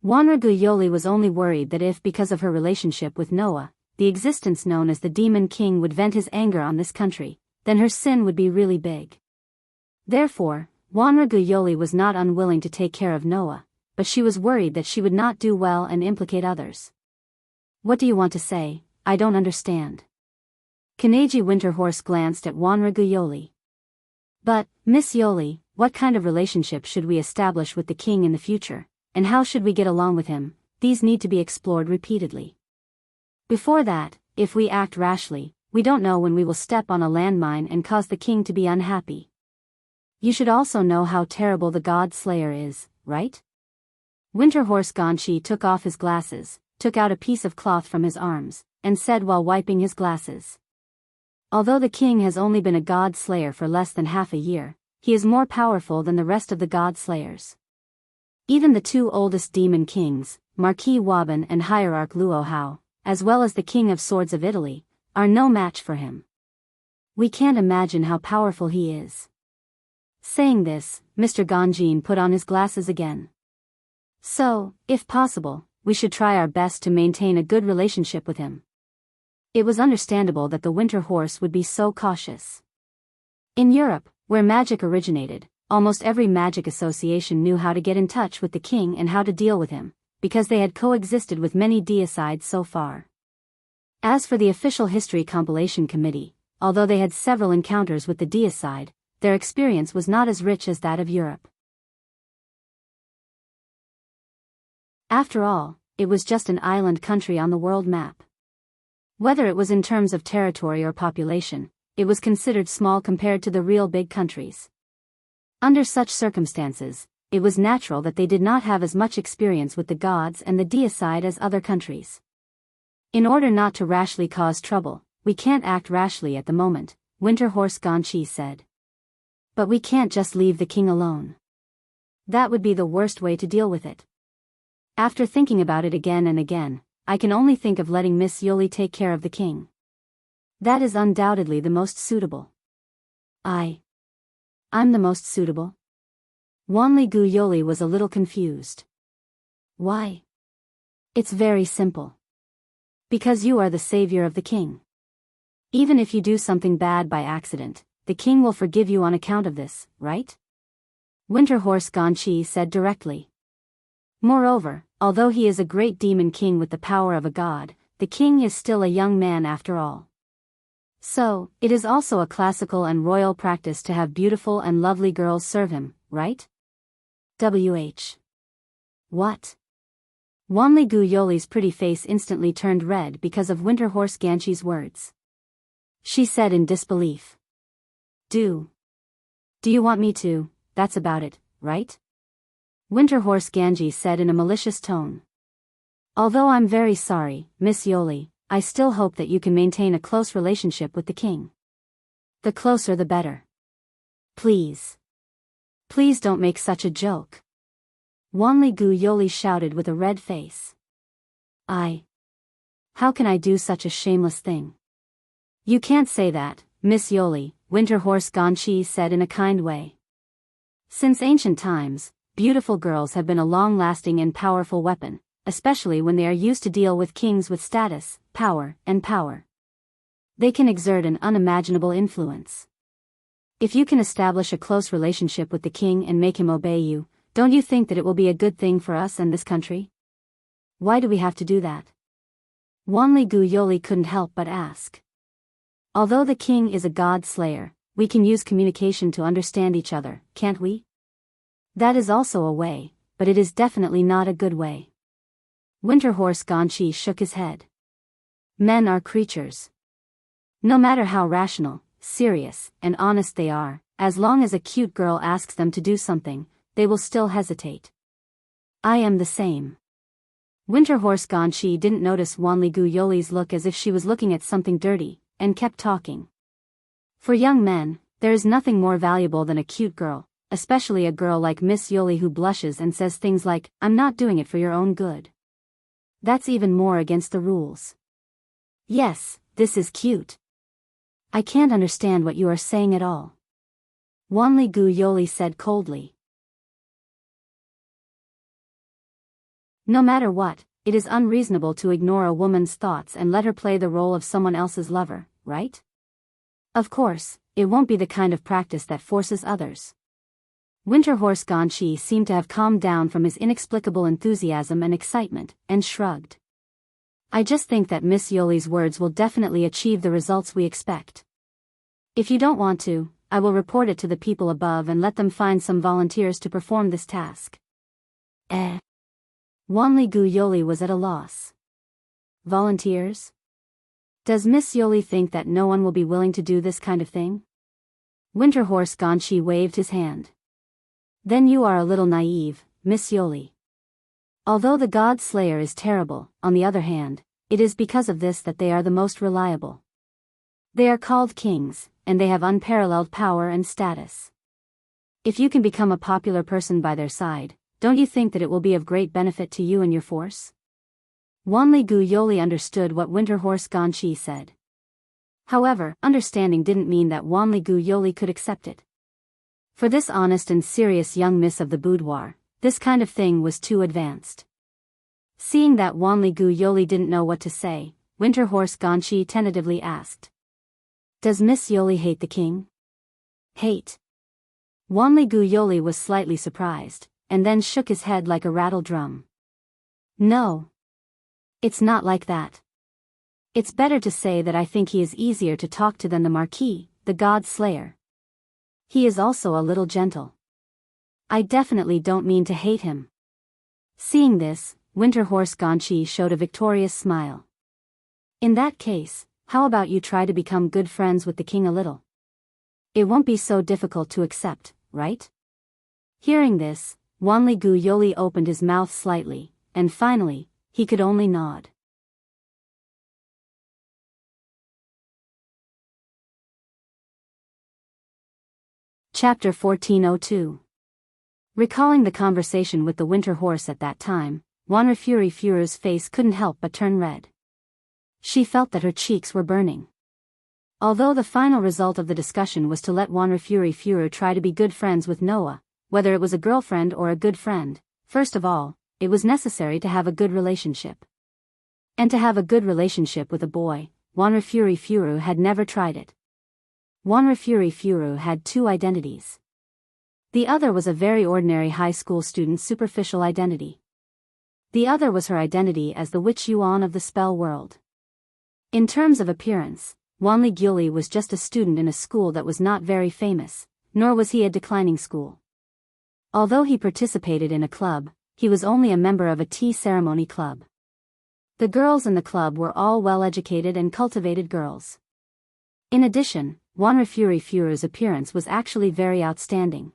Wanragu Yoli was only worried that if, because of her relationship with Noah, the existence known as the Demon King would vent his anger on this country, then her sin would be really big. Therefore, Wanragu Yoli was not unwilling to take care of Noah, but she was worried that she would not do well and implicate others. "What do you want to say? I don't understand." Kaneji Winterhorse glanced at Wanragu Yoli. "But, Miss Yoli, what kind of relationship should we establish with the king in the future, and how should we get along with him? These need to be explored repeatedly. Before that, if we act rashly, we don't know when we will step on a landmine and cause the king to be unhappy. You should also know how terrible the god slayer is, right?" Winterhorse Gonshi took off his glasses, took out a piece of cloth from his arms, and said while wiping his glasses, "Although the king has only been a god slayer for less than half a year, he is more powerful than the rest of the god slayers. Even the two oldest demon kings, Marquis Waban and Hierarch Luohao, as well as the King of Swords of Italy, are no match for him. We can't imagine how powerful he is." Saying this, Mr. Ganjin put on his glasses again. "So, if possible, we should try our best to maintain a good relationship with him." It was understandable that the Winter Horse would be so cautious. In Europe, where magic originated, almost every magic association knew how to get in touch with the king and how to deal with him, because they had coexisted with many deicides so far. As for the official history compilation committee, although they had several encounters with the deicide, their experience was not as rich as that of Europe. After all, it was just an island country on the world map. Whether it was in terms of territory or population, it was considered small compared to the real big countries. Under such circumstances, it was natural that they did not have as much experience with the gods and the deicide as other countries. In order not to rashly cause trouble, we can't act rashly at the moment, Winter Horse Ganchi said. But we can't just leave the king alone. That would be the worst way to deal with it. After thinking about it again and again, I can only think of letting Miss Yoli take care of the king. That is undoubtedly the most suitable. I'm the most suitable? Wanli Gu Yoli was a little confused. Why? It's very simple. Because you are the savior of the king. Even if you do something bad by accident, the king will forgive you on account of this, right? Winter Horse Ganchi said directly. Moreover, although he is a great demon king with the power of a god, the king is still a young man after all. So, it is also a classical and royal practice to have beautiful and lovely girls serve him, right? What? Wanli Gu Yoli's pretty face instantly turned red because of Winter Horse Ganchi's words. She said in disbelief. Do you want me to? That's about it, right? Winter Horse Ganji said in a malicious tone. Although I'm very sorry, Miss Yoli, I still hope that you can maintain a close relationship with the king. The closer the better. Please. Please don't make such a joke. Wanli Gu Yoli shouted with a red face. How can I do such a shameless thing? You can't say that, Miss Yoli, Winter Horse Ganchi said in a kind way. Since ancient times, beautiful girls have been a long-lasting and powerful weapon, especially when they are used to deal with kings with status, power. They can exert an unimaginable influence. If you can establish a close relationship with the king and make him obey you, don't you think that it will be a good thing for us and this country? Why do we have to do that? Wanli Gu Yoli couldn't help but ask. Although the king is a god slayer, we can use communication to understand each other, can't we? That is also a way, but it is definitely not a good way. Winter Horse Ganchi shook his head. Men are creatures. No matter how rational, serious, and honest they are, as long as a cute girl asks them to do something, they will still hesitate. I am the same. Winter Horse Ganchi didn't notice Wanli Gu Yoli's look as if she was looking at something dirty, and kept talking. For young men, there is nothing more valuable than a cute girl, especially a girl like Miss Yoli who blushes and says things like, I'm not doing it for your own good. That's even more against the rules. Yes, this is cute. I can't understand what you are saying at all. Wanli Gu Yoli said coldly. No matter what, it is unreasonable to ignore a woman's thoughts and let her play the role of someone else's lover, right? Of course, it won't be the kind of practice that forces others. Winter Horse Ganchi seemed to have calmed down from his inexplicable enthusiasm and excitement, and shrugged. I just think that Miss Yoli's words will definitely achieve the results we expect. If you don't want to, I will report it to the people above and let them find some volunteers to perform this task. Wanli Gu Yoli was at a loss. Volunteers? Does Miss Yoli think that no one will be willing to do this kind of thing? Winter Horse Ganchi waved his hand. Then you are a little naive, Miss Yoli. Although the God Slayer is terrible, on the other hand, it is because of this that they are the most reliable. They are called kings, and they have unparalleled power and status. If you can become a popular person by their side, don't you think that it will be of great benefit to you and your force? Wanli Gu Yoli understood what Winter Horse Ganchi said. However, understanding didn't mean that Wanli Gu Yoli could accept it. For this honest and serious young miss of the boudoir, this kind of thing was too advanced. Seeing that Wanli Gu Yoli didn't know what to say, Winter Horse Ganchi tentatively asked. Does Miss Yoli hate the king? Hate? Wanli Gu Yoli was slightly surprised, and then shook his head like a rattle drum. No. It's not like that. It's better to say that I think he is easier to talk to than the Marquis, the God Slayer. He is also a little gentle. I definitely don't mean to hate him. Seeing this, Winter Horse Ganchi showed a victorious smile. In that case, how about you try to become good friends with the king a little? It won't be so difficult to accept, right? Hearing this, Wanli Gu Yoli opened his mouth slightly, and finally, he could only nod. Chapter 1402. Recalling the conversation with the winter horse at that time, Wanrefuri Furu's face couldn't help but turn red. She felt that her cheeks were burning. Although the final result of the discussion was to let Wanrefuri Furu try to be good friends with Noah, whether it was a girlfriend or a good friend, first of all, it was necessary to have a good relationship. And to have a good relationship with a boy, Wanrefuri Furu had never tried it. Wanrefuri Furu had two identities. The other was a very ordinary high school student's superficial identity. The other was her identity as the witch Yuan of the spell world. In terms of appearance, Wanli Gyuli was just a student in a school that was not very famous, nor was he a declining school. Although he participated in a club, he was only a member of a tea ceremony club. The girls in the club were all well-educated and cultivated girls. In addition, Wanrefuri Furu's appearance was actually very outstanding.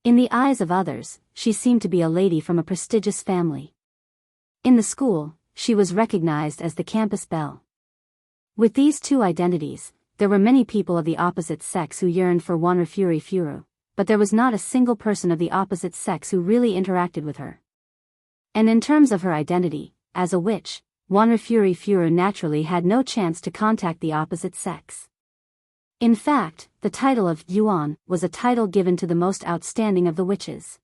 In the eyes of others, she seemed to be a lady from a prestigious family. In the school, she was recognized as the campus belle. With these two identities, there were many people of the opposite sex who yearned for Wanrefuri Furu, but there was not a single person of the opposite sex who really interacted with her. And in terms of her identity, as a witch, Wanrefuri Furu naturally had no chance to contact the opposite sex. In fact, the title of Yuan was a title given to the most outstanding of the witches.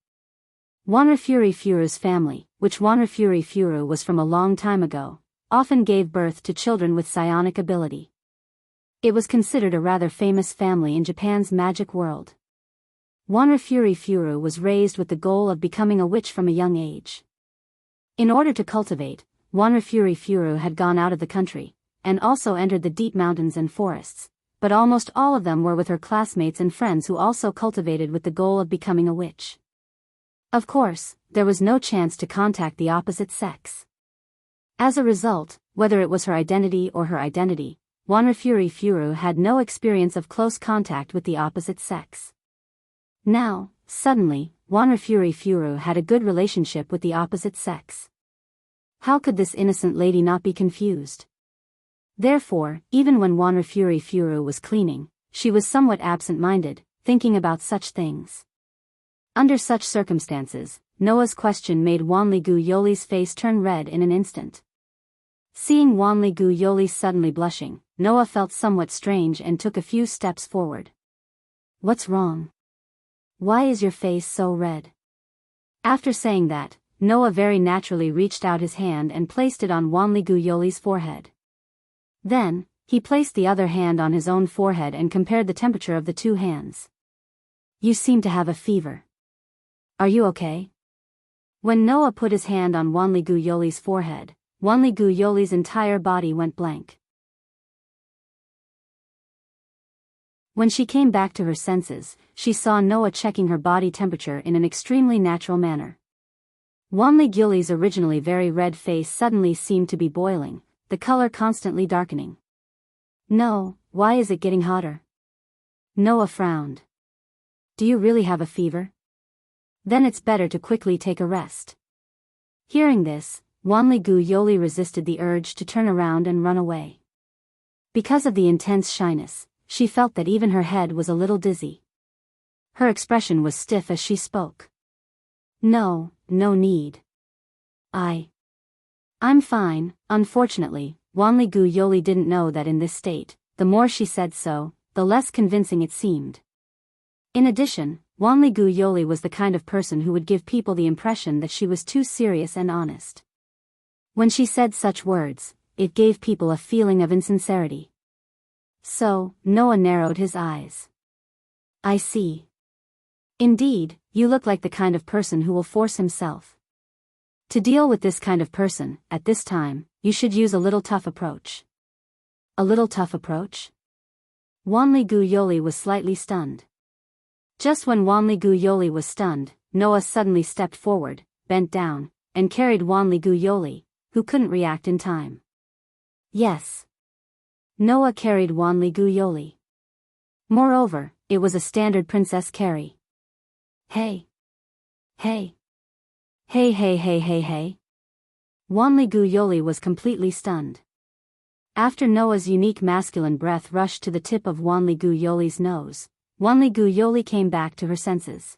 Wanrefuri Furu's family, which Wanrefuri Furu was from a long time ago, often gave birth to children with psionic ability. It was considered a rather famous family in Japan's magic world. Wanrefuri Furu was raised with the goal of becoming a witch from a young age. In order to cultivate, Wanrefuri Furu had gone out of the country, and also entered the deep mountains and forests, but almost all of them were with her classmates and friends who also cultivated with the goal of becoming a witch. Of course, there was no chance to contact the opposite sex. As a result, whether it was her identity or her identity, Wanrefuri Furu had no experience of close contact with the opposite sex. Now, suddenly, Wanrefuri Furu had a good relationship with the opposite sex. How could this innocent lady not be confused? Therefore, even when Wanrefuri Furu was cleaning, she was somewhat absent-minded, thinking about such things. Under such circumstances, Noah's question made Wanli Gu Yoli's face turn red in an instant. Seeing Wanli Gu Yoli suddenly blushing, Noah felt somewhat strange and took a few steps forward. What's wrong? Why is your face so red? After saying that, Noah very naturally reached out his hand and placed it on Wanli Gu Yoli's forehead. Then, he placed the other hand on his own forehead and compared the temperature of the two hands. You seem to have a fever. Are you okay? When Noah put his hand on Wanli Gu Yoli's forehead, Wanli Gu Yoli's entire body went blank. When she came back to her senses, she saw Noah checking her body temperature in an extremely natural manner. Wanli Gyuli's originally very red face suddenly seemed to be boiling, the color constantly darkening. No, why is it getting hotter? Noah frowned. Do you really have a fever? Then it's better to quickly take a rest. Hearing this, Wanli Gu Yoli resisted the urge to turn around and run away. Because of the intense shyness, she felt that even her head was a little dizzy. Her expression was stiff as she spoke. No need. I'm fine. Unfortunately, Wanli Gu Yoli didn't know that in this state, the more she said so, the less convincing it seemed. In addition, Wanli Gu Yoli was the kind of person who would give people the impression that she was too serious and honest. When she said such words, it gave people a feeling of insincerity. So, Noah narrowed his eyes. I see. Indeed, you look like the kind of person who will force himself. To deal with this kind of person, at this time, you should use a little tough approach. A little tough approach? Wanli Gu Yoli was slightly stunned. Just when Wanli Gu Yoli was stunned, Noah suddenly stepped forward, bent down, and carried Wanli Gu Yoli, who couldn't react in time. Yes. Noah carried Wanli Guyoli. Moreover, it was a standard princess carry. Hey. Hey. Hey hey hey hey hey. Wanli Guyoli was completely stunned. After Noah's unique masculine breath rushed to the tip of Wanli Guyoli's nose, Wanli Guyoli came back to her senses.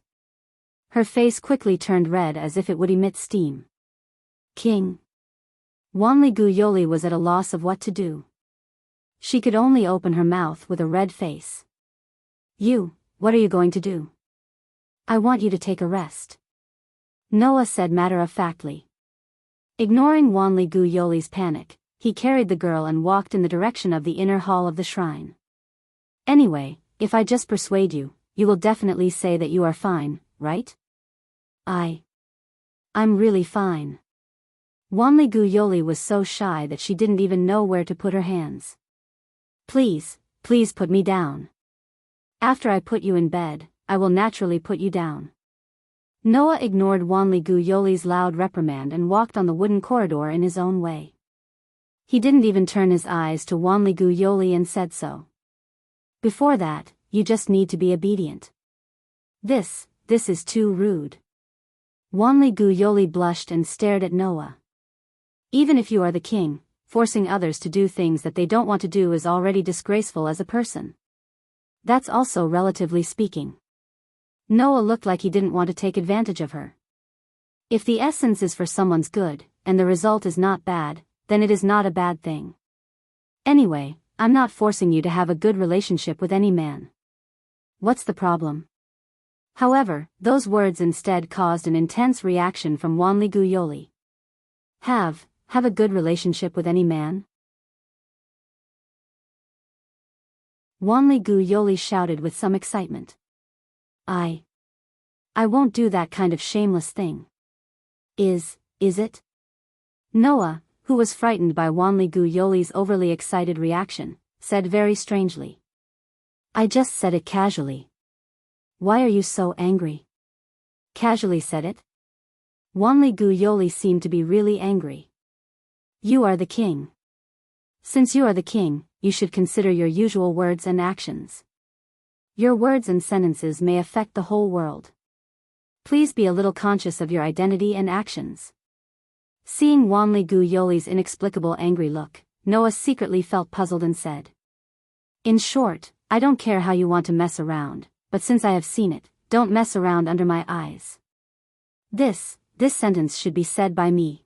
Her face quickly turned red as if it would emit steam. King. Wanli Guyoli was at a loss of what to do. She could only open her mouth with a red face. What are you going to do? I want you to take a rest. Noah said matter-of-factly. Ignoring Wanli Guyoli's panic, he carried the girl and walked in the direction of the inner hall of the shrine. Anyway, if I just persuade you, you will definitely say that you are fine, right? I'm really fine. Wanli Guyoli was so shy that she didn't even know where to put her hands. Please put me down. After I put you in bed, I will naturally put you down. Noah ignored Wanli Guyoli's loud reprimand and walked on the wooden corridor in his own way. He didn't even turn his eyes to Wanli Guyoli and said so. Before that, you just need to be obedient. This is too rude. Wanli Guyoli blushed and stared at Noah. Even if you are the king, forcing others to do things that they don't want to do is already disgraceful as a person. That's also relatively speaking. Noah looked like he didn't want to take advantage of her. If the essence is for someone's good, and the result is not bad, then it is not a bad thing. Anyway, I'm not forcing you to have a good relationship with any man. What's the problem? However, those words instead caused an intense reaction from Wanli Guyoli. Have a good relationship with any man? Wanli Guyoli shouted with some excitement. I won't do that kind of shameless thing. Is it? Noah, who was frightened by Wanli Guyoli's overly excited reaction, said very strangely. I just said it casually. Why are you so angry? Casually said it? Wanli Guyoli seemed to be really angry. You are the king. Since you are the king, you should consider your usual words and actions. Your words and sentences may affect the whole world. Please be a little conscious of your identity and actions. Seeing Wanli Guyoli's inexplicable angry look, Noah secretly felt puzzled and said. In short, I don't care how you want to mess around, but since I have seen it, don't mess around under my eyes. This sentence should be said by me.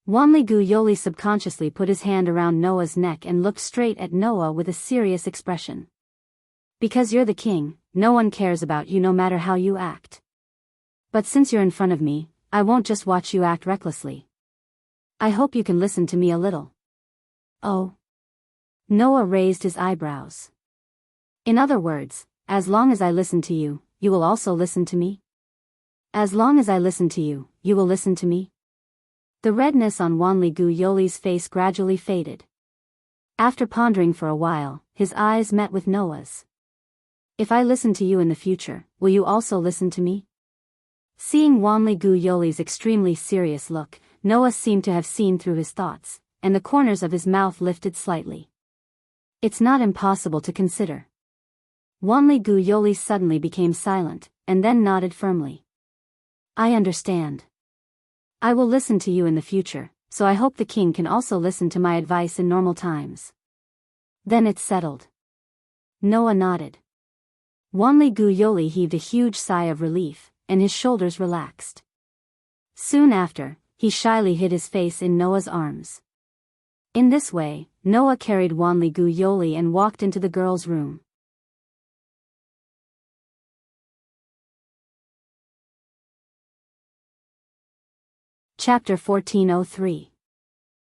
Wanli Guyoli subconsciously put his hand around Noah's neck and looked straight at Noah with a serious expression. Because you're the king, no one cares about you no matter how you act. But since you're in front of me, I won't just watch you act recklessly. I hope you can listen to me a little. Oh. Noah raised his eyebrows. In other words, as long as I listen to you, you will also listen to me? As long as I listen to you, you will listen to me? The redness on Wanli Guyoli's face gradually faded. After pondering for a while, his eyes met with Noah's. If I listen to you in the future, will you also listen to me? Seeing Wanli Guyoli's extremely serious look, Noah seemed to have seen through his thoughts, and the corners of his mouth lifted slightly. It's not impossible to consider. Wanli Guyoli suddenly became silent, and then nodded firmly. I understand. I will listen to you in the future, so I hope the king can also listen to my advice in normal times. Then it's settled. Noah nodded. Wanli Guyoli heaved a huge sigh of relief, and his shoulders relaxed. Soon after, he shyly hid his face in Noah's arms. In this way, Noah carried Wanli Guyoli and walked into the girl's room. Chapter 1403.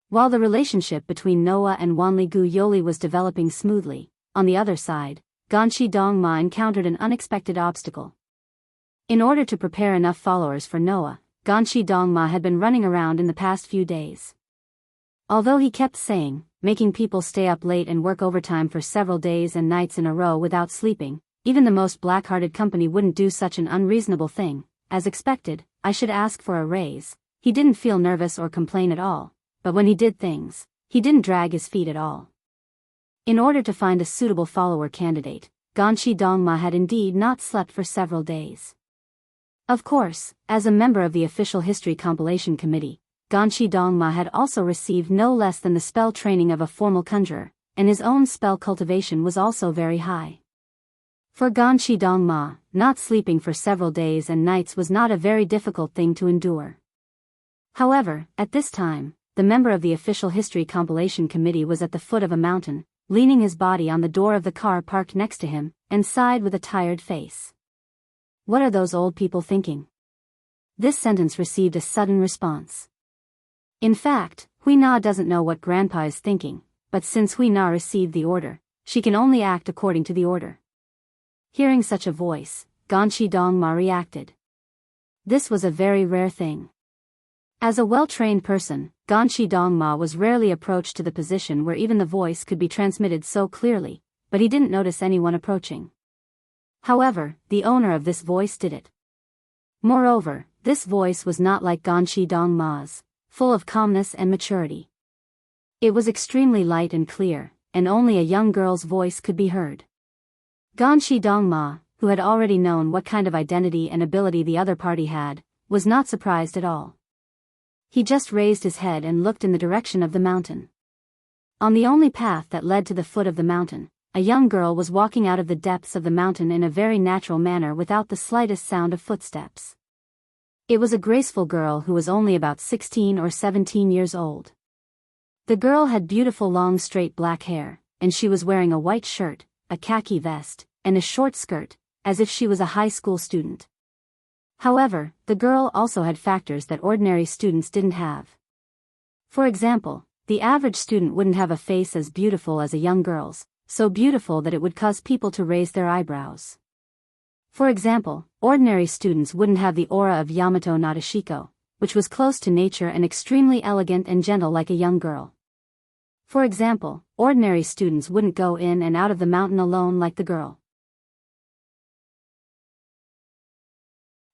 While the relationship between Noah and Wanli Guyoli was developing smoothly, on the other side, Ganshi Dongma encountered an unexpected obstacle. In order to prepare enough followers for Noah, Ganshi Dongma had been running around in the past few days. Although he kept saying, making people stay up late and work overtime for several days and nights in a row without sleeping, even the most black-hearted company wouldn't do such an unreasonable thing. As expected, I should ask for a raise. He didn't feel nervous or complain at all, but when he did things, he didn't drag his feet at all. In order to find a suitable follower candidate, Ganshi Dongma had indeed not slept for several days. Of course, as a member of the official history compilation committee, Ganshi Dongma had also received no less than the spell training of a formal conjurer, and his own spell cultivation was also very high. For Ganshi Dongma, not sleeping for several days and nights was not a very difficult thing to endure. However, at this time, the member of the official history compilation committee was at the foot of a mountain, leaning his body on the door of the car parked next to him, and sighed with a tired face. What are those old people thinking? This sentence received a sudden response. In fact, Hui Na doesn't know what Grandpa is thinking, but since Hui Na received the order, she can only act according to the order. Hearing such a voice, Ganshi Dongma reacted. This was a very rare thing. As a well-trained person, Ganshi Dongma was rarely approached to the position where even the voice could be transmitted so clearly, but he didn't notice anyone approaching. However, the owner of this voice did it. Moreover, this voice was not like Ganshi Dongma's, full of calmness and maturity. It was extremely light and clear, and only a young girl's voice could be heard. Ganshi Dongma, who had already known what kind of identity and ability the other party had, was not surprised at all. He just raised his head and looked in the direction of the mountain. On the only path that led to the foot of the mountain, a young girl was walking out of the depths of the mountain in a very natural manner without the slightest sound of footsteps. It was a graceful girl who was only about 16 or 17 years old. The girl had beautiful long straight black hair, and she was wearing a white shirt, a khaki vest, and a short skirt, as if she was a high school student. However, the girl also had factors that ordinary students didn't have. For example, the average student wouldn't have a face as beautiful as a young girl's, so beautiful that it would cause people to raise their eyebrows. For example, ordinary students wouldn't have the aura of Yamato Nadeshiko, which was close to nature and extremely elegant and gentle like a young girl. For example, ordinary students wouldn't go in and out of the mountain alone like the girl.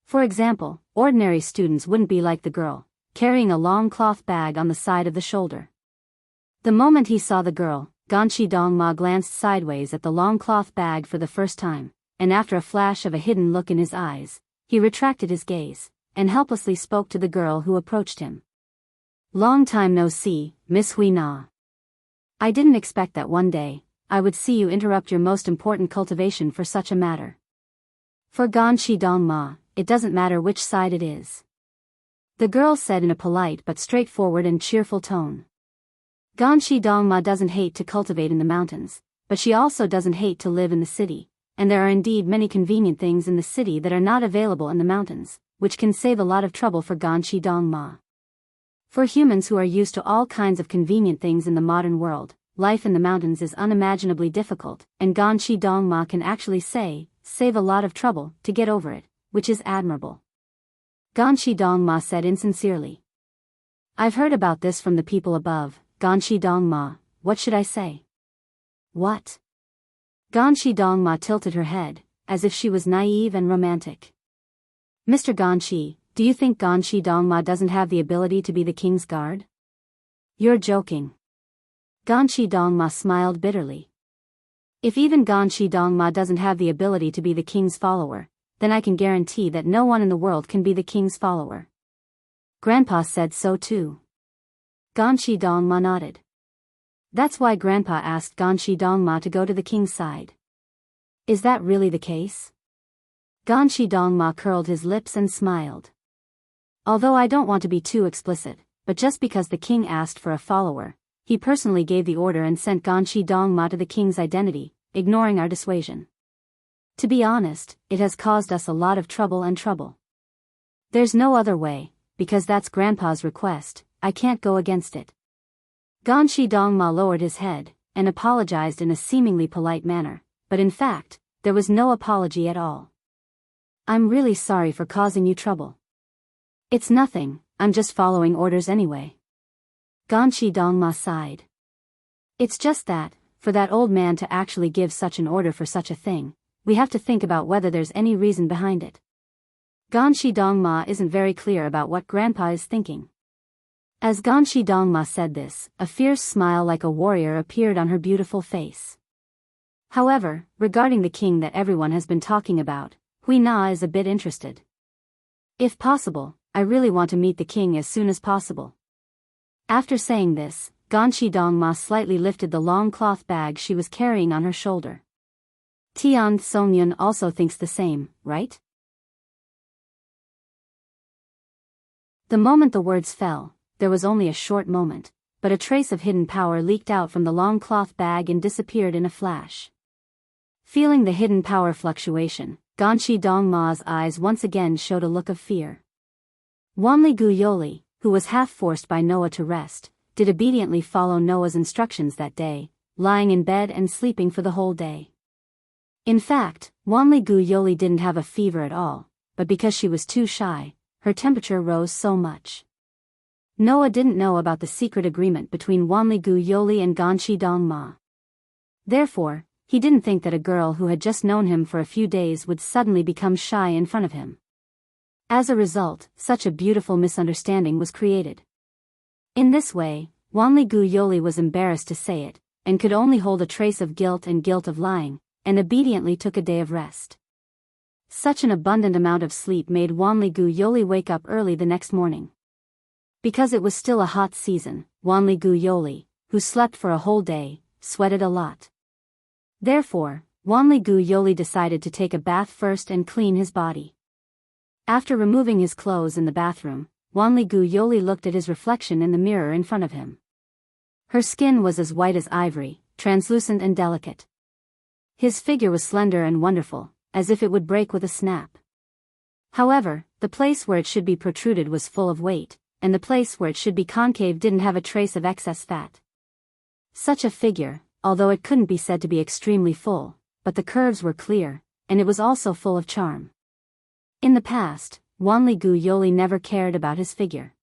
For example, ordinary students wouldn't be like the girl, carrying a long cloth bag on the side of the shoulder. The moment he saw the girl, Ganshi Dongma glanced sideways at the long cloth bag for the first time, and after a flash of a hidden look in his eyes, he retracted his gaze, and helplessly spoke to the girl who approached him. Long time no see, Miss Hui Na. I didn't expect that one day, I would see you interrupt your most important cultivation for such a matter. For Ganshi Dongma, it doesn't matter which side it is. The girl said in a polite but straightforward and cheerful tone. Ganshi Dongma doesn't hate to cultivate in the mountains, but she also doesn't hate to live in the city, and there are indeed many convenient things in the city that are not available in the mountains, which can save a lot of trouble for Ganshi Dongma. For humans who are used to all kinds of convenient things in the modern world, life in the mountains is unimaginably difficult, and Ganshi Dongma can actually save a lot of trouble to get over it, which is admirable. Ganshi Dongma said insincerely. I've heard about this from the people above, Ganshi Dongma, what should I say? What? Ganshi Dongma tilted her head, as if she was naive and romantic. Mr. Ganshi, do you think Ganshi Dongma doesn't have the ability to be the king's guard? You're joking. Ganshi Dongma smiled bitterly. If even Ganshi Dongma doesn't have the ability to be the king's follower, then I can guarantee that no one in the world can be the king's follower. Grandpa said so too. Ganshi Dongma nodded. That's why Grandpa asked Ganshi Dongma to go to the king's side. Is that really the case? Ganshi Dongma curled his lips and smiled. Although I don't want to be too explicit, but just because the king asked for a follower, he personally gave the order and sent Ganshi Dongma to the king's identity, ignoring our dissuasion. To be honest, it has caused us a lot of trouble. There's no other way, because that's Grandpa's request, I can't go against it. Ganshi Dongma lowered his head, and apologized in a seemingly polite manner, but in fact, there was no apology at all. I'm really sorry for causing you trouble. It's nothing, I'm just following orders anyway. Ganshi Dongma sighed. It's just that, for that old man to actually give such an order for such a thing, we have to think about whether there's any reason behind it. Ganshi Dongma isn't very clear about what Grandpa is thinking. As Ganshi Dongma said this, a fierce smile like a warrior appeared on her beautiful face. However, regarding the king that everyone has been talking about, Hui Na is a bit interested. If possible, I really want to meet the king as soon as possible. After saying this, Ganshi Dongma slightly lifted the long cloth bag she was carrying on her shoulder. Tian Songyun also thinks the same, right? The moment the words fell, there was only a short moment, but a trace of hidden power leaked out from the long cloth bag and disappeared in a flash. Feeling the hidden power fluctuation, Ganshi Dongma's eyes once again showed a look of fear. Wanli Guyoli, who was half forced by Noah to rest, did obediently follow Noah's instructions that day, lying in bed and sleeping for the whole day. In fact, Wanli Guyoli didn't have a fever at all, but because she was too shy, her temperature rose so much. Noah didn't know about the secret agreement between Wanli Guyoli and Ganshi Dongma. Therefore, he didn't think that a girl who had just known him for a few days would suddenly become shy in front of him. As a result, such a beautiful misunderstanding was created. In this way, Wanli Guyoli was embarrassed to say it, and could only hold a trace of guilt of lying, and obediently took a day of rest. Such an abundant amount of sleep made Wanli Guyoli wake up early the next morning. Because it was still a hot season, Wanli Guyoli, who slept for a whole day, sweated a lot. Therefore, Wanli Guyoli decided to take a bath first and clean his body. After removing his clothes in the bathroom, Wanli Guyoli looked at his reflection in the mirror in front of him. Her skin was as white as ivory, translucent and delicate. His figure was slender and wonderful, as if it would break with a snap. However, the place where it should be protruded was full of weight, and the place where it should be concave didn't have a trace of excess fat. Such a figure, although it couldn't be said to be extremely full, but the curves were clear, and it was also full of charm. In the past, Wanli Guyoli never cared about his figure.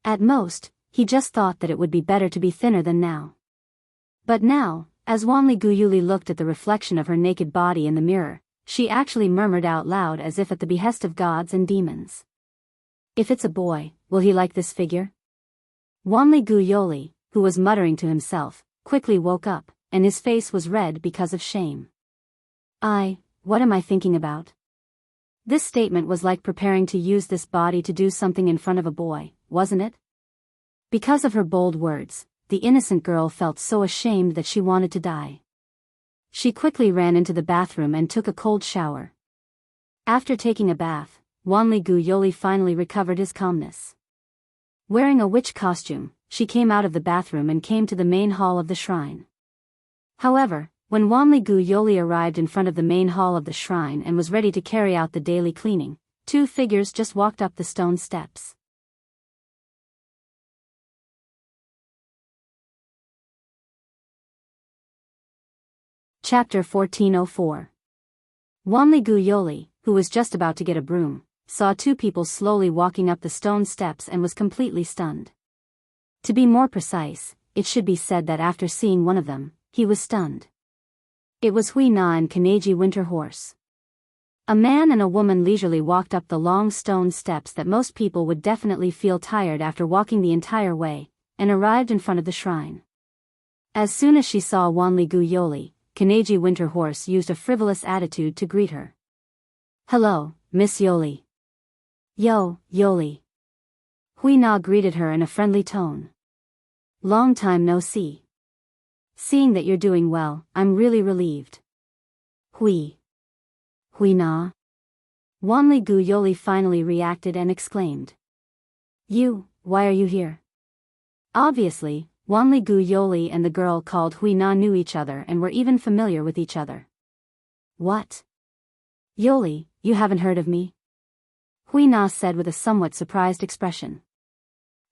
At most, he just thought that it would be better to be thinner than now. But now, as Wanli Guyoli looked at the reflection of her naked body in the mirror, she actually murmured out loud as if at the behest of gods and demons. If it's a boy, will he like this figure? Wanli Guyoli, who was muttering to himself, quickly woke up, and his face was red because of shame. What am I thinking about? This statement was like preparing to use this body to do something in front of a boy, wasn't it? Because of her bold words, the innocent girl felt so ashamed that she wanted to die. She quickly ran into the bathroom and took a cold shower. After taking a bath, Wanli Guyoli finally recovered his calmness. Wearing a witch costume, she came out of the bathroom and came to the main hall of the shrine. However, when Wanli Guyoli arrived in front of the main hall of the shrine and was ready to carry out the daily cleaning, two figures just walked up the stone steps. Chapter 1404. Wanli Guyoli, who was just about to get a broom, saw two people slowly walking up the stone steps and was completely stunned. To be more precise, it should be said that after seeing one of them, he was stunned. It was Hui Na and Kaneji Winterhorse. A man and a woman leisurely walked up the long stone steps that most people would definitely feel tired after walking the entire way, and arrived in front of the shrine. As soon as she saw Wanli Guyoli, Kaneji Winterhorse used a frivolous attitude to greet her. "Hello, Miss Yoli." "Yo, Yoli." Hui Na greeted her in a friendly tone. "Long time no see. Seeing that you're doing well, I'm really relieved." Hui Na. Wanli Guyoli finally reacted and exclaimed. Why are you here?" Obviously, Wanli Guyoli and the girl called Hui Na knew each other and were even familiar with each other. "What? Yoli, you haven't heard of me?" Hui Na said with a somewhat surprised expression.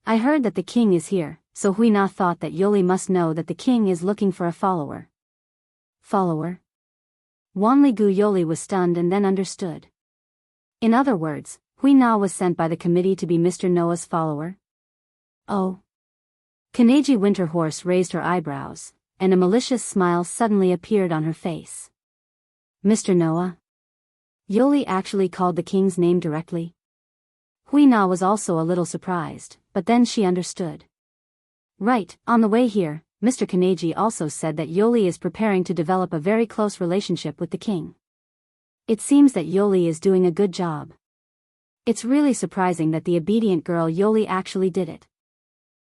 "I heard that the king is here, so Hui Na thought that Yoli must know that the king is looking for a follower." "Follower?" Wanli Guyoli was stunned and then understood. In other words, Hui Na was sent by the committee to be Mr. Noah's follower? Oh. Kaneji Winterhorse raised her eyebrows, and a malicious smile suddenly appeared on her face. "Mr. Noah?" Yoli actually called the king's name directly. Hui Na was also a little surprised, but then she understood. Right, on the way here, Mr. Kaneji also said that Yoli is preparing to develop a very close relationship with the king. It seems that Yoli is doing a good job. It's really surprising that the obedient girl Yoli actually did it.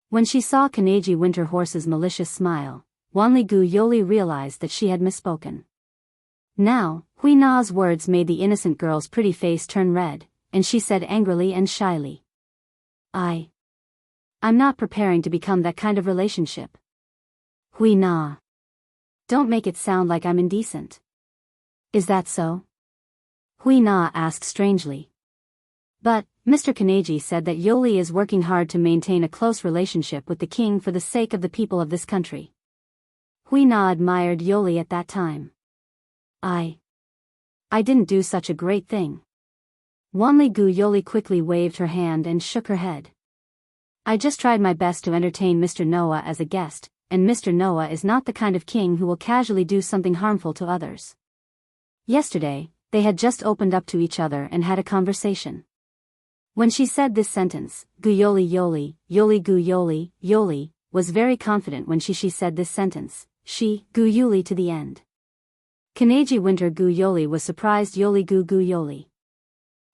When she saw Kaneji Winterhorse's malicious smile, Wanli-gu Yoli realized that she had misspoken. Now, Hui Na's words made the innocent girl's pretty face turn red, and she said angrily and shyly. I'm not preparing to become that kind of relationship. Hui Na. Don't make it sound like I'm indecent. Is that so? Hui Na asked strangely. But, Mr. Kaneji said that Yoli is working hard to maintain a close relationship with the king for the sake of the people of this country. Hui Na admired Yoli at that time. I didn't do such a great thing. Wanli-gu Yoli quickly waved her hand and shook her head. I just tried my best to entertain Mr. Noah as a guest, and Mr. Noah is not the kind of king who will casually do something harmful to others. Yesterday, they had just opened up to each other and had a conversation. When she said this sentence, Gu Yoli Yoli, Yoli Gu Yoli, Yoli, was very confident when she said this sentence, she, Gu Yuli to the end. Kaneji Winter Gu Yoli was surprised Yoli Gu Gu Yoli.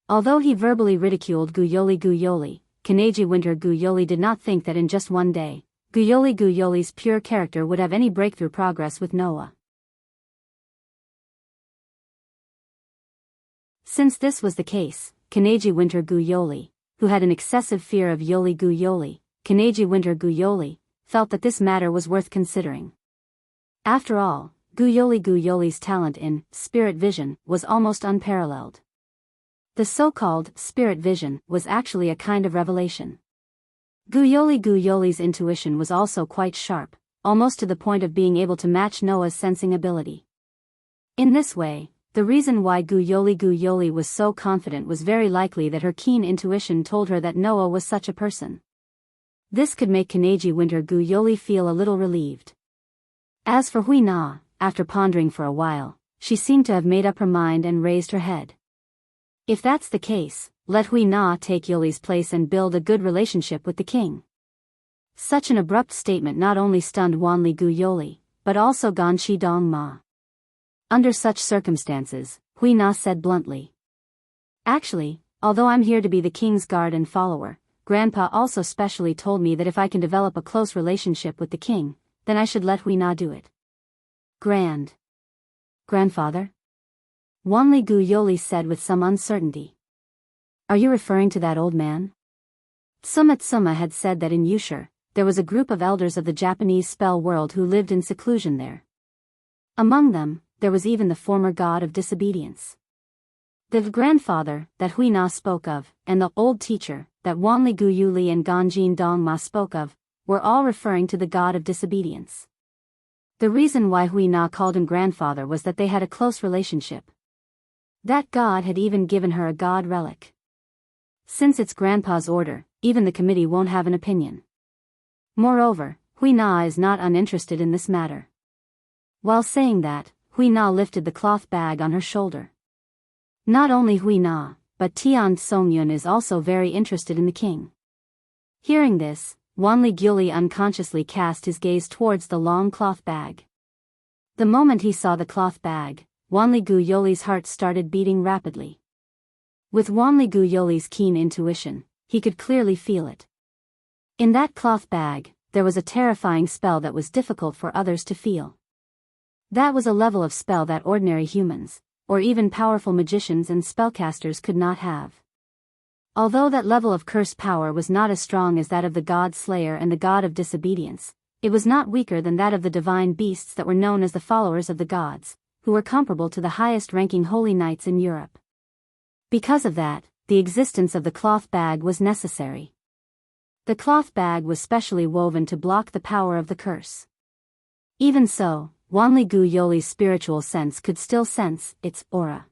Although he verbally ridiculed Gu Yoli, Kaneji Winter Gu Yoli did not think that in just one day, Gu Yoli's pure character would have any breakthrough progress with Noah. Since this was the case, Kaneji Winter Gu Yoli, who had an excessive fear of Yoli Gu Yoli, Kaneji Winter Gu Yoli, felt that this matter was worth considering. After all, Gu Yoli's talent in spirit vision was almost unparalleled. The so-called spirit vision was actually a kind of revelation. Gu Yoli's intuition was also quite sharp, almost to the point of being able to match Noah's sensing ability. In this way, the reason why Gu Yoli was so confident was very likely that her keen intuition told her that Noah was such a person. This could make Kaneji Winter Gu Yoli feel a little relieved. As for Hui Na, after pondering for a while, she seemed to have made up her mind and raised her head. If that's the case, let Hui Na take Yoli's place and build a good relationship with the king. Such an abrupt statement not only stunned Wanli-gu Yoli, but also Ganshi Dong Ma. Under such circumstances, Hui Na said bluntly. Actually, although I'm here to be the king's guard and follower, Grandpa also specially told me that if I can develop a close relationship with the king, then I should let Hui Na do it. Grandfather? Wanli-gu Yoli said with some uncertainty. Are you referring to that old man? Tsuma had said that in Yushur, there was a group of elders of the Japanese spell world who lived in seclusion there. Among them, there was even the former god of disobedience. The grandfather, that Hui Na spoke of, and the old teacher, that Wanli-gu Yuli and Ganjin Dong Ma spoke of, were all referring to the god of disobedience. The reason why Hui Na called him grandfather was that they had a close relationship. That god had even given her a god relic. Since it's grandpa's order, even the committee won't have an opinion. Moreover, Hui Na is not uninterested in this matter. While saying that, Hui Na lifted the cloth bag on her shoulder. Not only Hui Na, but Tian Songyun is also very interested in the king. Hearing this, Wanli-gu Yoli unconsciously cast his gaze towards the long cloth bag. The moment he saw the cloth bag, Wanli-gu Yoli's heart started beating rapidly. With Wanli-gu Yoli's keen intuition, he could clearly feel it. In that cloth bag, there was a terrifying spell that was difficult for others to feel. That was a level of spell that ordinary humans, or even powerful magicians and spellcasters could not have. Although that level of curse power was not as strong as that of the god Slayer and the god of disobedience, it was not weaker than that of the divine beasts that were known as the followers of the gods, who were comparable to the highest-ranking holy knights in Europe. Because of that, the existence of the cloth bag was necessary. The cloth bag was specially woven to block the power of the curse. Even so, Wanli-gu Yoli's spiritual sense could still sense its aura.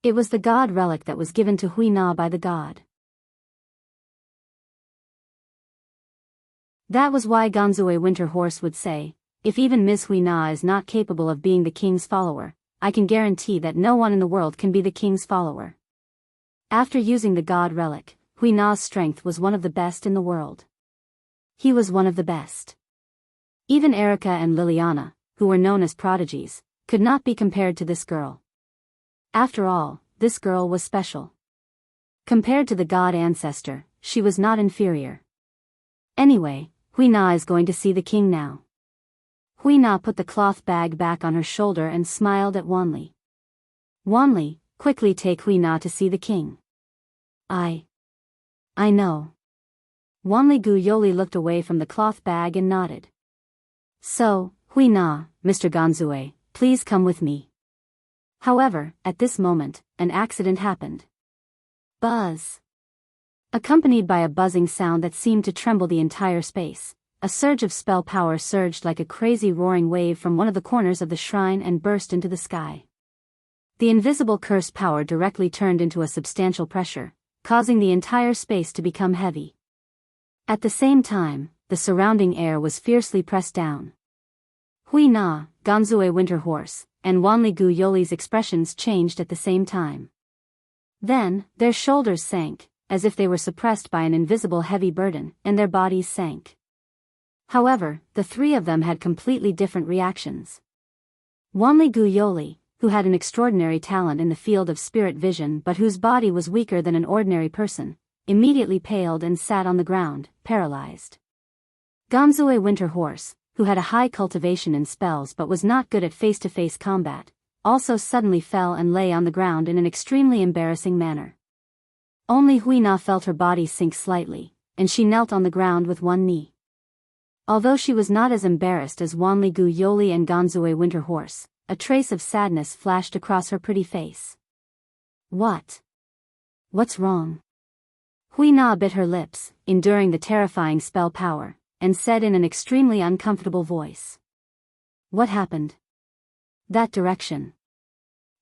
It was the god relic that was given to Hui Na by the god. That was why Ganzue Winterhorse would say, if even Ms. Hui Na is not capable of being the king's follower, I can guarantee that no one in the world can be the king's follower. After using the god relic, Hui Na's strength was one of the best in the world. He was one of the best. Even Erica and Liliana, who were known as prodigies, could not be compared to this girl. After all, this girl was special. Compared to the god ancestor, she was not inferior. Anyway, Hui Na is going to see the king now. Hui Na put the cloth bag back on her shoulder and smiled at Wanli. Wanli, quickly take Hui Na to see the king. I know. Wanli Gu Yoli looked away from the cloth bag and nodded. So, Hui Na, Mr. Ganzue, please come with me. However, at this moment, an accident happened. Buzz. Accompanied by a buzzing sound that seemed to tremble the entire space, a surge of spell power surged like a crazy roaring wave from one of the corners of the shrine and burst into the sky. The invisible curse power directly turned into a substantial pressure, causing the entire space to become heavy. At the same time, the surrounding air was fiercely pressed down. Hui Na, Ganzue Winterhorse, and Wanli Gu Yoli's expressions changed at the same time. Then, their shoulders sank, as if they were suppressed by an invisible heavy burden, and their bodies sank. However, the three of them had completely different reactions. Wanli Gu Yoli, who had an extraordinary talent in the field of spirit vision but whose body was weaker than an ordinary person, immediately paled and sat on the ground, paralyzed. Ganzue Winterhorse, who had a high cultivation in spells but was not good at face-to-face combat, also suddenly fell and lay on the ground in an extremely embarrassing manner. Only Hui Na felt her body sink slightly, and she knelt on the ground with one knee. Although she was not as embarrassed as Wanli Gu Yoli and Ganzue Winterhorse, a trace of sadness flashed across her pretty face. What's wrong? Hui Na bit her lips, enduring the terrifying spell power, and said in an extremely uncomfortable voice. What happened? That direction.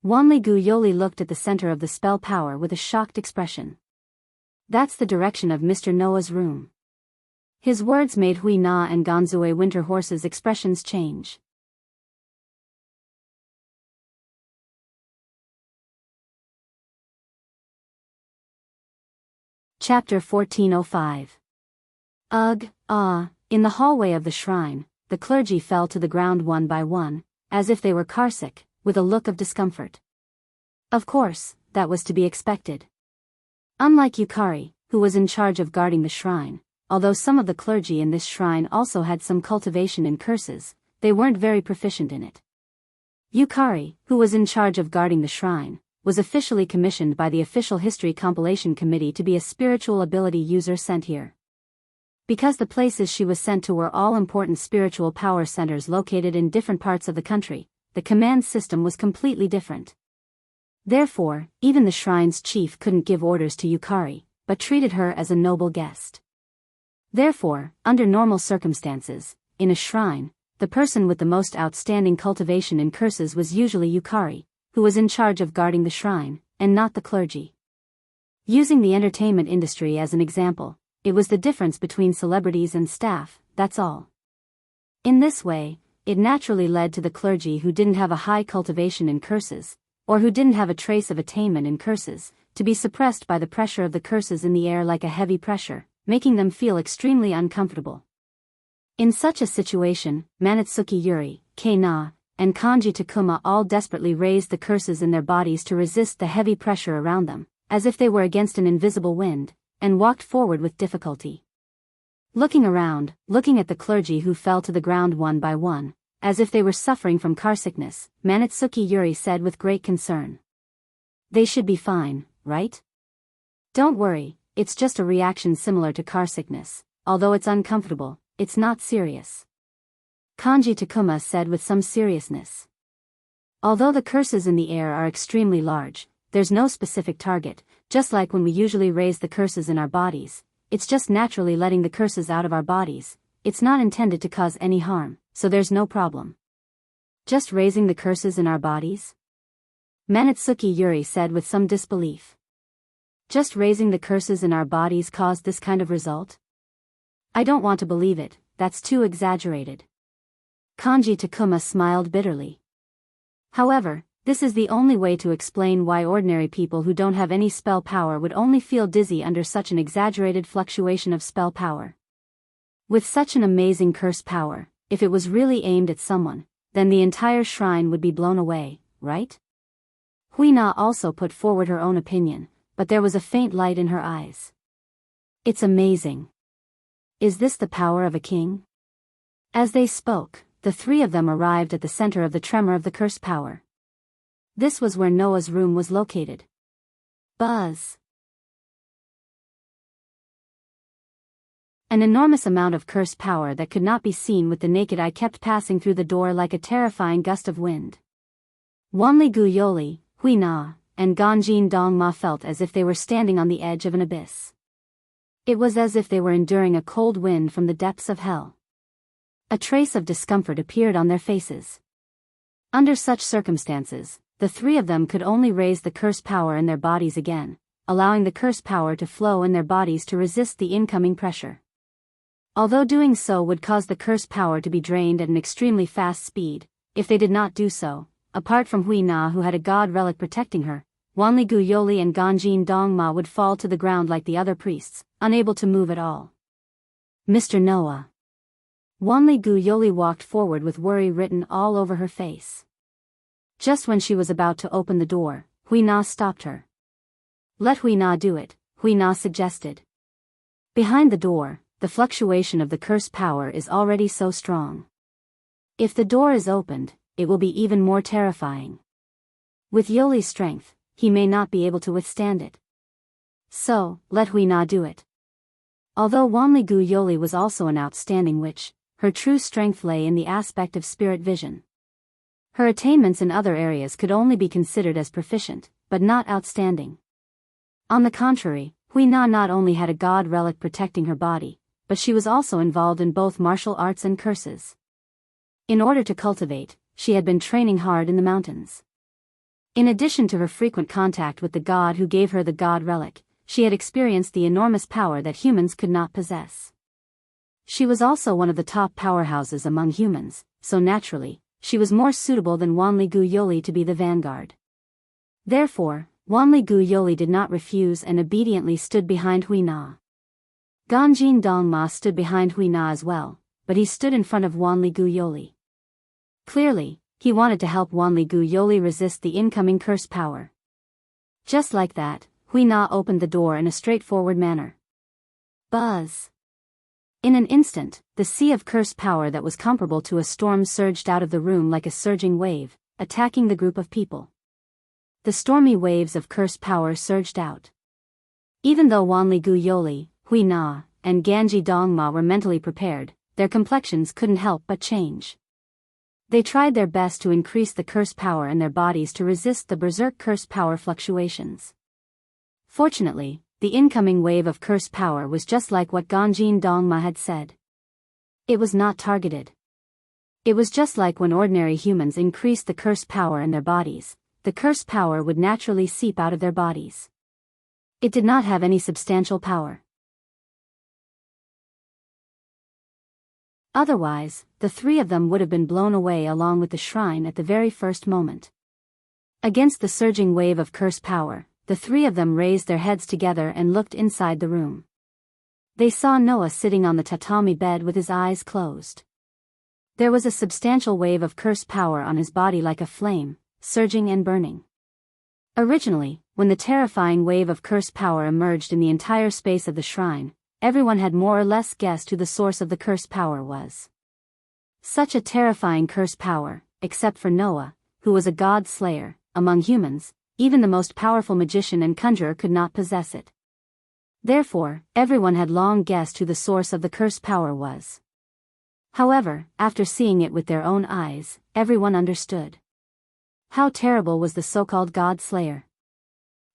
Wanli Gu Yoli looked at the center of the spell power with a shocked expression. That's the direction of Mr. Noah's room. His words made Hui Na and Ganzue Winterhorse's expressions change. Chapter 1405. In the hallway of the shrine, the clergy fell to the ground one by one, as if they were carsick, with a look of discomfort. Of course, that was to be expected. Unlike Yukari, who was in charge of guarding the shrine, although some of the clergy in this shrine also had some cultivation in curses, they weren't very proficient in it. Yukari, who was in charge of guarding the shrine, was officially commissioned by the Official History Compilation Committee to be a spiritual ability user sent here. Because the places she was sent to were all important spiritual power centers located in different parts of the country, the command system was completely different. Therefore, even the shrine's chief couldn't give orders to Yukari, but treated her as a noble guest. Therefore, under normal circumstances, in a shrine, the person with the most outstanding cultivation in curses was usually Yukari, who was in charge of guarding the shrine, and not the clergy. Using the entertainment industry as an example, it was the difference between celebrities and staff, that's all. In this way, it naturally led to the clergy who didn't have a high cultivation in curses, or who didn't have a trace of attainment in curses, to be suppressed by the pressure of the curses in the air like a heavy pressure, making them feel extremely uncomfortable. In such a situation, Manatsuki Yuri, Kei-na, and Kanji Takuma all desperately raised the curses in their bodies to resist the heavy pressure around them, as if they were against an invisible wind, and walked forward with difficulty. Looking around, looking at the clergy who fell to the ground one by one, as if they were suffering from car sickness, Manatsuki Yuri said with great concern. They should be fine, right? Don't worry, it's just a reaction similar to car sickness, although it's uncomfortable, it's not serious. Kanji Takuma said with some seriousness. Although the curses in the air are extremely large, there's no specific target, just like when we usually raise the curses in our bodies, it's just naturally letting the curses out of our bodies, it's not intended to cause any harm, so there's no problem. Just raising the curses in our bodies? Manatsuki Yuri said with some disbelief. Just raising the curses in our bodies caused this kind of result? I don't want to believe it, that's too exaggerated. Kanji Takuma smiled bitterly. However, This is the only way to explain why ordinary people who don't have any spell power would only feel dizzy under such an exaggerated fluctuation of spell power. With such an amazing curse power, if it was really aimed at someone, then the entire shrine would be blown away, right? Hui Na also put forward her own opinion, but there was a faint light in her eyes. It's amazing. Is this the power of a king? As they spoke, the three of them arrived at the center of the tremor of the curse power. This was where Noah's room was located. Buzz. An enormous amount of curse power that could not be seen with the naked eye kept passing through the door like a terrifying gust of wind. Wanli Gu Yoli, Hui Na, and Ganjin Dong Ma felt as if they were standing on the edge of an abyss. It was as if they were enduring a cold wind from the depths of hell. A trace of discomfort appeared on their faces. Under such circumstances, the three of them could only raise the curse power in their bodies again, allowing the curse power to flow in their bodies to resist the incoming pressure. Although doing so would cause the curse power to be drained at an extremely fast speed, if they did not do so, apart from Hui Na who had a god relic protecting her, Wanli Gu Yoli and Ganjin Dong Ma would fall to the ground like the other priests, unable to move at all. Mr. Noah. Wanli Gu Yoli walked forward with worry written all over her face. Just when she was about to open the door, Hui Na stopped her. Let Hui Na do it, Hui Na suggested. Behind the door, the fluctuation of the curse power is already so strong. If the door is opened, it will be even more terrifying. With Yoli's strength, he may not be able to withstand it. So, let Hui Na do it. Although Wanli Gu Yoli was also an outstanding witch, her true strength lay in the aspect of spirit vision. Her attainments in other areas could only be considered as proficient, but not outstanding. On the contrary, Hui Na not only had a god relic protecting her body, but she was also involved in both martial arts and curses. In order to cultivate, she had been training hard in the mountains. In addition to her frequent contact with the god who gave her the god relic, she had experienced the enormous power that humans could not possess. She was also one of the top powerhouses among humans, so naturally, she was more suitable than Wanli Gu Yoli to be the vanguard. Therefore, Wanli Gu Yoli did not refuse and obediently stood behind Hui Na. Ganjin Dong Ma stood behind Hui Na as well, but he stood in front of Wanli Gu Yoli. Clearly, he wanted to help Wanli Gu Yoli resist the incoming curse power. Just like that, Hui Na opened the door in a straightforward manner. Buzz. In an instant, the sea of curse power that was comparable to a storm surged out of the room like a surging wave, attacking the group of people. The stormy waves of curse power surged out. Even though Wanli Gu Yoli, Hui Na, and Ganji Dong Ma were mentally prepared, their complexions couldn't help but change. They tried their best to increase the curse power in their bodies to resist the berserk curse power fluctuations. Fortunately, the incoming wave of curse power was just like what Ganjin Dong Ma had said. It was not targeted. It was just like when ordinary humans increased the curse power in their bodies, the curse power would naturally seep out of their bodies. It did not have any substantial power. Otherwise, the three of them would have been blown away along with the shrine at the very first moment. Against the surging wave of curse power, the three of them raised their heads together and looked inside the room. They saw Noah sitting on the tatami bed with his eyes closed. There was a substantial wave of curse power on his body like a flame, surging and burning. Originally, when the terrifying wave of curse power emerged in the entire space of the shrine, everyone had more or less guessed who the source of the curse power was. Such a terrifying curse power, except for Noah, who was a god slayer, among humans, even the most powerful magician and conjurer could not possess it. Therefore, everyone had long guessed who the source of the curse power was. However, after seeing it with their own eyes, everyone understood. How terrible was the so-called god slayer.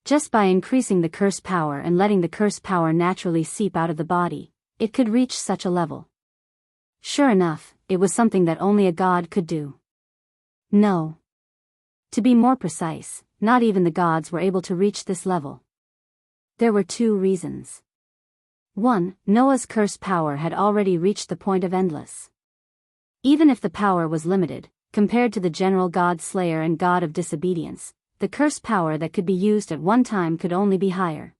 Just by increasing the curse power and letting the curse power naturally seep out of the body, it could reach such a level. Sure enough, it was something that only a god could do. No. To be more precise, not even the gods were able to reach this level. There were two reasons. 1. Noah's curse power had already reached the point of endless. Even if the power was limited, compared to the general god slayer and god of disobedience, the curse power that could be used at one time could only be higher.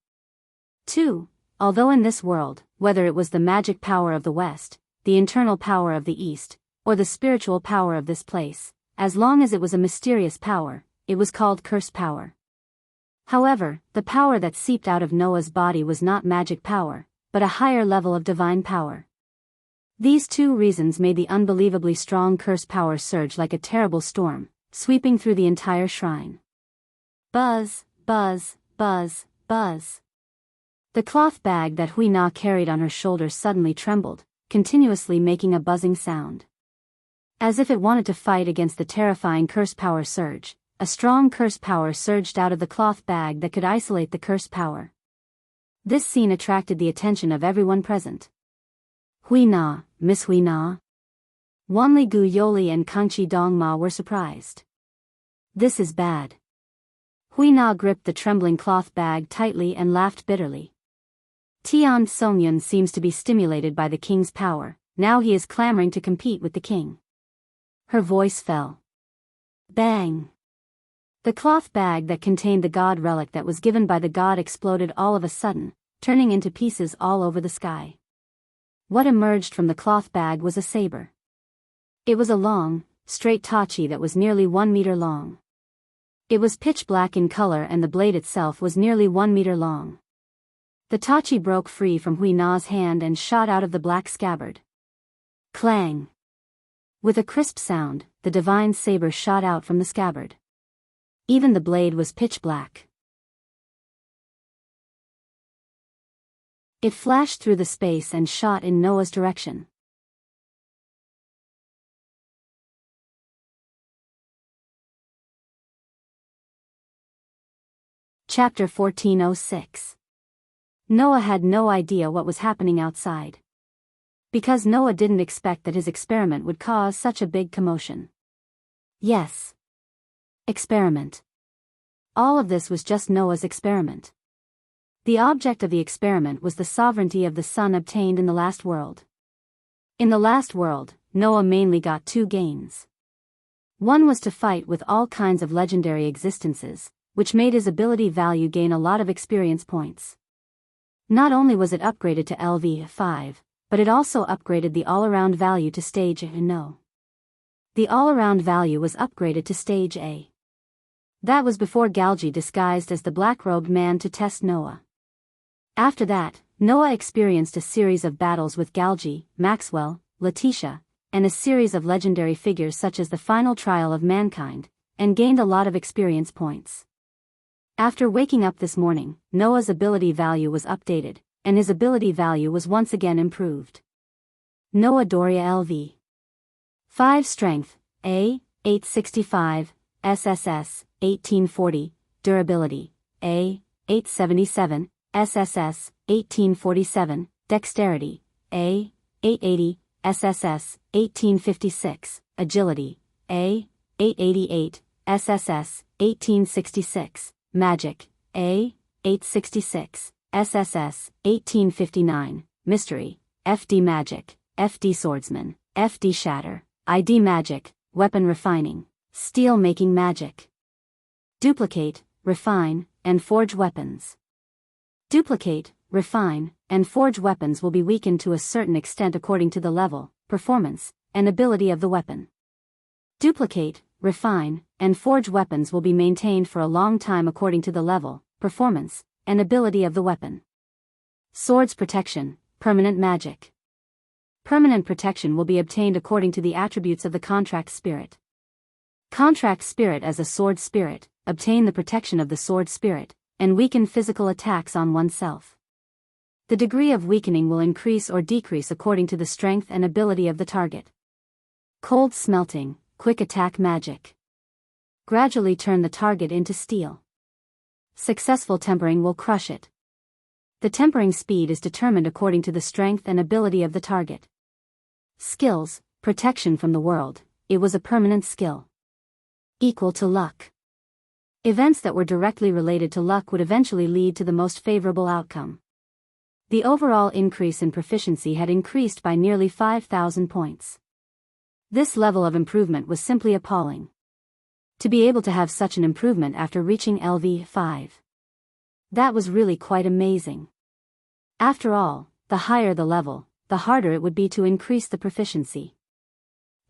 2. Although in this world, whether it was the magic power of the West, the internal power of the East, or the spiritual power of this place, as long as it was a mysterious power, it was called curse power. However, the power that seeped out of Noah's body was not magic power, but a higher level of divine power. These two reasons made the unbelievably strong curse power surge like a terrible storm, sweeping through the entire shrine. Buzz, buzz, buzz, buzz. The cloth bag that Hui Na carried on her shoulders suddenly trembled, continuously making a buzzing sound. As if it wanted to fight against the terrifying curse power surge, a strong curse power surged out of the cloth bag that could isolate the curse power. This scene attracted the attention of everyone present. Hui Na, Miss Hui Na. Wanli Gu Yoli and Kangchi Dongma were surprised. This is bad. Hui Na gripped the trembling cloth bag tightly and laughed bitterly. Tian Songyun seems to be stimulated by the king's power, now he is clamoring to compete with the king. Her voice fell. Bang! The cloth bag that contained the god relic that was given by the god exploded all of a sudden, turning into pieces all over the sky. What emerged from the cloth bag was a saber. It was a long, straight tachi that was nearly 1 meter long. It was pitch black in color and the blade itself was nearly 1 meter long. The tachi broke free from Hui Na's hand and shot out of the black scabbard. Clang! With a crisp sound, the divine saber shot out from the scabbard. Even the blade was pitch black. It flashed through the space and shot in Noah's direction. Chapter 1406. Noah had no idea what was happening outside. Because Noah didn't expect that his experiment would cause such a big commotion. Yes. Experiment. All of this was just Noah's experiment. The object of the experiment was the sovereignty of the sun obtained in the last world. In the last world, Noah mainly got 2 gains. One was to fight with all kinds of legendary existences, which made his ability value gain a lot of experience points. Not only was it upgraded to LV5, but it also upgraded the all-around value to stage No. The all-around value was upgraded to stage A. That was before Galgi disguised as the black-robed man to test Noah. After that, Noah experienced a series of battles with Galgi, Maxwell, Letitia, and a series of legendary figures such as the final trial of mankind, and gained a lot of experience points. After waking up this morning, Noah's ability value was updated, and his ability value was once again improved. Noah Doria LV 5 Strength, A, 865, SSS, 1840, Durability, A, 877, SSS, 1847, Dexterity, A, 880, SSS, 1856, Agility, A, 888, SSS, 1866, Magic, A, 866, SSS, 1859, Mystery, FD Magic, FD Swordsman, FD Shatter, ID Magic, Weapon Refining, Steel Making Magic. Duplicate, refine, and forge weapons. Duplicate, refine, and forge weapons will be weakened to a certain extent according to the level, performance, and ability of the weapon. Duplicate, refine, and forge weapons will be maintained for a long time according to the level, performance, and ability of the weapon. Swords Protection, permanent magic. Permanent protection will be obtained according to the attributes of the contract spirit. Contract spirit as a sword spirit, obtain the protection of the sword spirit, and weaken physical attacks on oneself. The degree of weakening will increase or decrease according to the strength and ability of the target. Cold Smelting, quick attack magic. Gradually turn the target into steel. Successful tempering will crush it. The tempering speed is determined according to the strength and ability of the target. Skills, protection from the world, it was a permanent skill. Equal to luck. Events that were directly related to luck would eventually lead to the most favorable outcome. The overall increase in proficiency had increased by nearly 5,000 points. This level of improvement was simply appalling. To be able to have such an improvement after reaching LV5. That was really quite amazing. After all, the higher the level, the harder it would be to increase the proficiency.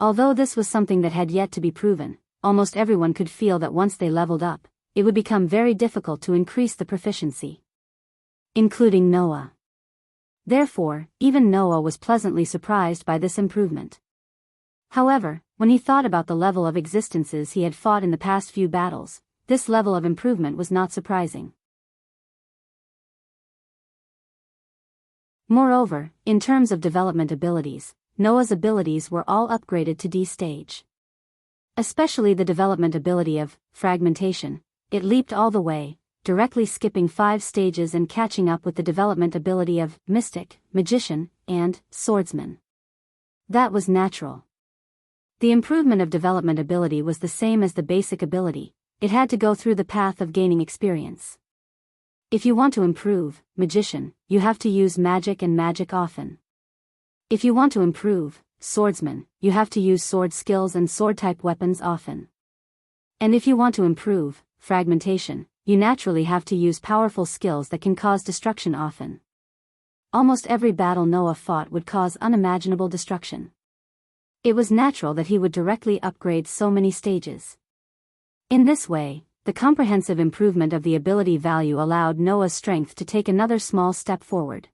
Although this was something that had yet to be proven, almost everyone could feel that once they leveled up, it would become very difficult to increase the proficiency. Including Noah. Therefore, even Noah was pleasantly surprised by this improvement. However, when he thought about the level of existences he had fought in the past few battles, this level of improvement was not surprising. Moreover, in terms of development abilities, Noah's abilities were all upgraded to D stage. Especially the development ability of fragmentation, it leaped all the way, directly skipping 5 stages and catching up with the development ability of mystic, magician, and swordsman. That was natural. The improvement of development ability was the same as the basic ability, it had to go through the path of gaining experience. If you want to improve magician, you have to use magic and magic often. If you want to improve swordsman, you have to use sword skills and sword-type weapons often. And if you want to improve fragmentation, you naturally have to use powerful skills that can cause destruction often. Almost every battle Noah fought would cause unimaginable destruction. It was natural that he would directly upgrade so many stages. In this way, the comprehensive improvement of the ability value allowed Noah's strength to take another small step forward.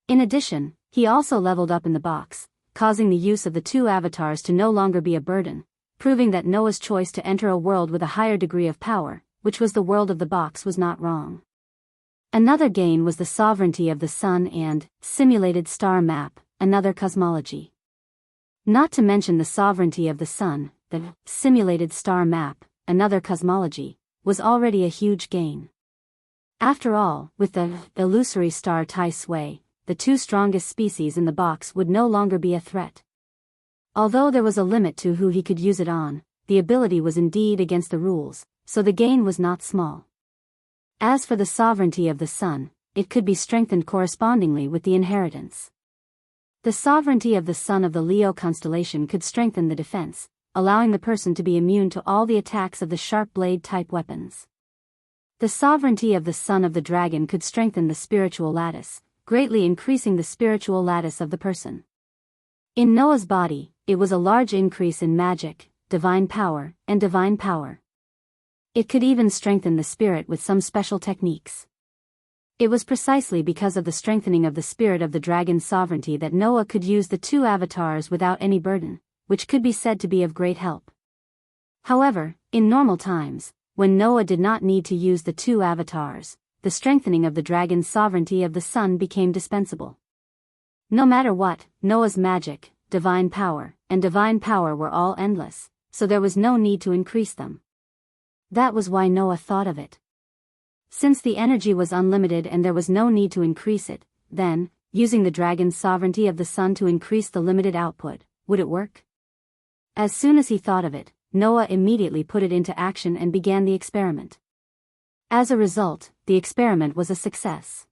In addition, he also leveled up in the box, causing the use of the 2 avatars to no longer be a burden, proving that Noah's choice to enter a world with a higher degree of power, which was the world of the box, was not wrong. Another gain was the sovereignty of the sun and simulated star map, another cosmology. Not to mention the sovereignty of the sun, the simulated star map, another cosmology, was already a huge gain. After all, with the illusory star Tai Sui, the 2 strongest species in the box would no longer be a threat. Although there was a limit to who he could use it on, the ability was indeed against the rules, so the gain was not small. As for the sovereignty of the sun, it could be strengthened correspondingly with the inheritance. The sovereignty of the sun of the Leo constellation could strengthen the defense, allowing the person to be immune to all the attacks of the sharp blade-type weapons. The sovereignty of the sun of the dragon could strengthen the spiritual lattice, greatly increasing the spiritual lattice of the person. In Noah's body, it was a large increase in magic, divine power, and divine power. It could even strengthen the spirit with some special techniques. It was precisely because of the strengthening of the spirit of the dragon's sovereignty that Noah could use the 2 avatars without any burden, which could be said to be of great help. However, in normal times, when Noah did not need to use the 2 avatars, the strengthening of the dragon's sovereignty of the sun became dispensable. No matter what, Noah's magic, divine power, and divine power were all endless, so there was no need to increase them. That was why Noah thought of it. Since the energy was unlimited and there was no need to increase it, then, using the dragon's sovereignty of the sun to increase the limited output, would it work? As soon as he thought of it, Noah immediately put it into action and began the experiment. As a result, the experiment was a success.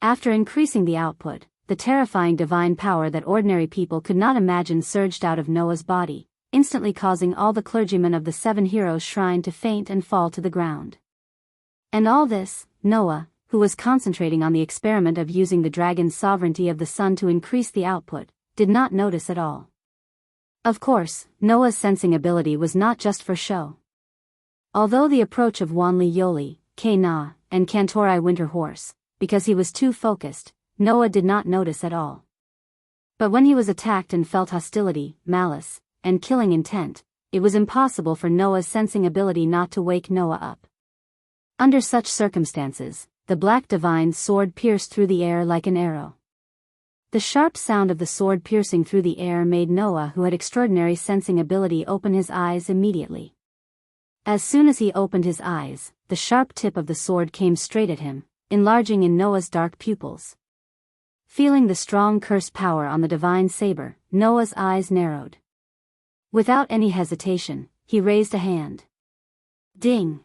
After increasing the output, the terrifying divine power that ordinary people could not imagine surged out of Noah's body, instantly causing all the clergymen of the 7 heroes' shrine to faint and fall to the ground. And all this, Noah, who was concentrating on the experiment of using the dragon's sovereignty of the sun to increase the output, did not notice at all. Of course, Noah's sensing ability was not just for show. Although the approach of Wanli Yoli, K-Na, and Kantori Winterhorse, because he was too focused, Noah did not notice at all. But when he was attacked and felt hostility, malice, and killing intent, it was impossible for Noah's sensing ability not to wake Noah up. Under such circumstances, the black divine's sword pierced through the air like an arrow. The sharp sound of the sword piercing through the air made Noah, who had extraordinary sensing ability, open his eyes immediately. As soon as he opened his eyes, the sharp tip of the sword came straight at him, enlarging in Noah's dark pupils. Feeling the strong curse power on the divine saber, Noah's eyes narrowed. Without any hesitation, he raised a hand. Ding!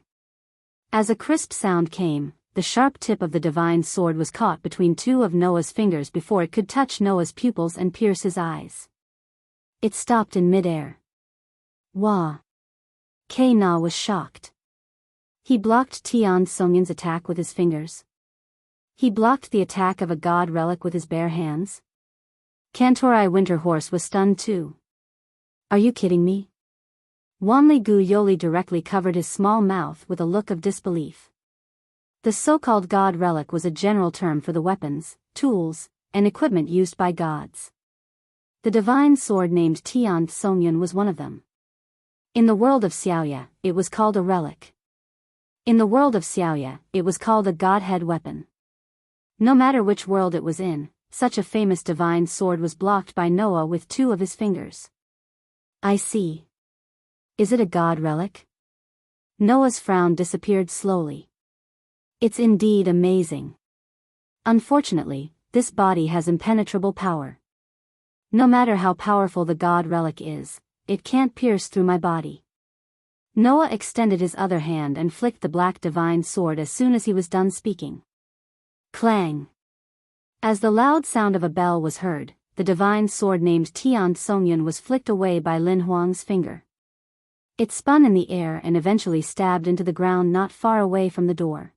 As a crisp sound came, the sharp tip of the divine sword was caught between two of Noah's fingers before it could touch Noah's pupils and pierce his eyes. It stopped in midair. Wah! Na was shocked. He blocked Tian Songyun's attack with his fingers. He blocked the attack of a god relic with his bare hands. Kantorai Winterhorse was stunned too. Are you kidding me? Wanli Gu Yoli directly covered his small mouth with a look of disbelief. The so-called god relic was a general term for the weapons, tools, and equipment used by gods. The divine sword named Tian Songyun was one of them. In the world of Xiaoya, it was called a relic. In the world of Xiaoya, it was called a godhead weapon. No matter which world it was in, such a famous divine sword was blocked by Noah with two of his fingers. I see. Is it a god relic? Noah's frown disappeared slowly. It's indeed amazing. Unfortunately, this body has impenetrable power. No matter how powerful the god relic is, it can't pierce through my body. Noah extended his other hand and flicked the black divine sword as soon as he was done speaking. Clang! As the loud sound of a bell was heard, the divine sword named Tian Songyun was flicked away by Lin Huang's finger. It spun in the air and eventually stabbed into the ground not far away from the door.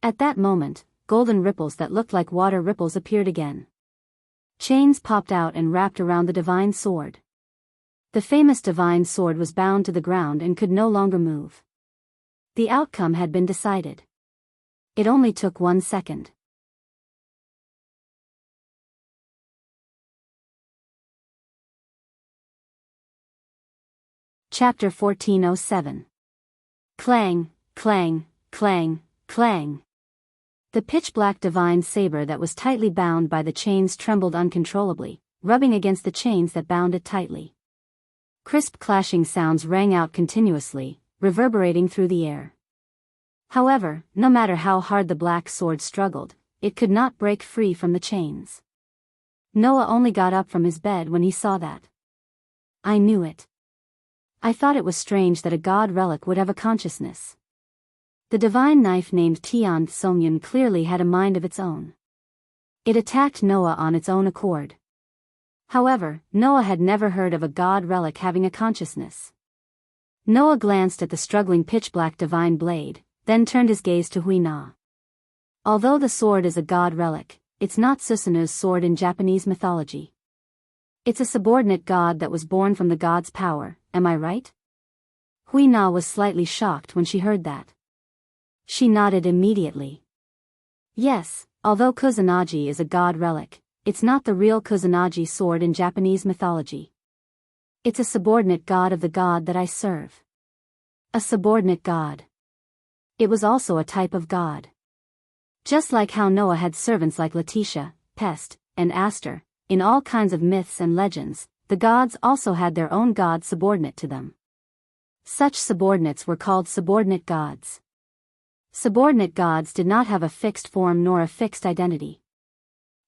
At that moment, golden ripples that looked like water ripples appeared again. Chains popped out and wrapped around the divine sword. The famous divine sword was bound to the ground and could no longer move. The outcome had been decided. It only took 1 second. Chapter 1407. Clang, clang, clang, clang. The pitch-black divine saber that was tightly bound by the chains trembled uncontrollably, rubbing against the chains that bound it tightly. Crisp clashing sounds rang out continuously, reverberating through the air. However, no matter how hard the black sword struggled, it could not break free from the chains. Noah only got up from his bed when he saw that. I knew it. I thought it was strange that a god relic would have a consciousness. The divine knife named Tian Songyun clearly had a mind of its own. It attacked Noah on its own accord. However, Noah had never heard of a god relic having a consciousness. Noah glanced at the struggling pitch-black divine blade, then turned his gaze to Huina. Although the sword is a god relic, it's not Susanu's sword in Japanese mythology. It's a subordinate god that was born from the god's power, am I right? Huina was slightly shocked when she heard that. She nodded immediately. Yes, although Kusanagi is a god relic, it's not the real Kusanagi sword in Japanese mythology. It's a subordinate god of the god that I serve. A subordinate god. It was also a type of god. Just like how Noah had servants like Letitia, Pest, and Aster, in all kinds of myths and legends, the gods also had their own god subordinate to them. Such subordinates were called subordinate gods. Subordinate gods did not have a fixed form nor a fixed identity.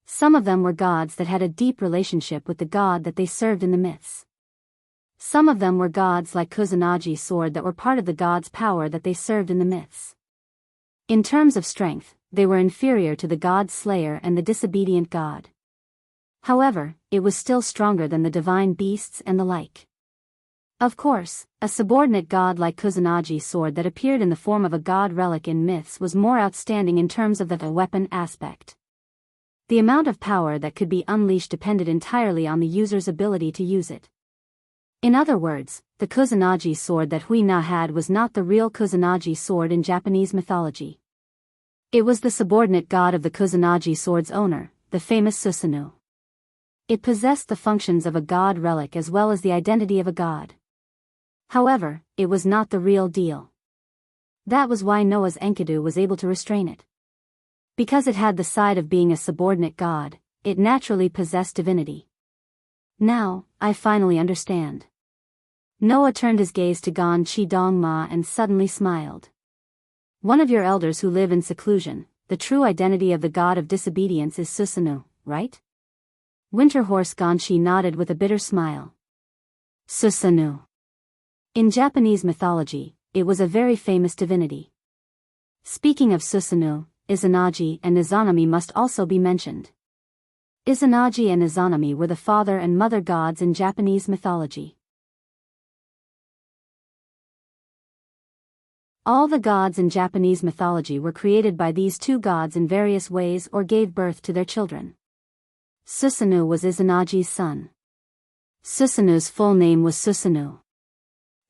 Some of them were gods that had a deep relationship with the god that they served in the myths. Some of them were gods like Kusanagi sword that were part of the god's power that they served in the myths. In terms of strength, they were inferior to the god slayer and the disobedient god. However, it was still stronger than the divine beasts and the like. Of course, a subordinate god like Kusanagi sword that appeared in the form of a god relic in myths was more outstanding in terms of the weapon aspect. The amount of power that could be unleashed depended entirely on the user's ability to use it. In other words, the Kusanagi sword that Huina had was not the real Kusanagi sword in Japanese mythology. It was the subordinate god of the Kusanagi sword's owner, the famous Susanu. It possessed the functions of a god relic as well as the identity of a god. However, it was not the real deal. That was why Noah's Enkidu was able to restrain it. Because it had the side of being a subordinate god, it naturally possessed divinity. Now, I finally understand. Noah turned his gaze to Gon Chi Dong Ma and suddenly smiled. One of your elders who live in seclusion, the true identity of the god of disobedience is Susanu, right? Winterhorse Gonshi nodded with a bitter smile. Susanu. In Japanese mythology, it was a very famous divinity. Speaking of Susanoo, Izanagi and Izanami must also be mentioned. Izanagi and Izanami were the father and mother gods in Japanese mythology. All the gods in Japanese mythology were created by these two gods in various ways or gave birth to their children. Susanoo was Izanagi's son. Susanoo's full name was Susanoo.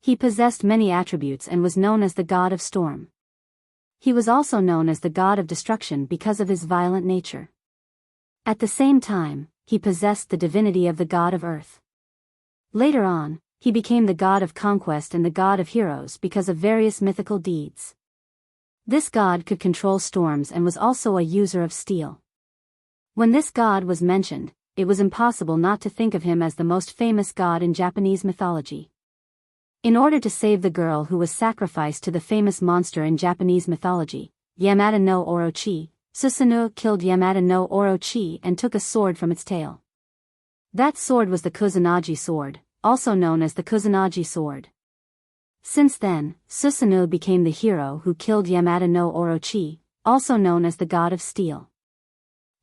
He possessed many attributes and was known as the god of storm. He was also known as the god of destruction because of his violent nature. At the same time, he possessed the divinity of the god of earth. Later on, he became the god of conquest and the god of heroes because of various mythical deeds. This god could control storms and was also a user of steel. When this god was mentioned, it was impossible not to think of him as the most famous god in Japanese mythology. In order to save the girl who was sacrificed to the famous monster in Japanese mythology, Yamada no Orochi, Susanoo killed Yamada no Orochi and took a sword from its tail. That sword was the Kusanagi sword, also known as the Kusanagi sword. Since then, Susanoo became the hero who killed Yamada no Orochi, also known as the god of steel.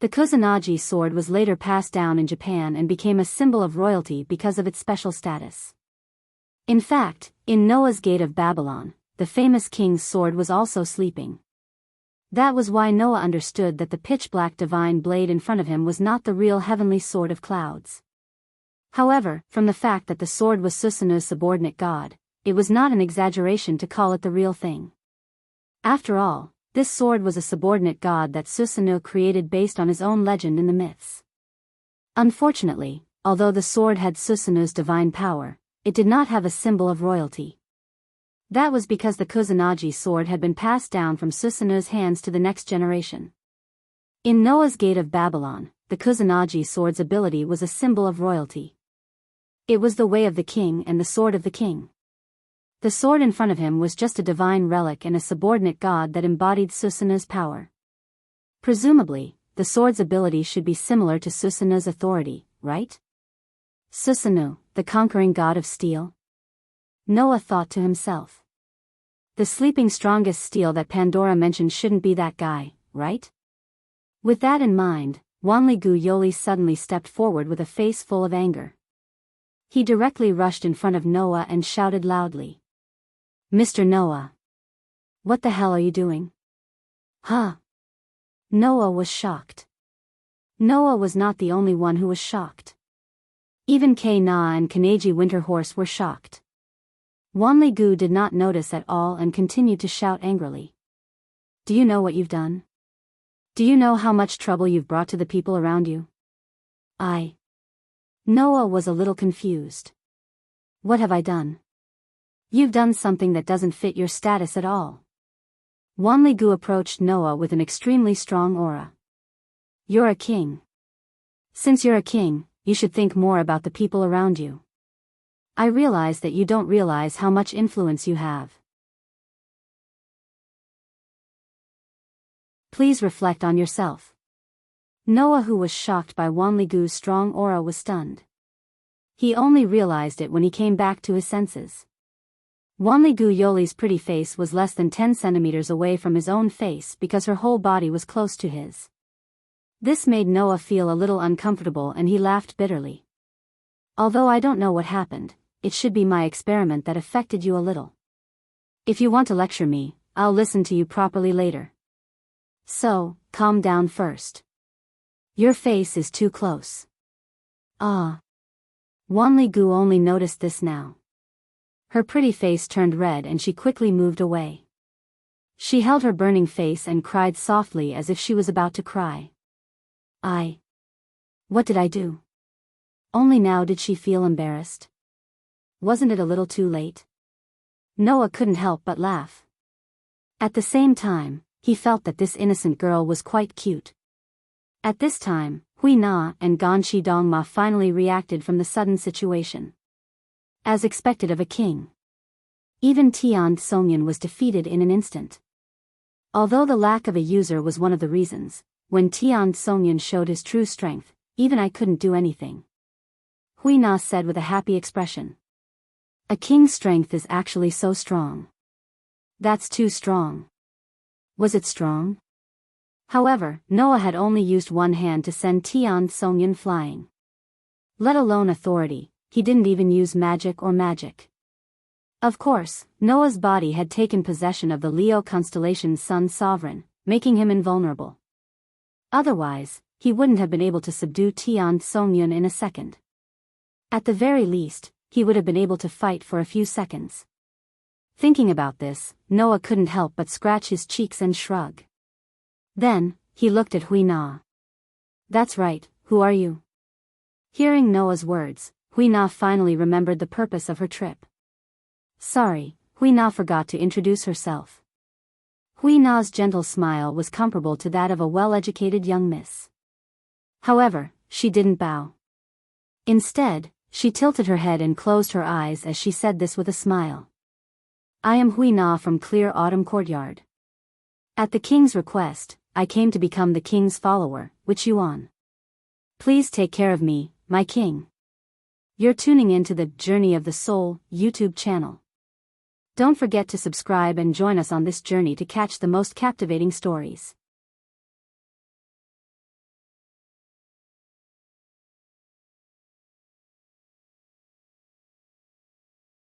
The Kusanagi sword was later passed down in Japan and became a symbol of royalty because of its special status. In fact, in Noah's Gate of Babylon, the famous king's sword was also sleeping. That was why Noah understood that the pitch-black divine blade in front of him was not the real heavenly sword of clouds. However, from the fact that the sword was Susanoo's subordinate god, it was not an exaggeration to call it the real thing. After all, this sword was a subordinate god that Susanoo created based on his own legend in the myths. Unfortunately, although the sword had Susanoo's divine power, it did not have a symbol of royalty. That was because the Kusanagi sword had been passed down from Susanoo's hands to the next generation. In Noah's Gate of Babylon, the Kusanagi sword's ability was a symbol of royalty. It was the way of the king and the sword of the king. The sword in front of him was just a divine relic and a subordinate god that embodied Susanoo's power. Presumably, the sword's ability should be similar to Susanoo's authority, right? Susanoo, the conquering god of steel? Noah thought to himself. The sleeping strongest steel that Pandora mentioned shouldn't be that guy, right? With that in mind, Wanli-gu Yoli suddenly stepped forward with a face full of anger. He directly rushed in front of Noah and shouted loudly. Mr. Noah! What the hell are you doing? Huh? Noah was shocked. Noah was not the only one who was shocked. Even Kei-na and Kaneji Winterhorse were shocked. Wanli-gu did not notice at all and continued to shout angrily. Do you know what you've done? Do you know how much trouble you've brought to the people around you? Noah was a little confused. What have I done? You've done something that doesn't fit your status at all. Wanli-gu approached Noah with an extremely strong aura. You're a king. Since you're a king, you should think more about the people around you. I realize that you don't realize how much influence you have. Please reflect on yourself. Noah, who was shocked by Wanli-gu's strong aura, was stunned. He only realized it when he came back to his senses. Wanli-gu Yoli's pretty face was less than 10 centimeters away from his own face because her whole body was close to his. This made Noah feel a little uncomfortable and he laughed bitterly. Although I don't know what happened, it should be my experiment that affected you a little. If you want to lecture me, I'll listen to you properly later. So, calm down first. Your face is too close. Wanli-gu only noticed this now. Her pretty face turned red and she quickly moved away. She held her burning face and cried softly as if she was about to cry. What did I do? Only now did she feel embarrassed. Wasn't it a little too late? Noah couldn't help but laugh. At the same time, he felt that this innocent girl was quite cute. At this time, Hui-na and Ganshi Dongma finally reacted from the sudden situation. As expected of a king. Even Tian Songyan was defeated in an instant. Although the lack of a user was one of the reasons, when Tian Songyan showed his true strength, even I couldn't do anything. Hui-na said with a happy expression. A king's strength is actually so strong. That's too strong. Was it strong? However, Noah had only used one hand to send Tian Songyun flying. Let alone authority, he didn't even use magic or magic. Of course, Noah's body had taken possession of the Leo constellation's sun sovereign, making him invulnerable. Otherwise, he wouldn't have been able to subdue Tian Songyun in a second. At the very least, he would have been able to fight for a few seconds. Thinking about this, Noah couldn't help but scratch his cheeks and shrug. Then, he looked at Hui Na. That's right, who are you? Hearing Noah's words, Hui Na finally remembered the purpose of her trip. Sorry, Hui Na forgot to introduce herself. Hui Na's gentle smile was comparable to that of a well-educated young miss. However, she didn't bow. Instead, she tilted her head and closed her eyes as she said this with a smile. I am Hui Na from Clear Autumn Courtyard. At the king's request, I came to become the king's follower, which you on. Please take care of me, my king. You're tuning into the Journey of the Soul YouTube channel. Don't forget to subscribe and join us on this journey to catch the most captivating stories.